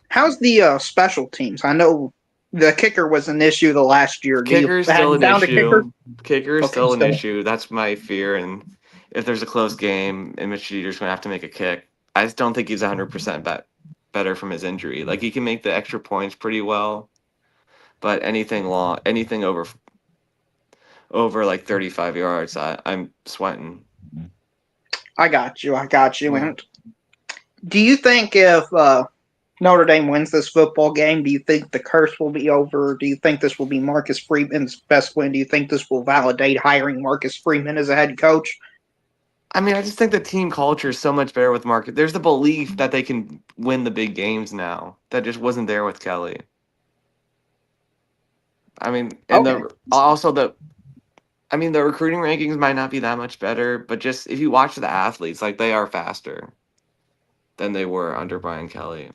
how's the special teams? I know the kicker was an issue the last year.
Kicker is still an issue. Kicker is still an issue. That's my fear. And if there's a close game and Mitch Jeter's going to have to make a kick, I just don't think he's 100% better from his injury. Like he can make the extra points pretty well, but anything over like 35 yards, I'm sweating.
I got you. And do you think if Notre Dame wins this football game, do you think the curse will be over? Do you think this will be Marcus Freeman's best win? Do you think this will validate hiring Marcus Freeman as a head coach?
I mean, I just think the team culture is so much better with Marcus. There's the belief that they can win the big games now that just wasn't there with Kelly. I mean, and the recruiting rankings might not be that much better, but just if you watch the athletes, like they are faster than they were under Brian Kelly.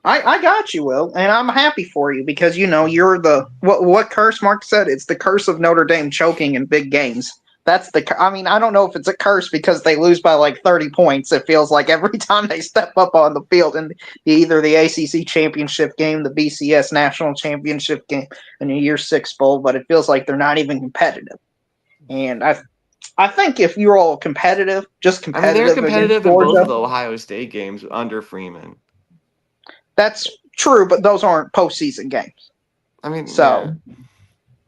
I got you, Will, and I'm happy for you because you're the what curse Mark said. It's the curse of Notre Dame choking in big games. That's I don't know if it's a curse because they lose by like 30 points. It feels like every time they step up on the field in either the ACC championship game, the BCS national championship game, and the Year 6 bowl, but it feels like they're not even competitive. And I think if you're all competitive, just competitive.
I mean, they're competitive in
Georgia,
both of the Ohio State games under Freeman.
That's true, but those aren't postseason games.
I mean,
so,
yeah.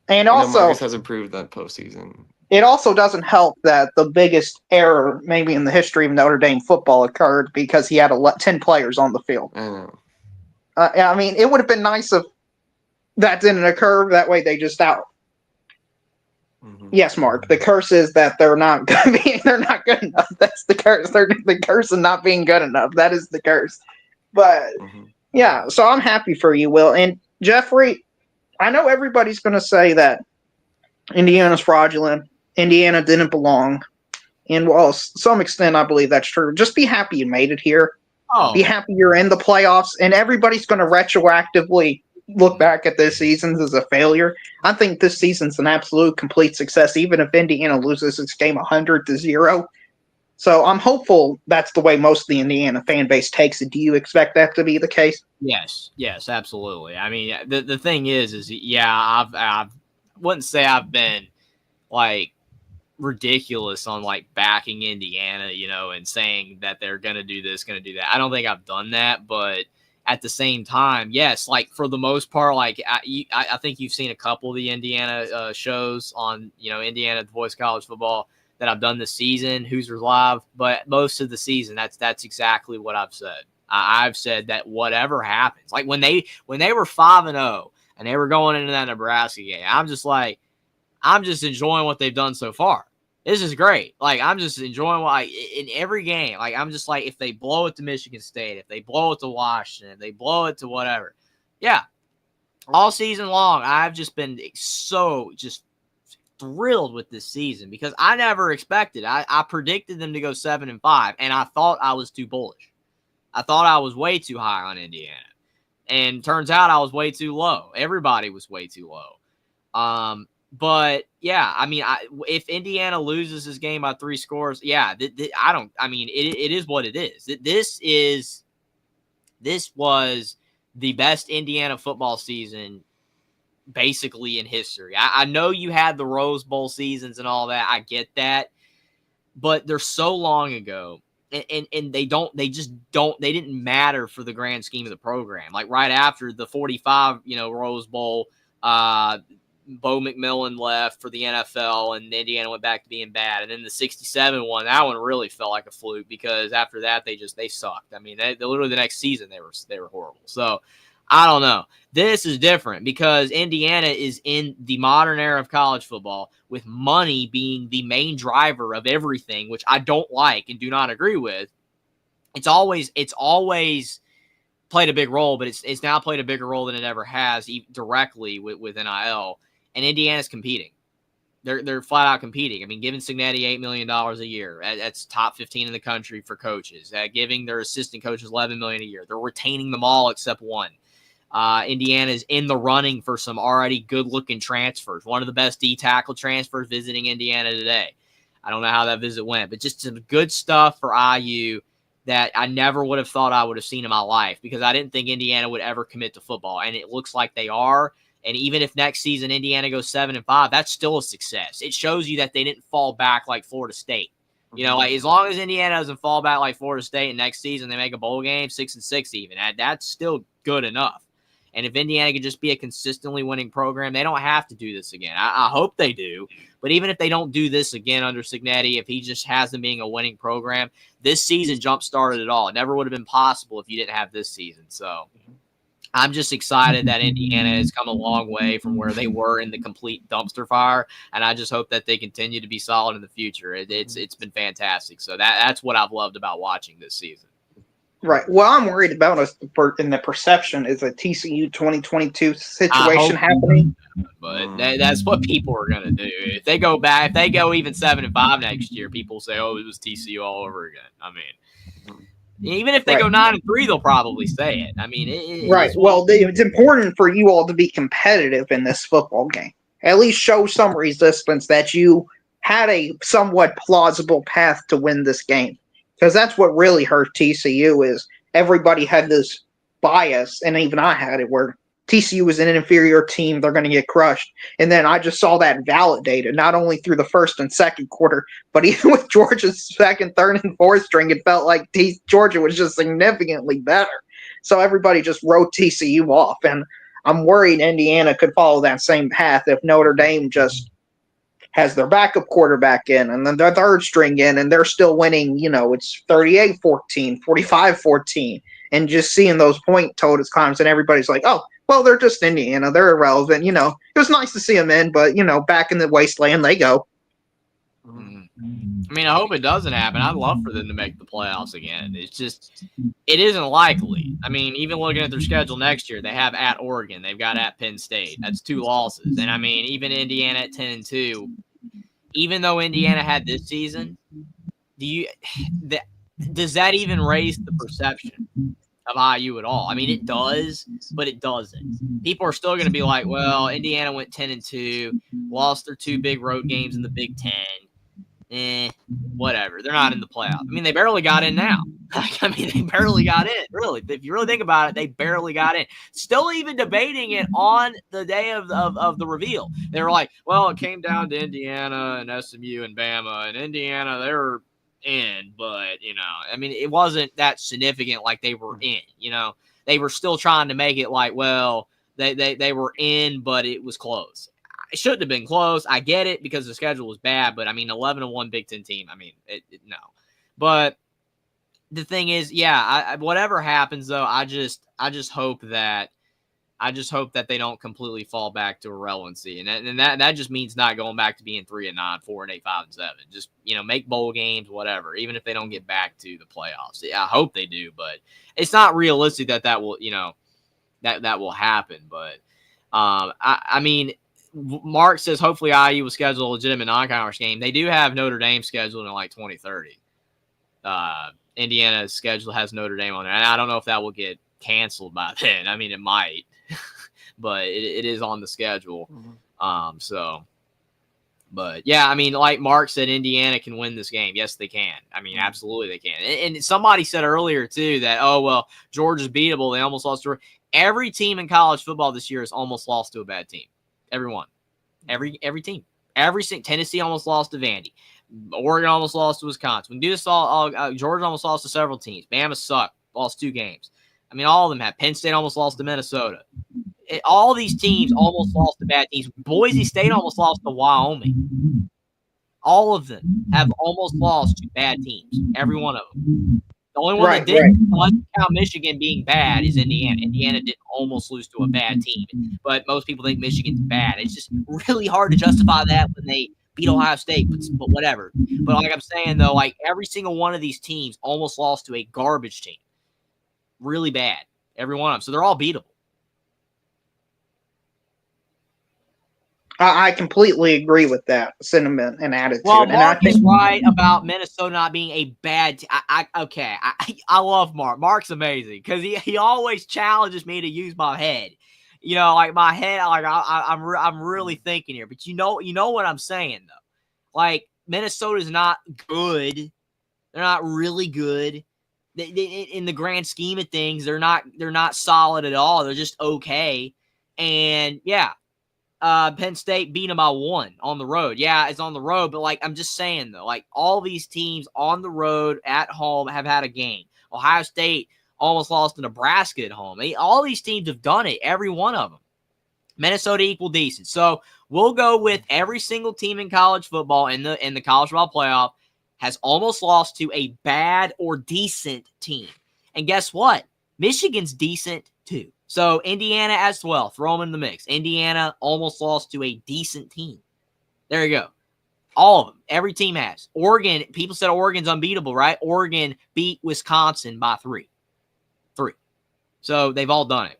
And also,
Marcus has improved that postseason.
It also doesn't help that the biggest error, maybe in the history of Notre Dame football, occurred because he had 10 players on the field.
I know.
I mean, it would have been nice if that didn't occur. That way, they just out. Mm-hmm. Yes, Mark. The curse is that they're not good enough. That's the curse. They're the curse of not being good enough. That is the curse. But yeah, so I'm happy for you, Will. And Jeffrey, I know everybody's going to say that Indiana's fraudulent. Indiana didn't belong. And while to some extent I believe that's true, just be happy you made it here. Oh. Be happy you're in the playoffs. And everybody's going to retroactively look back at this season as a failure. I think this season's an absolute complete success, even if Indiana loses its game 100-0. So I'm hopeful that's the way most of the Indiana fan base takes it. Do you expect that to be the case?
Yes, absolutely. I mean, the thing is yeah, I wouldn't say I've been like ridiculous on like backing Indiana, you know, and saying that they're going to do this, going to do that. I don't think I've done that, but at the same time, yes, like for the most part, like I think you've seen a couple of the Indiana shows on, you know, Indiana The Voice of College Football that I've done this season, Hoosiers Live, but most of the season, that's exactly what I've said. I've said that whatever happens, like when they were 5-0 and they were going into that Nebraska game, I'm just enjoying what they've done so far. This is great. Like, I'm just enjoying in every game. Like, I'm just like, if they blow it to Michigan State, if they blow it to Washington, if they blow it to whatever. Yeah. All season long, I've just been so just thrilled with this season because I never expected. I predicted them to go 7-5, and I thought I was too bullish. I thought I was way too high on Indiana. And turns out I was way too low. Everybody was way too low. But yeah, I mean, if Indiana loses this game by 3 scores, yeah, it is what it is. This was the best Indiana football season basically in history. I know you had the Rose Bowl seasons and all that. I get that, but they're so long ago. And they didn't matter for the grand scheme of the program. Like right after the 45, Rose Bowl, Bo McMillan left for the NFL and Indiana went back to being bad. And then the 67 one, that one really felt like a fluke because after that, they sucked. I mean, they literally the next season, they were horrible. So I don't know. This is different because Indiana is in the modern era of college football with money being the main driver of everything, which I don't like and do not agree with. It's always played a big role, but it's now played a bigger role than it ever has directly with NIL. And Indiana's competing. They're flat out competing. I mean, giving Cignetti $8 million a year. That's top 15 in the country for coaches. Giving their assistant coaches $11 million a year. They're retaining them all except one. Indiana's in the running for some already good-looking transfers. One of the best D-tackle transfers visiting Indiana today. I don't know how that visit went, but just some good stuff for IU that I never would have thought I would have seen in my life because I didn't think Indiana would ever commit to football, and it looks like they are. And even if next season Indiana goes 7-5, that's still a success. It shows you that they didn't fall back like Florida State. Like as long as Indiana doesn't fall back like Florida State and next season they make a bowl game, 6-6 even, that's still good enough. And if Indiana can just be a consistently winning program, they don't have to do this again. I hope they do. But even if they don't do this again under Cignetti, if he just has them being a winning program, this season jump-started it all. It never would have been possible if you didn't have this season. So I'm just excited that Indiana has come a long way from where they were in the complete dumpster fire, and I just hope that they continue to be solid in the future. It's been fantastic. So that's what I've loved about watching this season.
Right. Well, I'm worried about us in the perception is a TCU 2022 situation happening.
But that's what people are going to do. If they go back, if they go even 7-5 next year, people say, "Oh, it was TCU all over again." I mean, even if they go 9-3, they'll probably say it. I mean,
right. Well, it's important for you all to be competitive in this football game. At least show some resistance that you had a somewhat plausible path to win this game. Because that's what really hurt TCU is everybody had this bias, and even I had it, where TCU was an inferior team. They're going to get crushed. And then I just saw that validated, not only through the first and second quarter, but even with Georgia's second, third, and fourth string, it felt like Georgia was just significantly better. So everybody just wrote TCU off. And I'm worried Indiana could follow that same path if Notre Dame just has their backup quarterback in and then their third string in, and they're still winning, it's 38-14, 45-14, and just seeing those point totals climbs, and everybody's like, oh, well, they're just Indiana. They're irrelevant. It was nice to see them in, but, back in the wasteland they go.
I mean, I hope it doesn't happen. I'd love for them to make the playoffs again. It's just, it isn't likely. I mean, even looking at their schedule next year, they have at Oregon. They've got at Penn State. That's 2 losses. And, I mean, even Indiana at 10-2, even though Indiana had this season, does that even raise the perception of IU at all? I mean, it does, but it doesn't. People are still going to be like, well, Indiana went 10-2, lost their 2 big road games in the Big Ten. Whatever. They're not in the playoff. I mean, they barely got in now. I mean, they barely got in. Really, if you really think about it, they barely got in. Still even debating it on the day of the reveal. They were like, well, it came down to Indiana and SMU and Bama, and Indiana, they were in, but, I mean, it wasn't that significant like they were in, They were still trying to make it like, well, they were in, but it was close. It shouldn't have been close. I get it because the schedule was bad, but I mean, 11-1 Big Ten team. I mean, no. But the thing is, yeah, whatever happens though, I just hope that they don't completely fall back to irrelevancy, and that just means not going back to being 3-9, 4-8, 5-7. Just make bowl games, whatever. Even if they don't get back to the playoffs, I hope they do, but it's not realistic that will that will happen. But I mean. Mark says hopefully IU will schedule a legitimate non-conference game. They do have Notre Dame scheduled in like 2030. Indiana's schedule has Notre Dame on there. And I don't know if that will get canceled by then. I mean, it might. But it is on the schedule. But, yeah, I mean, like Mark said, Indiana can win this game. Yes, they can. I mean, absolutely they can. And somebody said earlier, too, that, oh, well, Georgia's beatable. They almost lost to – every team in college football this year has almost lost to a bad team. Everyone. Every team. Tennessee almost lost to Vandy. Oregon almost lost to Wisconsin. We do this all Georgia almost lost to several teams. Bama sucked. Lost 2 games. I mean, all of them have. Penn State almost lost to Minnesota. All these teams almost lost to bad teams. Boise State almost lost to Wyoming. All of them have almost lost to bad teams. Every one of them. The only one that didn't count Michigan being bad is Indiana. Indiana did almost lose to a bad team, but most people think Michigan's bad. It's just really hard to justify that when they beat Ohio State, but whatever. But like I'm saying, though, like every single one of these teams almost lost to a garbage team. Really bad. Every one of them. So they're all beatable.
I completely agree with that sentiment and attitude.
Well, Mark is right about Minnesota not being a bad team. I love Mark. Mark's amazing because he always challenges me to use my head. Like my head, like I'm really thinking here. But you know what I'm saying though. Like Minnesota's not good. They're not really good. In the grand scheme of things, they're not solid at all. They're just okay. And yeah. Penn State beat them by 1 on the road. Yeah, it's on the road, but like I'm just saying though, like all these teams on the road at home have had a game. Ohio State almost lost to Nebraska at home. All these teams have done it, every one of them. Minnesota equal decent. So we'll go with every single team in college football in the college football playoff has almost lost to a bad or decent team. And guess what? Michigan's decent too. So Indiana as well, throw them in the mix. Indiana almost lost to a decent team. There you go. All of them. Every team has. Oregon, people said Oregon's unbeatable, right? Oregon beat Wisconsin by 3. So they've all done it.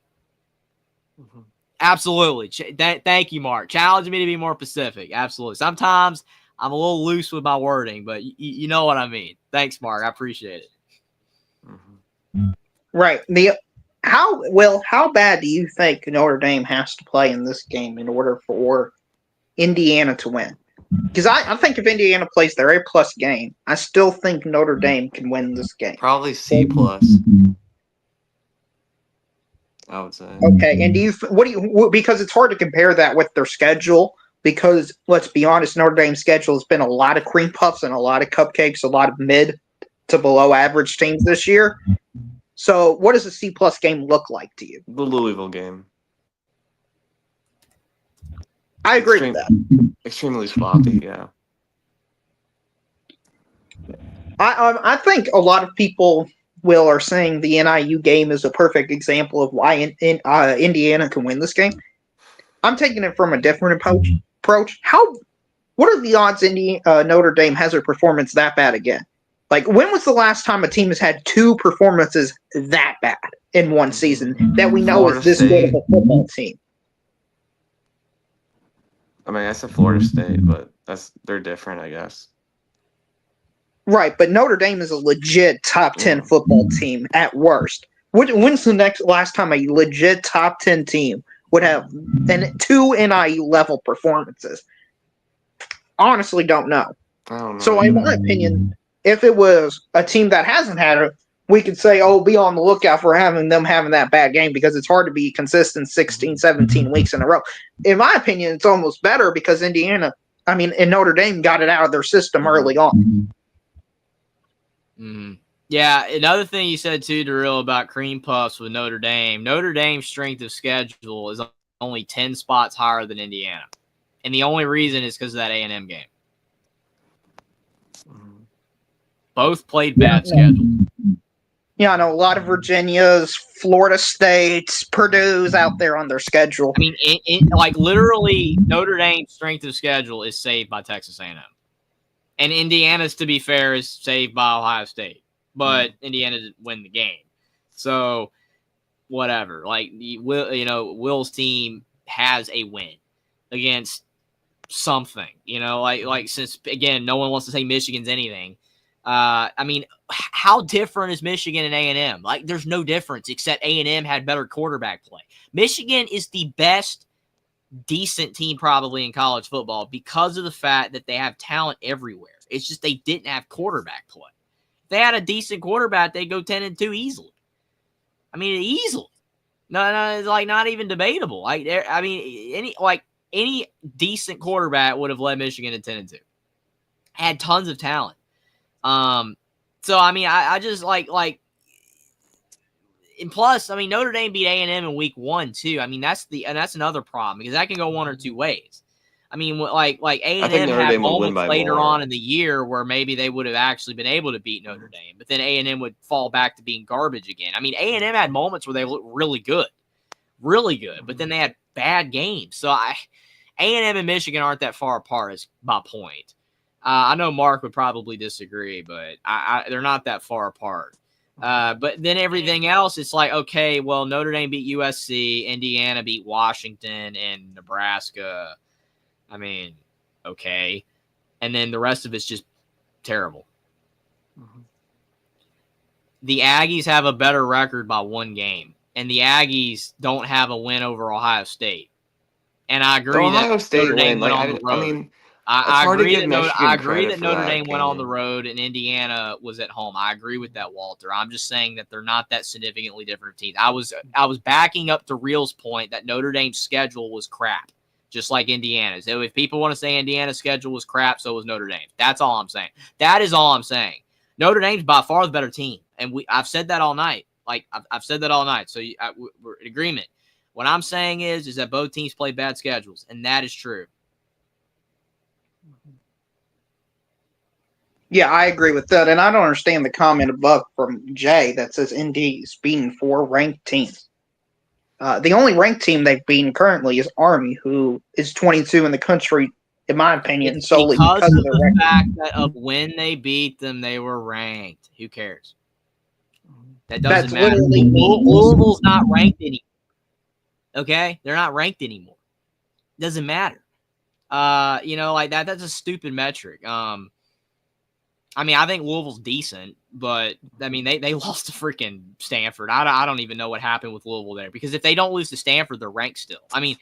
Absolutely. Thank you, Mark. Challenge me to be more specific. Absolutely. Sometimes I'm a little loose with my wording, but you know what I mean. Thanks, Mark. I appreciate it.
Right. How bad do you think Notre Dame has to play in this game in order for Indiana to win? Because I think if Indiana plays their A+ game, I still think Notre Dame can win this game.
Probably C+.
I would say.
Okay, and because it's hard to compare that with their schedule, because let's be honest, Notre Dame's schedule has been a lot of cream puffs and a lot of cupcakes, a lot of mid to below average teams this year. So what does a C-plus game look like to you?
The Louisville game.
I agree with that.
Extremely sloppy, yeah.
I think a lot of people are saying the NIU game is a perfect example of why Indiana can win this game. I'm taking it from a different approach. What are the odds Notre Dame has a performance that bad again? Like, when was the last time a team has had two performances that bad in one season that we know is this good of a football team?
I mean, I said Florida State, but they're different, I guess.
Right, but Notre Dame is a legit top 10 football team at worst. When's the last time a legit top 10 team would have two NIU level performances? Honestly, don't know.
I don't know.
So, in my opinion, if it was a team that hasn't had it, we could say, oh, be on the lookout for having that bad game, because it's hard to be consistent 16, 17 weeks in a row. In my opinion, it's almost better because and Notre Dame got it out of their system early on.
Mm-hmm. Yeah, another thing you said too, Darrell, about cream puffs with Notre Dame. Notre Dame's strength of schedule is only 10 spots higher than Indiana. And the only reason is because of that A&M game. Both played bad schedule.
Yeah, I know a lot of Virginia's, Florida State's, Purdue's out there on their schedule.
I mean, literally, Notre Dame's strength of schedule is saved by Texas A&M. And Indiana's, to be fair, is saved by Ohio State. But Indiana didn't win the game. So, whatever. Like, Will's team has a win against something. Since, again, no one wants to say Michigan's anything. How different is Michigan and A&M? Like, there's no difference, except A&M had better quarterback play. Michigan is the best decent team probably in college football because of the fact that they have talent everywhere. It's just they didn't have quarterback play. If they had a decent quarterback, they'd go 10-2 easily. Easily. No, it's like not even debatable. Any decent quarterback would have led Michigan to 10-2. Had tons of talent. I just and plus, Notre Dame beat A&M in week 1 too. That's another problem because that can go one or two ways. A&M had moments later on in the year where maybe they would have actually been able to beat Notre Dame, but then A&M would fall back to being garbage again. A&M had moments where they looked really good, but then they had bad games. So A&M and Michigan aren't that far apart is my point. I know Mark would probably disagree, but they're not that far apart. But then everything else, it's like, okay, well, Notre Dame beat USC, Indiana beat Washington and Nebraska. Okay. And then the rest of it's just terrible. Mm-hmm. The Aggies have a better record by one game, and the Aggies don't have a win over Ohio State. And I agree that
Ohio State
Notre Dame went on the road. I agree that Notre Dame went on the road and Indiana was at home. I agree with that, Walter. I'm just saying that they're not that significantly different teams. I was backing up to Real's point that Notre Dame's schedule was crap, just like Indiana's. So if people want to say Indiana's schedule was crap, so was Notre Dame. That's all I'm saying. That is all I'm saying. Notre Dame's by far the better team, and I've said that all night. I've said that all night. So we're in agreement. What I'm saying is that both teams play bad schedules, and that is true.
Yeah, I agree with that, and I don't understand the comment above from Jay that says Indy's beaten 4 ranked teams. The only ranked team they've beaten currently is Army, who is 22 in the country, in my opinion, solely because of
the fact that of when they beat them, they were ranked. Who cares? That doesn't matter. Louisville's not ranked anymore. Okay? They're not ranked anymore. Doesn't matter. That's a stupid metric. I think Louisville's decent, but they lost to freaking Stanford. I don't even know what happened with Louisville there, because if they don't lose to Stanford, they're ranked still. I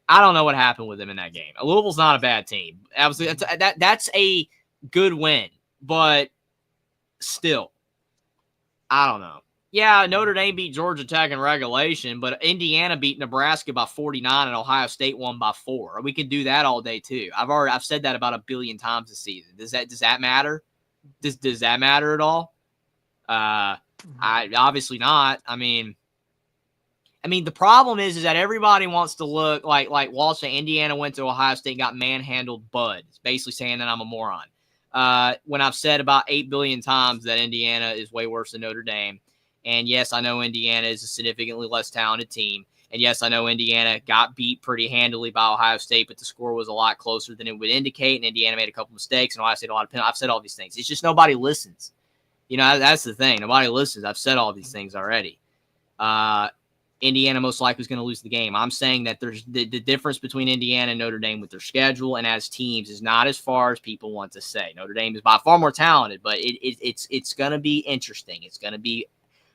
don't know what happened with them in that game. Louisville's not a bad team. Obviously, that's a good win, but still, I don't know. Yeah, Notre Dame beat Georgia Tech in regulation, but Indiana beat Nebraska by 49 and Ohio State won by 4. We can do that all day too. I've said that about 1 billion times this season. Does that matter? Does that matter at all? I obviously not. I mean, the problem is that everybody wants to look like Walsh said. Indiana went to Ohio State and got manhandled. Bud. It's basically saying that I'm a moron. When I've said about 8 billion times that Indiana is way worse than Notre Dame. And yes, I know Indiana is a significantly less talented team. And yes, I know Indiana got beat pretty handily by Ohio State, but the score was a lot closer than it would indicate. And Indiana made a couple mistakes, and Ohio State a lot of penalties. I've said all these things. It's just nobody listens. That's the thing. Nobody listens. I've said all these things already. Indiana most likely is going to lose the game. I'm saying that there's the difference between Indiana and Notre Dame with their schedule and as teams is not as far as people want to say. Notre Dame is by far more talented, but it's going to be interesting. It's going to be,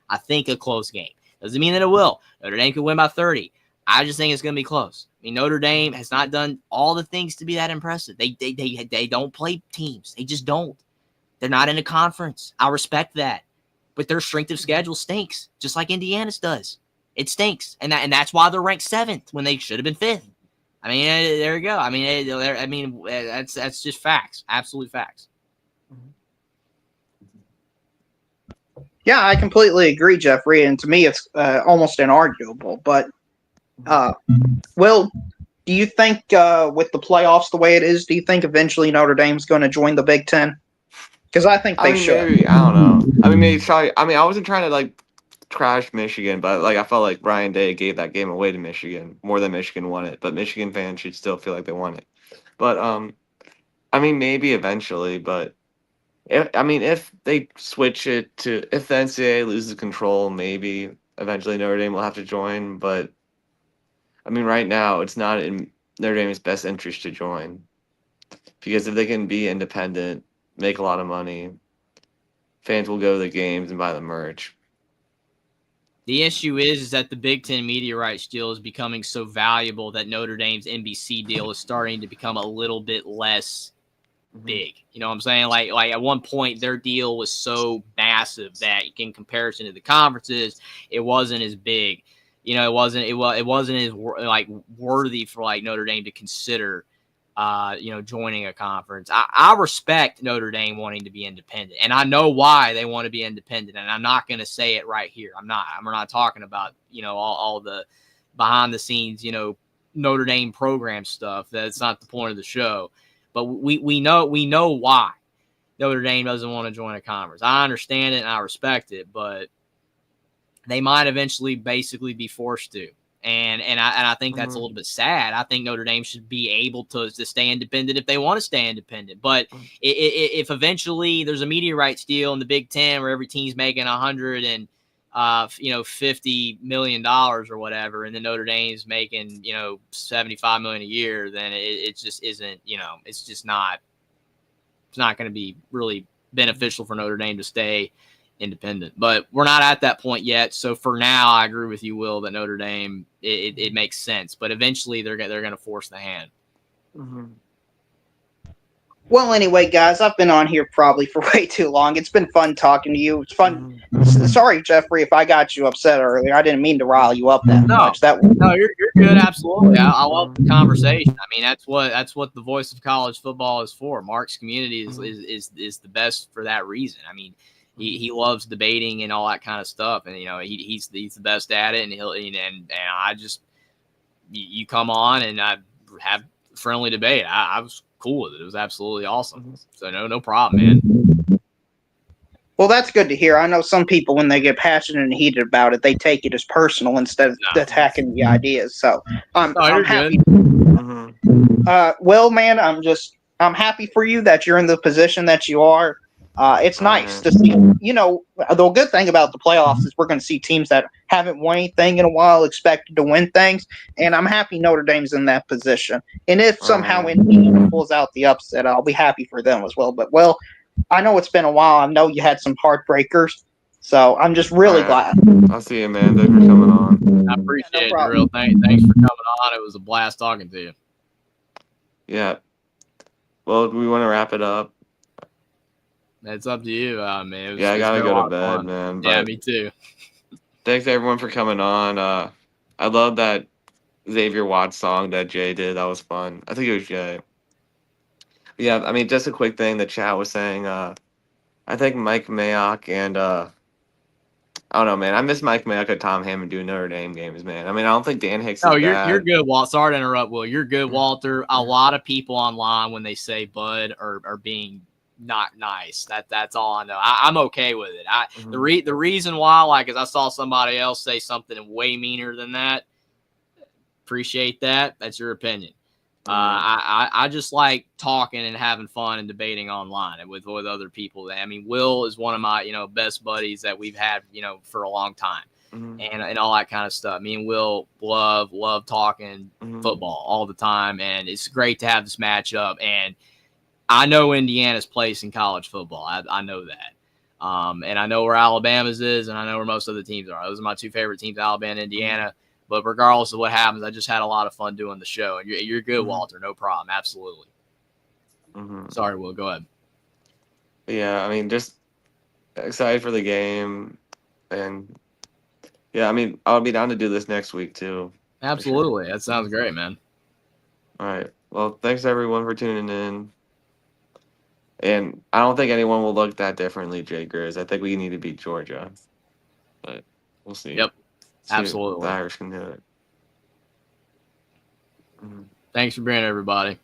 I think, a close game. Doesn't mean that it will. Notre Dame could win by 30. I just think it's going to be close. I mean, Notre Dame has not done all the things to be that impressive. They don't play teams. They just don't. They're not in a conference. I respect that. But their strength of schedule stinks, just like Indiana's does. It stinks. And that's why they're ranked 7th when they should have been 5th. I mean, there you go. I mean, that's just facts. Absolute facts.
Yeah, I completely agree, Jeffrey. And to me, it's almost inarguable. But, Will, do you think with the playoffs the way it is, do you think eventually Notre Dame's going to join the Big Ten? Because I think they should.
Maybe. I don't know. I mean, maybe try. I mean, I wasn't trying to trash Michigan, but I felt like Ryan Day gave that game away to Michigan more than Michigan won it. But Michigan fans should still feel like they won it. But I mean, maybe eventually. But if they switch it to if the NCAA loses control, maybe eventually Notre Dame will have to join. But I mean, right now it's not in Notre Dame's best interest to join because if they can be independent, make a lot of money, fans will go to the games and buy the merch.
The issue is that the Big Ten media rights deal is becoming so valuable that Notre Dame's NBC deal is starting to become a little bit less big. You know what I'm saying? Like at one point, their deal was so massive that in comparison to the conferences, it wasn't as big. It wasn't as worthy for Notre Dame to consider. Joining a conference. I respect Notre Dame wanting to be independent, and I know why they want to be independent, and I'm not going to say it right here. We're not talking about, all the behind the scenes, Notre Dame program stuff. That's not the point of the show, but we know why Notre Dame doesn't want to join a conference. I understand it and I respect it, but they might eventually basically be forced to. And I think that's a little bit sad. I think Notre Dame should be able to stay independent if they want to stay independent. But if eventually there's a media rights deal in the Big Ten where every team's making $150 million or whatever, and then Notre Dame's making $75 million a year, then it just isn't. It's just not. It's not going to be really beneficial for Notre Dame to stay independent, but we're not at that point yet. So for now, I agree with you, Will, that Notre Dame it makes sense, but eventually they're going to force the hand.
Well, anyway, guys, I've been on here probably for way too long. It's been fun talking to you. It's fun. Sorry, Jeffrey, if I got you upset earlier. I didn't mean to rile you up that much.
No, you're good. Absolutely. I love the conversation. I mean, that's what the voice of college football is for. Mark's community is the best for that reason. I mean, he loves debating and all that kind of stuff, and he's the best at it. And I just you come on and I have friendly debate. I was cool with it. It was absolutely awesome. So no problem, man.
Well, that's good to hear. I know some people, when they get passionate and heated about it, they take it as personal instead of attacking the ideas. So I'm happy. Well, man, I'm happy for you that you're in the position that you are. It's nice to see, the good thing about the playoffs is we're going to see teams that haven't won anything in a while expected to win things. And I'm happy Notre Dame's in that position. And if somehow Indiana pulls out the upset, I'll be happy for them as well. But, well, I know it's been a while. I know you had some heartbreakers. So I'm just really glad.
I'll see you, man. Thanks for coming on.
I appreciate it, Real. Thanks for coming on. It was a blast talking to you.
Yeah. Well, do we want to wrap it up?
It's up to you, man.
I gotta go to bed, man.
Yeah, me too.
thanks everyone for coming on. I love that Xavier Watts song that Jay did. That was fun. I think it was Jay. Yeah, I mean, just a quick thing. The chat was saying, I think Mike Mayock and I don't know, man. I miss Mike Mayock and Tom Hammond doing Notre Dame games, man. I mean, I don't think Dan Hicks is
No, you're
bad.
good, Walt. Sorry to interrupt, Will. You're good, Walter. A lot of people online when they say Bud are being not nice. That's all I know. I'm okay with it. The reason why, like, is I saw somebody else say something way meaner than that. Appreciate that. That's your opinion. I just like talking and having fun and debating online and with other people. I mean, Will is one of my best buddies that we've had for a long time, and all that kind of stuff. Me and Will love talking football all the time, and it's great to have this matchup. And I know Indiana's place in college football. I know that. And I know where Alabama's is, and I know where most other teams are. Those are my two favorite teams, Alabama and Indiana. But regardless of what happens, I just had a lot of fun doing the show. And you're good, Walter. No problem. Absolutely. Sorry, Will. Go ahead.
Yeah, I mean, just excited for the game. And, yeah, I mean, I'll be down to do this next week, too.
Absolutely. Sure. That sounds great, man.
All right. Well, thanks, everyone, for tuning in. And I don't think anyone will look that differently, Jay Grizz. I think we need to beat Georgia. But we'll see.
Yep. Absolutely.
The Irish can do it.
Thanks for being here, everybody.